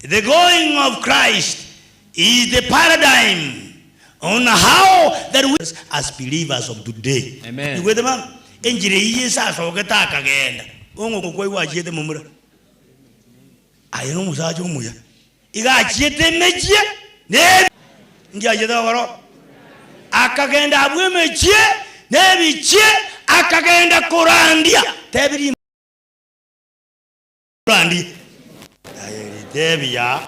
the going of Christ is the paradigm on how that we as believers of today. Amen. You with them? Enjire yisa soketa akagenda ongo koi wajete mumura ayino musaje umuya igachete meje ne ngiajeta baro akagenda abwemeje nebiche akagenda kurandia tebiri kurandia tebia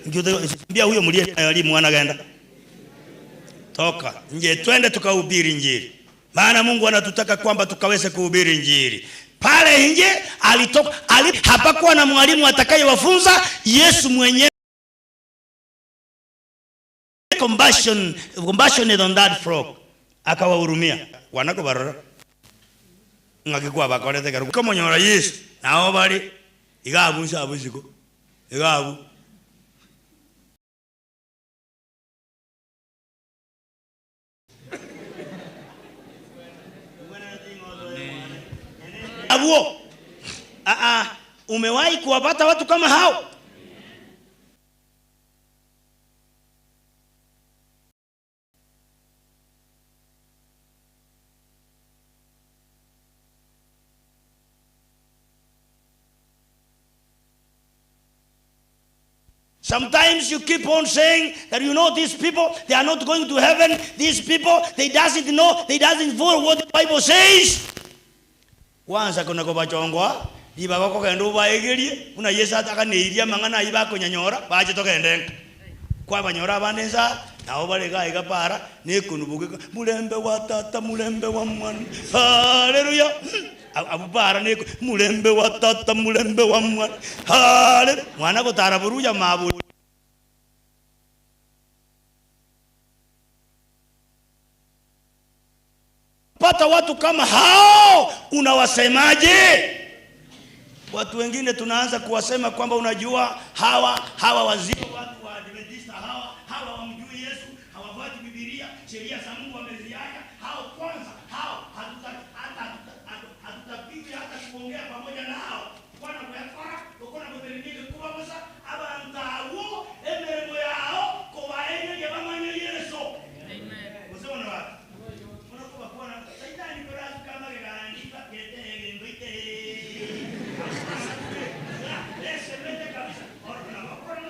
ngiye huyo mulie ali mwana genda toka nje twende tukahubiri injili, maana Mungu anatutaka kwamba tukaweze kuhubiri injili. Pale nje alitoka hapakuwa na mwalimu atakayewafunza. Yesu mwenyewe compassion on that frog akawahurumia wanako barora ngakikuwa bakorete garuka kama nyora Yesu nao bali igabu sabuziko igabu abuo. Umewahi kuwapata watu kama hao? Sometimes you keep on saying that you know these people, they are not going to heaven. These people, they doesn't follow what the Bible says. Kwanza kuna kwa bachongwa, iba bako kendo baegerie, una Yesu ataka neiria mangana iba kunyanyora, baje toka ndenga. Kwa banyora baneza, nao balega igapara, ne kunubuke mulembe wa tata, mulembe wa mwana. Haleluya. Abupara ne mulembe wa tata, mulembe wa mwana. Haleluya. Mwana ko taraburuja mabu. Pata watu kama hao unawasemaje? Watu wengine tunaanza kuwasema kwamba unajua hawa wazee watu wa Adventista hawa wamjui Yesu, hawafuati Biblia, sheria za Mungu wameziacha. Hao kwanza hatutapigi hata kuongea pamoja nao. Bwana kuyafara ukona kutelemeke kuba bosa abantawo emeremo yao kobaene yabamanya Yesu. Amen. Usiona wapi?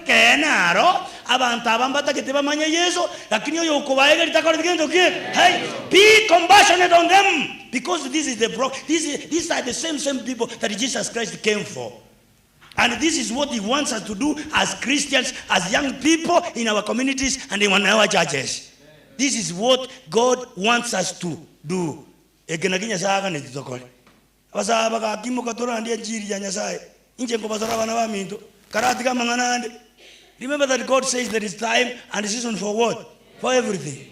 Kenaro abantu abambata kete bamanya Yesu lakini oyo kubaega litakora kigendo ki. Hey, be compassionate on them because this is the these are the same people that Jesus Christ came for. And this is what he wants us to do as Christians, as young people in our communities and in our churches. This is what God wants us to do. Ekenaginya saka ne titokole. Basa baka kimo katora ndiye njiri ya Nyasaye. Inje ngo basara bana ba minto. Karati kama nganande. Remember that God says there is time and season for what? For everything.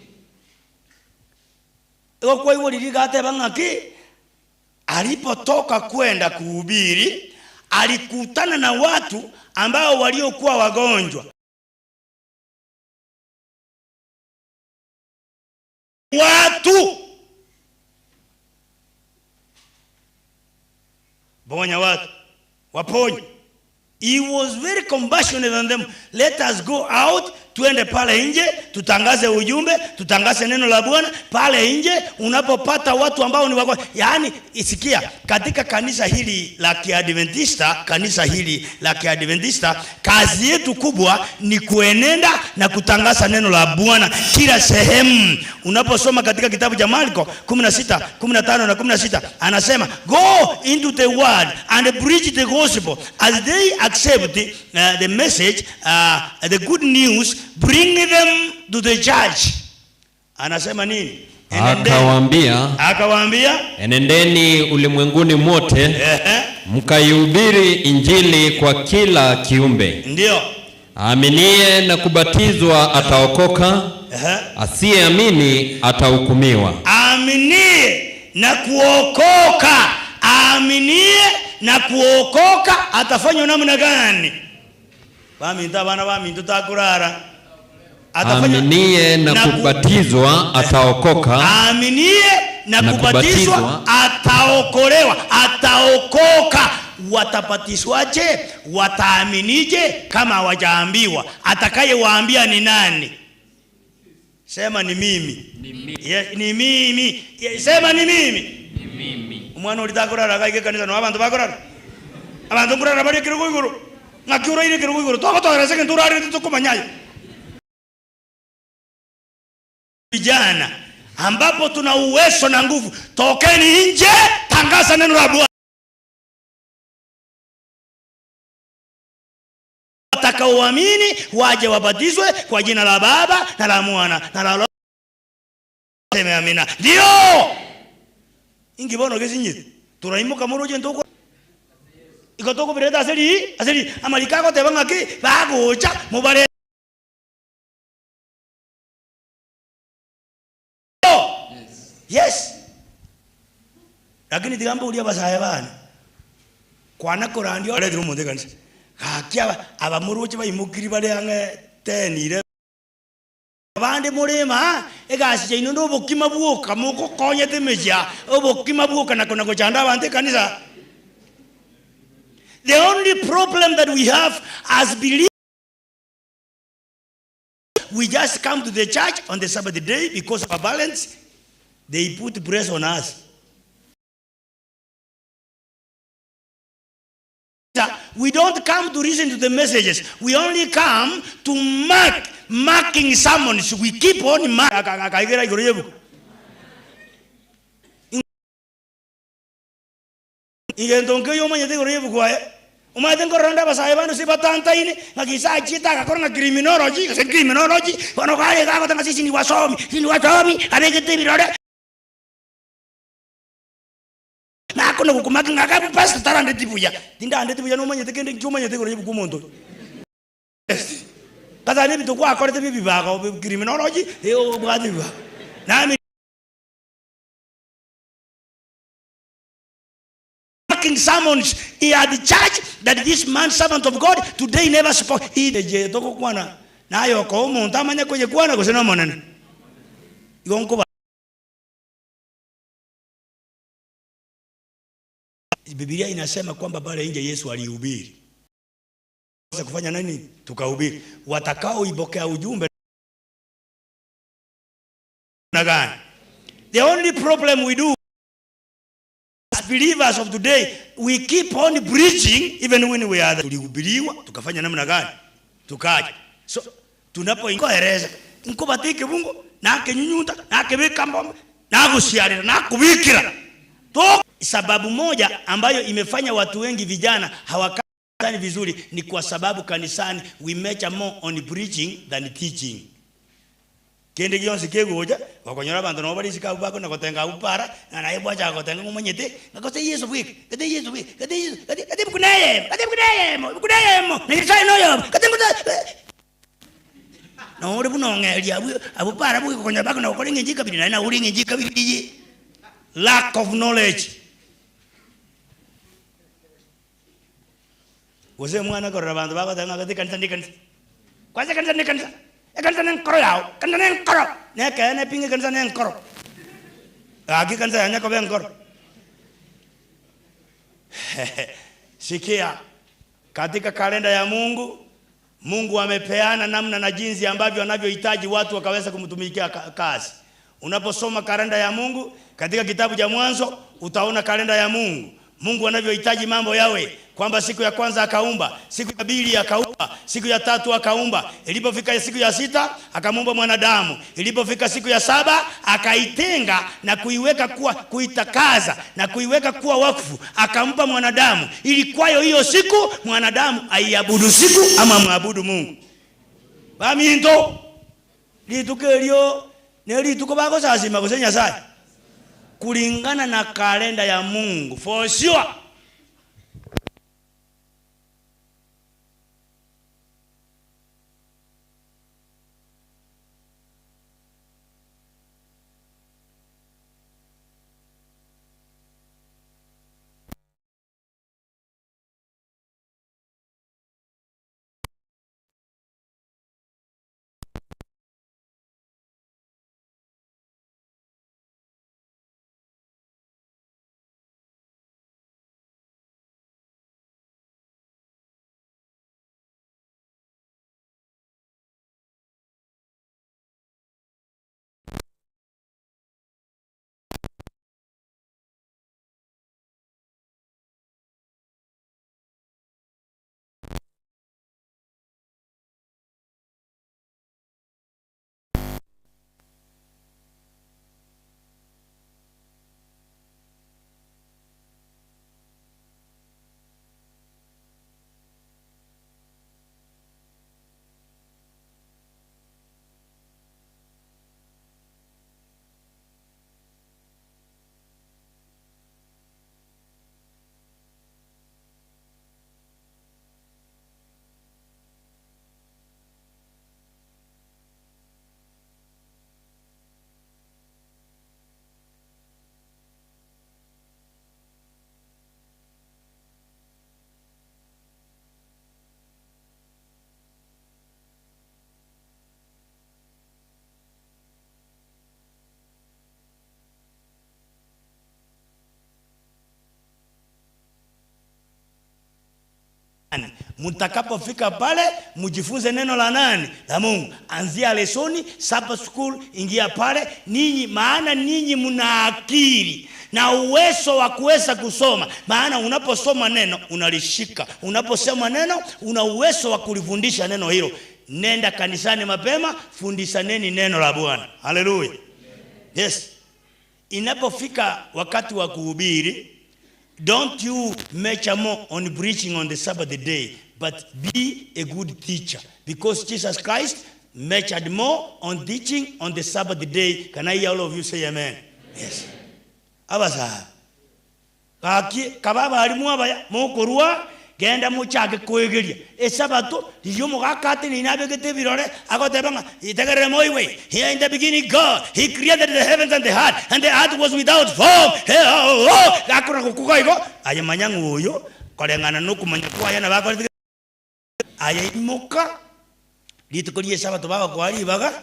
Kwa hiyo liliga ate bangaki. alipotoka kwenda kuhubiri alikutana na watu ambao waliokuwa wagonjwa. Watu ponya watu, waponye. He was very compassionate on them. Let us go out, tuende pale nje, tutangaze ujumbe, tutangaze neno la Bwana pale nje. Unapopata watu ambao ni wako, yani isikia, katika kanisa hili la Kiadventista, kazi yetu kubwa ni kuenenda na kutangaza neno la Bwana kila sehemu. Unaposoma katika kitabu cha Marko 16:15 na 16, anasema go into the world and preach the gospel. As they accept the message, the good news, bring them to the church. Anasema nini? Akawaambia, enendeni ulimwenguni mote, mkaihubiri injili kwa kila kiumbe. Ndio. Aaminie na kubatizwa ataokoka, asiyeamini atahukumiwa. Aaminie na kuokoka, aaminie na kuokoka atafanywa namna gani? Baminta bana baminta takurara. Aaminie na kubatizwa ataokoka. Aaminie na kubatizwa ataokolewa, ataokoka. Watabatizwaje? Wataaminije kama hawajaambiwa? Atakayewaambia ni nani? Sema ni mimi. Yes, ni mimi. Sema ni mimi. Ni mimi. Umwana ulitakurara kaike kanisa no abantu bakurara. Abantu kurara bari kiruguru. Ngakiura ile kiruguru. Toko toko seke turari tukumanyayo. Vijana ambapo tuna uwezo na nguvu, tokeni nje, tangaza neno la Bwana. Watakaoamini waje wabatizwe kwa jina la Baba na la Mwana na la Roho. Sema amina. Ndio. Ingibono kesinyi. Turaimuka muroje ntoko. Ikotoko bireta aseli amalikako tebangaki bagocha mubare. Yes. Lakini digambo ulia basaya bana. Kwana korandio ale drum monde kanisa. Hakia abamuruche bayimukiri bale ange tenire. Abandi murema egasi je inondo bokima buoka muko konyete meja obokima buoka nakona ko chanda abante kanisa. The only problem that we have as believers, we just come to the church on the Sabbath day because of a balance. They put pressure on us. We don't come to listen to the messages. We only come to marking sermons. We keep on marking. Ingendonke yo manyete gorebu kwae. Umatengo ronda basaiba no sibatanta ini ngakisa chita kakora criminology, kasi criminology, kono kale kako tanga sisi ni wasomi abegete birore. Na kono kukumaka ngakabu pastor tarande tibuya. Tinda ande tibuya no manyete kende chuma nyete gorebu kumonto. Kaza ne bitoko akorete bibibaga criminology, eo bwadiba. Na sermons at the church that this man servant of God today never spoke. Ije toko kwana na ayo ko monta manya kwenye kwana kusema monene. Igonko Biblia inasema kwamba pale nje Yesu alihubiri. Sasa kufanya nini? Tukahubiri. Watakao ibokea ujumbe na gani? The only problem we do as believers of today, we keep on preaching even when we are tulihubiriwa, tukafanya namna gani? Tukaje. So tunapoingoereza nkubatike Mungu na kenyunyuta na kebeka mbombe na kusiarira na kubikira. To sababu moja ambayo imefanya watu wengi vijana hawakani vizuri ni kwa sababu kanisani we major more on preaching than teaching. Kende gionsi kegoja wakonyora bantu no bali sika ubako na kotenga upara na naye bwacha kotenga ngomanyete ngakote Yesu wik kete Yesu wik kete Yesu kete bukunaye ni sai no yo kete no ore buno ngeli abu para bu konya bako na kolinga njika bidi na uri njika bidi. Lack of knowledge. Ose mwana korora bantu bako tanga kati kanisa ni kanisa. Kwanza kanisa ni kanisa. Kanisa ni nkoro yao. Kanisa ni nkoro. Neka ene pingi kanisa ni nkoro. Aki kanisa ya nyako be nkoro. Sikia, katika kalenda ya Mungu, Mungu amepeana namna na jinsi ambavyo anavyohitaji watu wakaweza kumtumikia kazi. Unaposoma kalenda ya Mungu katika kitabu cha Mwanzo, utaona kalenda ya Mungu. Mungu anavyohitaji mambo yawe, kwamba siku ya kwanza akaumba, siku ya pili akaumba, siku ya tatu akaumba, ilipofika siku ya sita akamuumba mwanadamu, ilipofika siku ya saba akaitenga na kuiweka kuwa, kuitakaza na kuiweka kuwa wakfu, akampa mwanadamu ili kwayo hiyo siku mwanadamu aiabudu siku ama muabudu Mungu. Baminto litukelio nelituko bako sazima kusenya sai kulingana na kalenda ya Mungu for sure. Mtakapofika pale mjifunze neno la nani? La Mungu. Anzia lesoni, Sabbath school, ingia pale ninyi, maana ninyi mna akili na uwezo wa kuweza kusoma. Maana unaposoma neno unalishika. Unaposoma neno una uwezo wa kulifundisha neno hilo. Nenda kanisani mapema, fundishaneni neno la Bwana. Haleluya. Yes. Inapofika wakati wa kuhubiri, don't you measure more on preaching on the Sabbath day, but be a good teacher. Because Jesus Christ measured more on teaching on the Sabbath day. Can I hear all of you say amen? Yes. Abasa. Kababa alimu abaya mokorua genda muchake koegeria. Sabato diyo mugakati ni nabegete birore agotebanga itegere moiwe. Here in the beginning God, he created the heavens and the earth was without form. Akura kukuigo ayemanyangu uyo kolengana nukumanya kwa yana bako ayemuka litukoliye sabato baba kwali baga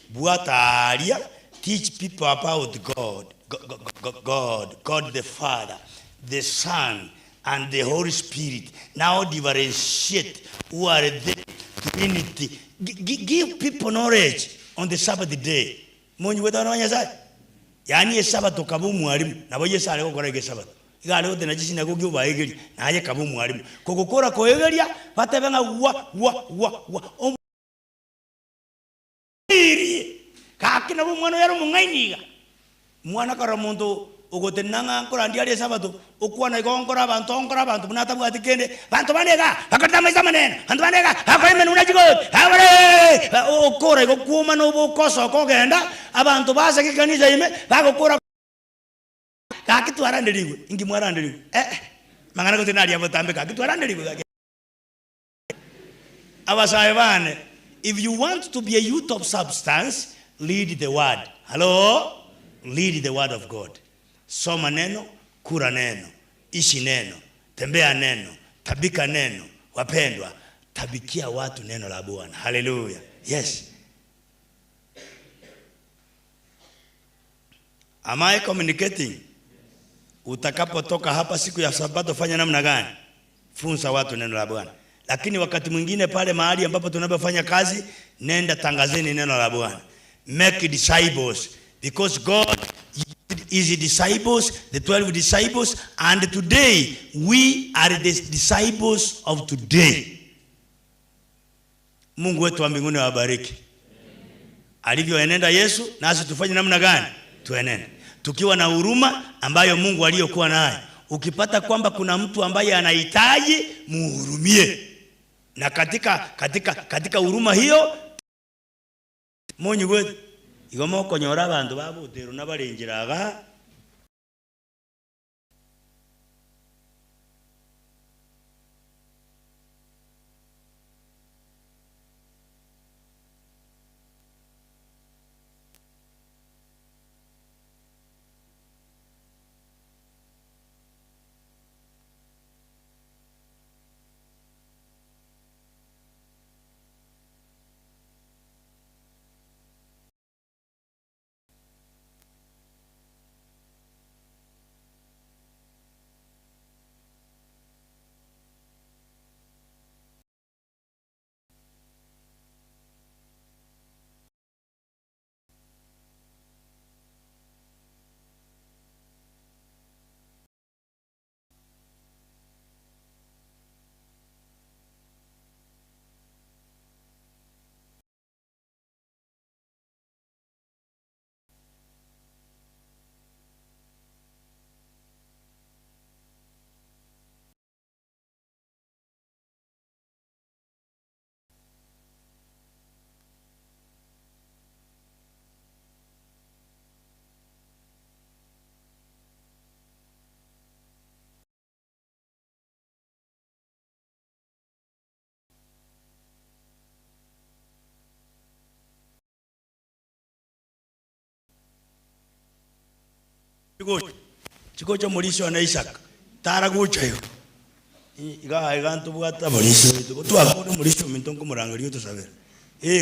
buataria teach people about God the Father, the Son, and the Holy Spirit. Now differentiate who are the Trinity. Give people knowledge on the Sabbath day. Monyu weta wanya sai. Yani Sabbath kabu mwalimu. Nabo Yesu aleko kora ke Sabbath. Igale wote najisi na kugyo ba egeri. Na aye kabu mwalimu. Kokokora ko egeria batebenga wa. Kakina bo mwana yaro mungainiga. Mwana kara muntu ugotenanga nkora ndiale Sabato ukwana igongora abantu bunatabu atikende bantu banega bakatama izamanena bantu banega akwemena unajigod abare ukora igokuma no bukoso kogenda abantu baza kikanisa ime bagokora kakitu arandiriwe ingi mwarandiriwe mangana kote nari abatambe kakitu arandiriwe abasayebane. If you want to be a youth of substance, lead the word. Hello? Lead the word of God. Soma neno, kura neno, ishi neno, tembea neno, tabika neno, Wapendwa, tabikia watu neno la Bwana. Haleluya. Yes. Am I communicating? Utakapotoka hapa siku ya Sabato fanya namna gani? Funza watu neno la Bwana. Lakini wakati mwingine pale mahali ambapo tunapofanya kazi, nenda tangazeni neno la Bwana. Make disciples, because God is the disciples, the 12 disciples, and today we are the disciples of today. Mungu wetu wa mbinguni awabariki. Alivyoenenda Yesu, nasi tufanye namna gani? Tuenende tukiwa na huruma ambayo Mungu aliyokuwa nayo. Ukipata kwamba kuna mtu ambaye anahitaji, muhurumie. Na katika huruma hiyo monyu wetu igoma konyora abantu babutero nabarengeraga chiko cha mulisho na Isaac tara guchayo iga ntu bwata mulisho tu twakora mulisho mintongo murangario tusabera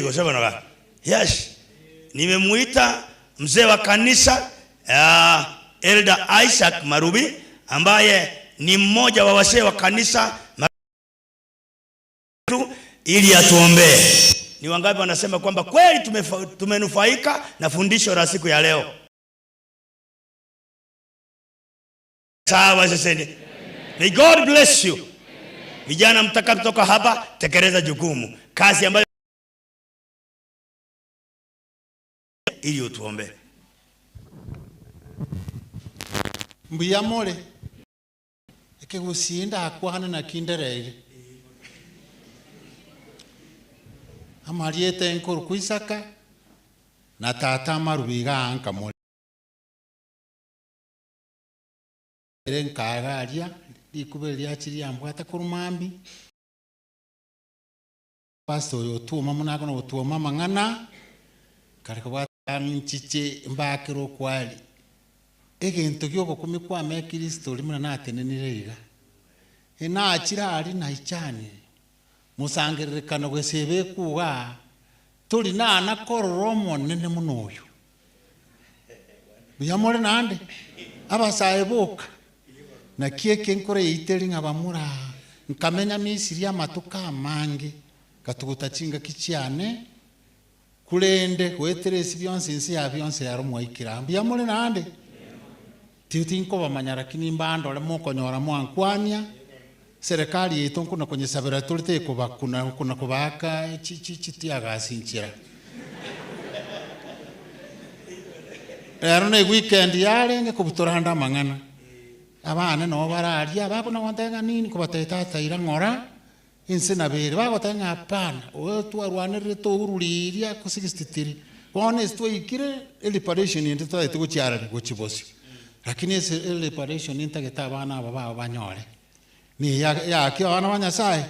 gosaba naga. Yes, nimemuita mzee wa kanisa Elder Isaac Marubi ambaye ni mmoja wa wazee wa kanisa ili atuombee. Ni wangapi wanasema kwamba kweli tumenufaika na fundisho la siku ya leo? Sawa sasa. May God bless you. Vijana mtaka kutoka hapa, tekeleza jukumu. Kazi ambayo ili utuombe. Mbuyamole ekigusinda akwana na kinderere amariete enkuru kwisaka na tata Marubiga ankamole erenkagaria likuberia chiri ambwata kurumambi pastor yotuma munako no tuma mangana karikwa nchiche mbakiro kwali egento gyoko kumikwa me Kristo limuna natenenirega ena achira ari na ichani musangererekano gwesebe kuga tuli na nakororomo nene munoyo biyamore nande abasaebuka na kieke nkore iteringa bamura nkamenya Misiri amatuka mange katugutachinga kichiane kulende kweteresi byonse insi ya byonse yarumwa ikirambi yamure nande tiutinko bamanyara kinimbando le mukonyora mwankwania serikali yetu kuna kwenye sabira tulite kuba kuna kubaka chitiaga sinchira erone weekend yale nge kubutoranda mangana abana no bararia babona wantenga nini kubateta taira ngora insina bere bagotenga apana otu arwanire to ururiria ku 63 honest we ikire reparation into to tuguchiara guchibosi lakini ese reparation intageta abana baba banyore ni ya kyo abana banyasai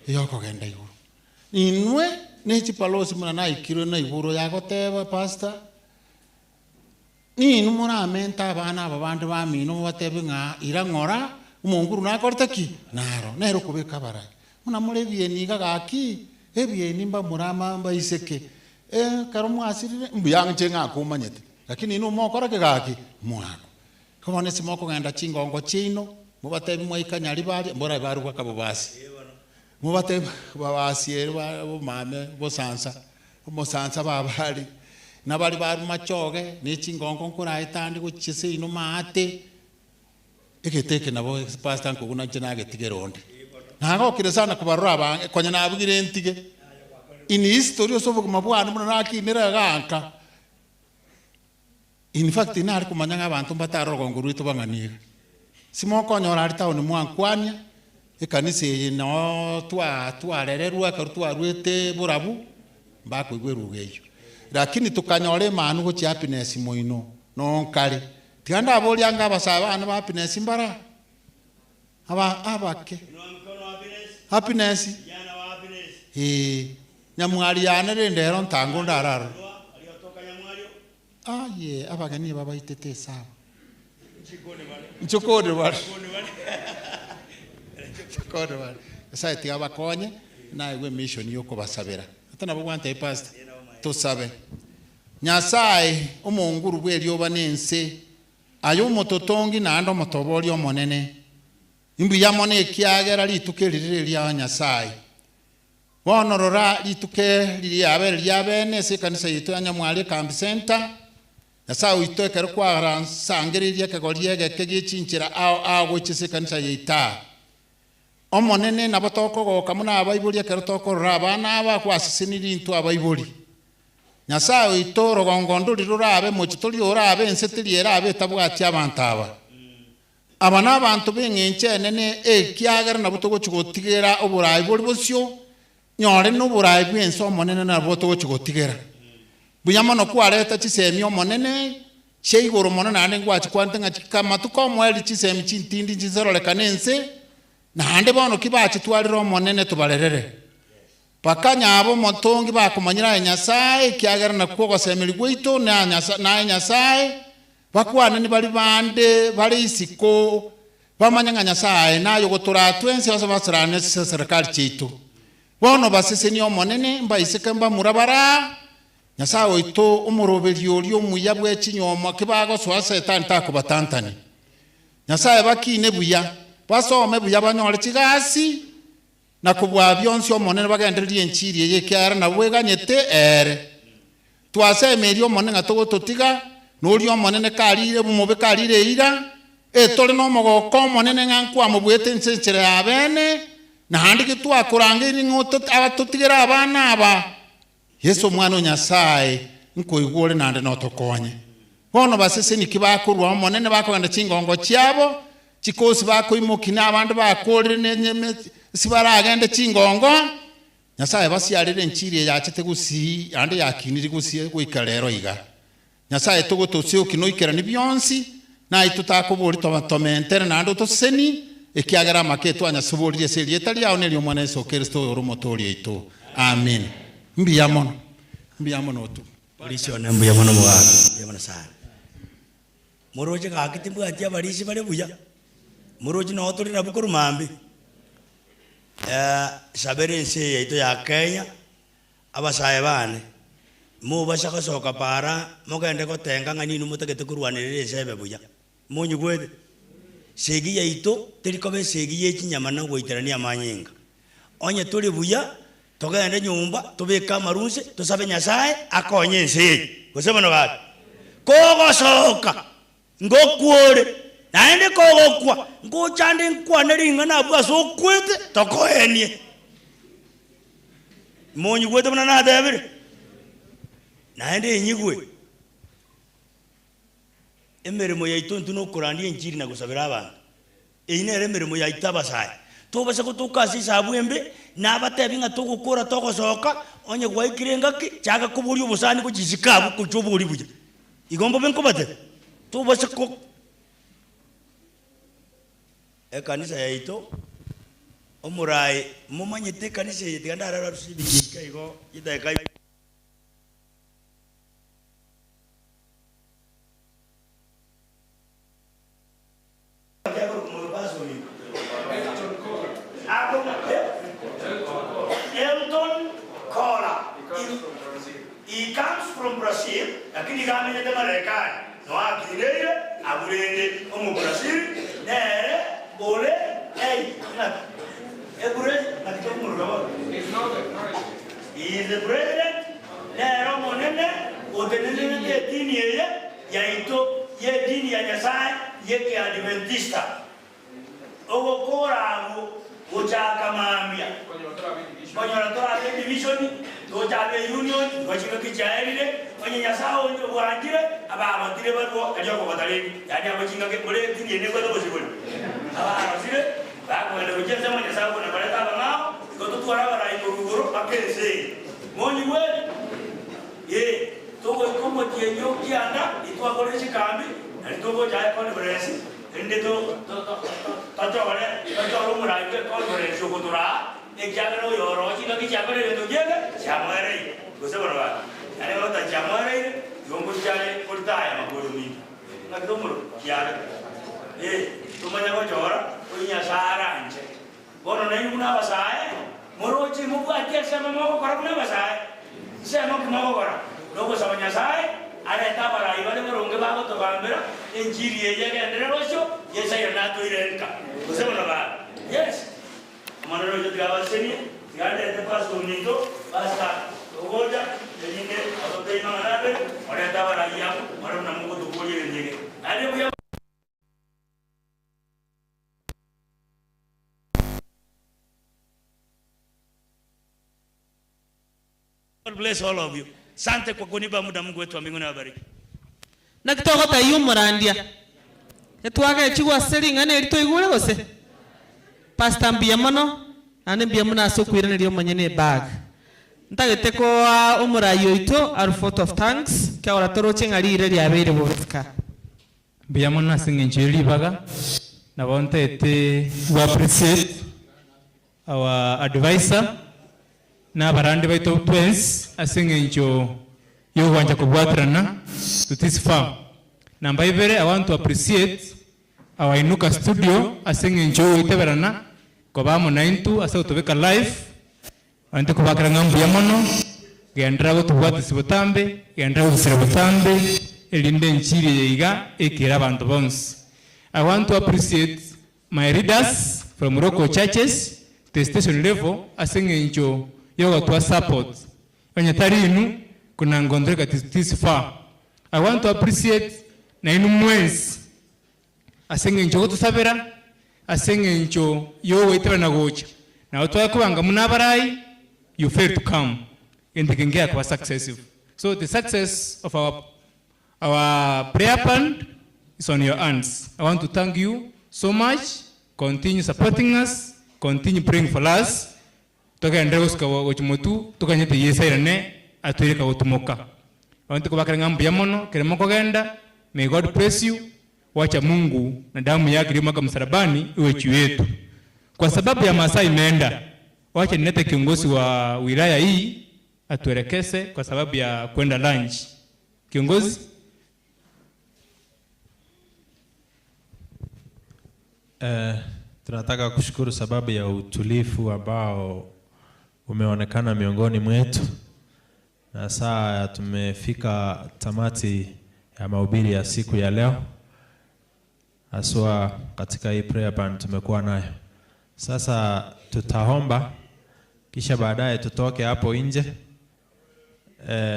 yoko genda iguru inwe ne chipalosi muna na ikiro na iguru yagoteba pastor ni numura menta abana babandi bamino batebe nga irangora umunguru nakortaki naro nero kubeka bara muna mure bieni gagaki ebieni mba murama mba iseke karo mwasirire mbuyang chenga kumanyete lakini ino mokora kegaki mwana kone simoko ngenda chingongo chino mubatebi mwaikanyari bari mbora baru kwa kabasi mubatebi babasi bo mame bo sansa babari nabari baru machoge ni chingongo nkura itandi guchise ino maate eketeke nabo pastor nkuguna chenage tigeronde nago kire sana kubarura abange konya nabugire ntige ini history osovuga mabwana muna nakinira ganka. In fact, ina ari kumanya abantu mbataro nguru itu banganiga. Simoko nyora ari tawo ni mwankwanya ekanise no twarererwa karutwa rwete burabu bakwigwe rugeyo. Lakini tukanyore manu go happiness moino no nkari. Tiganda aboli anga abasaba anu happiness mbara. Abake. Happiness. Nyamwari yanere ndero ntango ndararo. Ye abagani baba itete sawa. Nchokode wale. Nchokode wale. Sasa tia bakonye na iwe mission yoko basabera. Atana bwante pastor. Tusabe. Nyasaye omunguru bweli obanense ayo mototongi na ando motoboli omonene. Imbu yamone kiagera litukelirire lya Nyasaye. Wonorora lituke lya bene se kanisa yitu ya Nyamwale Camp Center. Nyasaye uitokere kwa sangiriria kegorie geke chinchira ago chise kanisa yita omonene nabatoko goka muna abaibuli ekero toko rabana aba kwasisiniri into abaibuli Nyasaye itoro gongondo rurabe mochitoli orabe ensetiri erabe tabwati abantaba abana abantu bengenche nene ekiagera nabutogo chigotigera oburayi boli bosyo nyore no burayi bwenso omonene nabutogo chigotigera Buyamono kuareta chisemi omonene sheigoro monene ande ngwachi kwantenga kama tukomweli chisemi chintindi chizerole kanense na ande bono kibachi twaliro omonene tubarerere pakanya abo motongi bakumanyira Nyasaye kiagera nakugo semeli gweito na Nyasaye bakwane ni bali bande bali isiko bamanyanga Nyasaye nayo gotura twense basa basarane serikali chitu bono basese ni omonene mba isike mba murabara Nyasaye oito umuroberi olyo muyabwe chinyoma kibago swase tantako batantani Nyasaye bakine buya basome buya banyole chigasi na kubwa byonsi omonene bagenderie enchiri ye kyara na bweganyete twase merio monene atogo totiga nori omonene kalire bumube kalire ira etole no mogoko monene ngankwa mubwete nsechere abene na handike twakurangiri ngoto abatotigera abana aba Yesu mwana Nyasaye nko igore nande notokonye bono basese nikibakurwa omonene bakogenda chingongo chiabo chikosi bakoimokina abandu bakorire nenyeme sibara agende chingongo Nyasaye basiarire enchiri yachete gusi ande yakiniri gusi guikarero iga Nyasaye togotose okino ikera ni byonsi na itutakobori tomatomentere nando toseni ekiagera maketo anyasuborire serieta liao nelio mwana Yesu Kristo oromotori ito amen Mbiyamono tu. Polisi na mbiyamono mwaga. Mbiyamono sana. Moroje kakiti mbwati abalisi bale buya. Moroje na otori na bukuru mambi. Sabere nse yaito ya Kenya. Abasaye bane. Mu bashaka soka para mogende ko tenga ngani nu mutegete kurwanirire sebe buya. Munyu gwede. Segi yaito terikobe segi yechinyama na goiterania amanyinga. Onye tuli buya togende nyumba tubeka marunse tusabe Nyasaye akonye nse gusema no bati kogosoka ngokuore naende kogokwa ngochande nkwaneringa nabwa sokwete tokoenie monyu gwete mna na debere naende nyigwe emeremo yaito ntuno kurandi enjiri na gusabira abantu eine emeremo yaita Abasaye tobase kutukasi sabwembe nabatebi nga tugukura togosoka onye gwaikire ki chaka kuburi ubusani kujizikabu kuchuburi buja igombo benko bate tobase ko kanisa yaito omurai mumanyete kanisa yete ndara rusibikika igo idaka lakini kama nyete Marekani no akirire aburende omu Brazil nere ole na president na kitomuro he is the president nero monene otenene de dini ye yaito ye dini ya Nyasaye ye ke Adventista ogo korago uchaka mambia konyora tora be division to chabe union wachika kichaire kwenye Nyasaye ndio warangire aba abatire bado kajo ko batale yani abachinga ke bole dini ne bado bosibole aba abasire bako ndio kujeza mwenye Nyasaye kuna baleta bangao ko tu wara wara iguruguru akense moni wewe ye togo como tienyo kianda itwa bole chikambi nitogo jaya conference ende to tajawale tajawalo murage conference ko tura ekjagano yoro chinga kichagare to jega chamare gose barwa ane bata chamare yombo chale portaya magoro mi na kidomuro kiara tumanya ko jora kunya sara anje bono na yuna basae morochi muku atia sama mo ko na basae sama ko mo ko logo sama Nyasaye ada tabara ibade moronge bago to gambera injiri ye ya ndere rocho yesa yana to irenka usema ba yes maneno yote ya waseni yale de paso mnindo basta ogoja yenge atote imanabe ada tabara ya maro na mungu to koje ndege ade buya. God bless all of you. Sante kwa kunipa muda, Mungu wetu wa mbinguni awabariki. Na kitoko ta yumurandia. Etwaga chigwa seringa ne rito igure gose. Pastor Mbiamono, ane Mbiamono asokwira ne ryo manyene bag. Ntagete ko umurayo ito our vote of thanks ka oratoro chengali ire lya bere boska. Mbiamono asingenjeli baga. Na bonte ete we appreciate our advisor. Na barande baito twins asingenjo yo wanja kubwatrana to this farm. Number ibere I want to appreciate our Inuka studio asingenjo iteberana kobamo 92 asa utobeka live ante kubakira ngambu ya mono gendrago tubwate sibotambe gendrago sibotambe elinde nchiri yeiga ekira abantu bonse. I want to appreciate my leaders from Morocco churches the station level asingenjo yoga to support when inu kuna ngondreka this far. I want to appreciate na inu mwezi asenge ncho to sabera asenge ncho yo wetera na gocha na watu yakubanga munabarai you fail to come and they can get kwa successive. So the success of our prayer band is on your hands. I want to thank you so much. Continue supporting us, continue praying for us. Toka ndrewos ka wochmotu toka nyete yesairane atwire ka wotumoka. Wantu kubakira ngambu ya mono keremoko genda. May God bless you. Wacha Mungu na damu yake iliyommwagwa msalabani iwe juu yetu. Kwa sababu ya masaa imeenda, wacha nilete kiongozi wa wilaya hii atuelekeze kwa sababu ya kwenda lunch. Kiongozi? Tunataka kushukuru sababu ya utulivu ambao umeonekana miongoni mwetu. Na saa tumefika tamati ya mahubiri ya siku ya leo. Haswa katika hii prayer band tumekuwa nayo. Sasa tutaomba kisha baadaye tutoke hapo nje.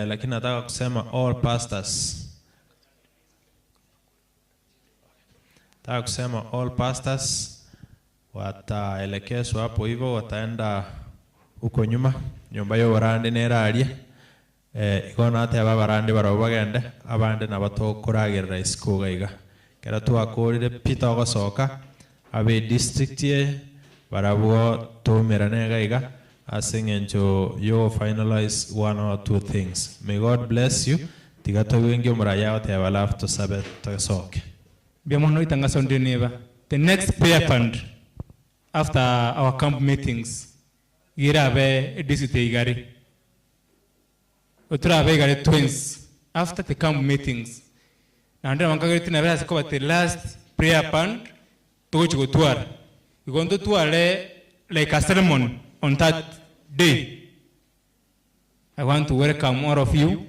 Lakini nataka kusema all pastors. Nataka kusema all pastors wataelekezwa hapo hivyo, wataenda huko nyuma. Nyumba yo barande nera alia. Ikona ate ababarande barobagende abande nabatokoragirira isiko gaiga. Kera twakorire Peter ogosoka abe district ye barabwo tumerane gaiga asingenjo yo finalize one or two things. May God bless you. Tigatogenge muraya ate abalafu to sabet tosoke. Biamono itangazo ndio neba. The next prayer band after our camp meetings gira be disite igari. Otra be igari twins after the camp meetings. Na ndra mangageti na basi kwa the last prayer band tochi gotwara. Igondo twale like a sermon on that day. I want to welcome all of you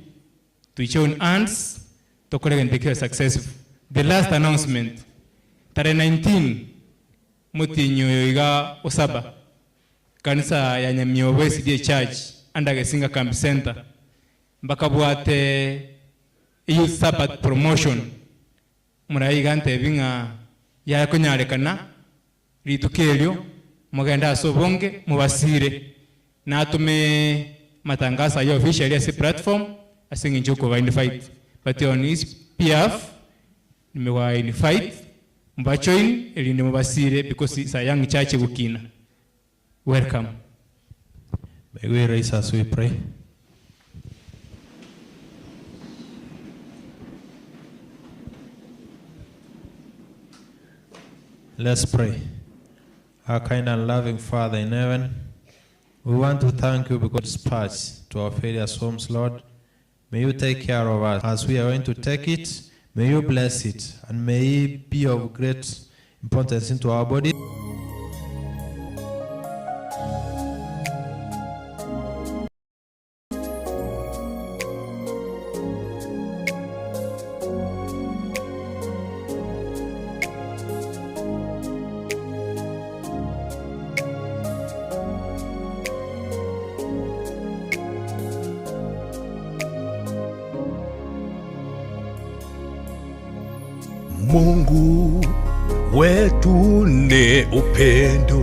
to join hands to make it successful. The last announcement, tarehe 19 mutinyo iga Osaba kanisa ya Nyamiobo SDA Church under Gesinga Camp Center mbakabwate youth Sabbath promotion murayigante binga ya kunyarekana ritukelyo mugenda asobonge mubasire natume matangasa ya official ya platform asingi njoko invite but on his PF nimewa invite mbachoin elinde mubasire because it's a young church Bukina. Welcome. May we raise as we pray. Let's pray. Our kind and loving Father in heaven, we want to thank you because dispatch to our various homes, Lord. May you take care of us as we are going to take it. May you bless it and may it be of great importance into our body. Mungu wetu ni upendo,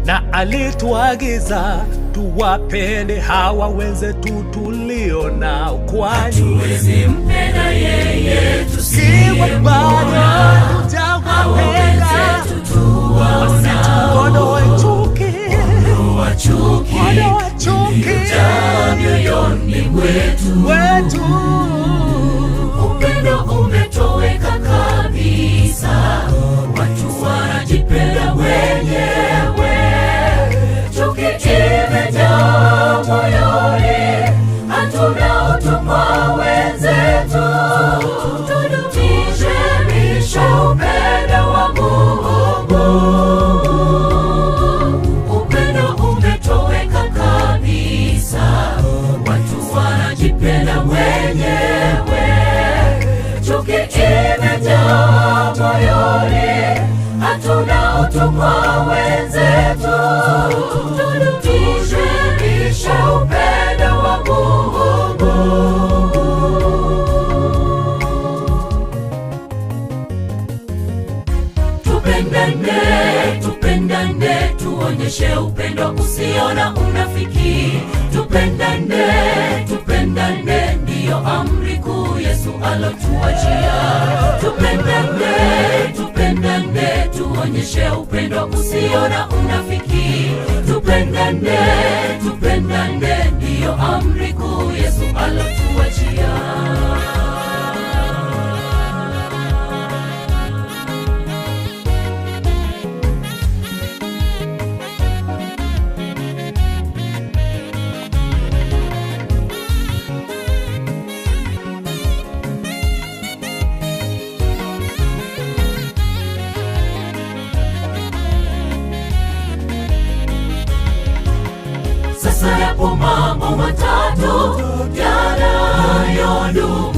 na alituagiza tuwapende hawa wenzetu tulio nao, kwani hatuwezi mpenda yeye tusiyemwona. Hawaweza wasituondoe chuki, iliyojaa mioyoni mwetu. Upendo umetoweka kabisa, watu wanajipenda wenyewe, chuki imejaa moyoni, hatuna utu kwa wenzetu. Tudumishe upendo wa Mungu. Upendo umetoweka kabisa, watu wanajipenda wenyewe, chuki imejaa moyoni, hatuna utu kwa wenzetu. Tudumishe upendo wa Mungu. Tupendane, tupendane, tuonyeshe upendo usio na unafiki. Tupendane, tupendane, ndiyo amri kuu Yesu alotuachia. Tupendane, tupendane, tuonyeshe upendo usio na unafiki. Tupendane, tupendane, ndiyo amri kuu Yesu alotuachia. Sasa yapo mambo matatu yanayodumu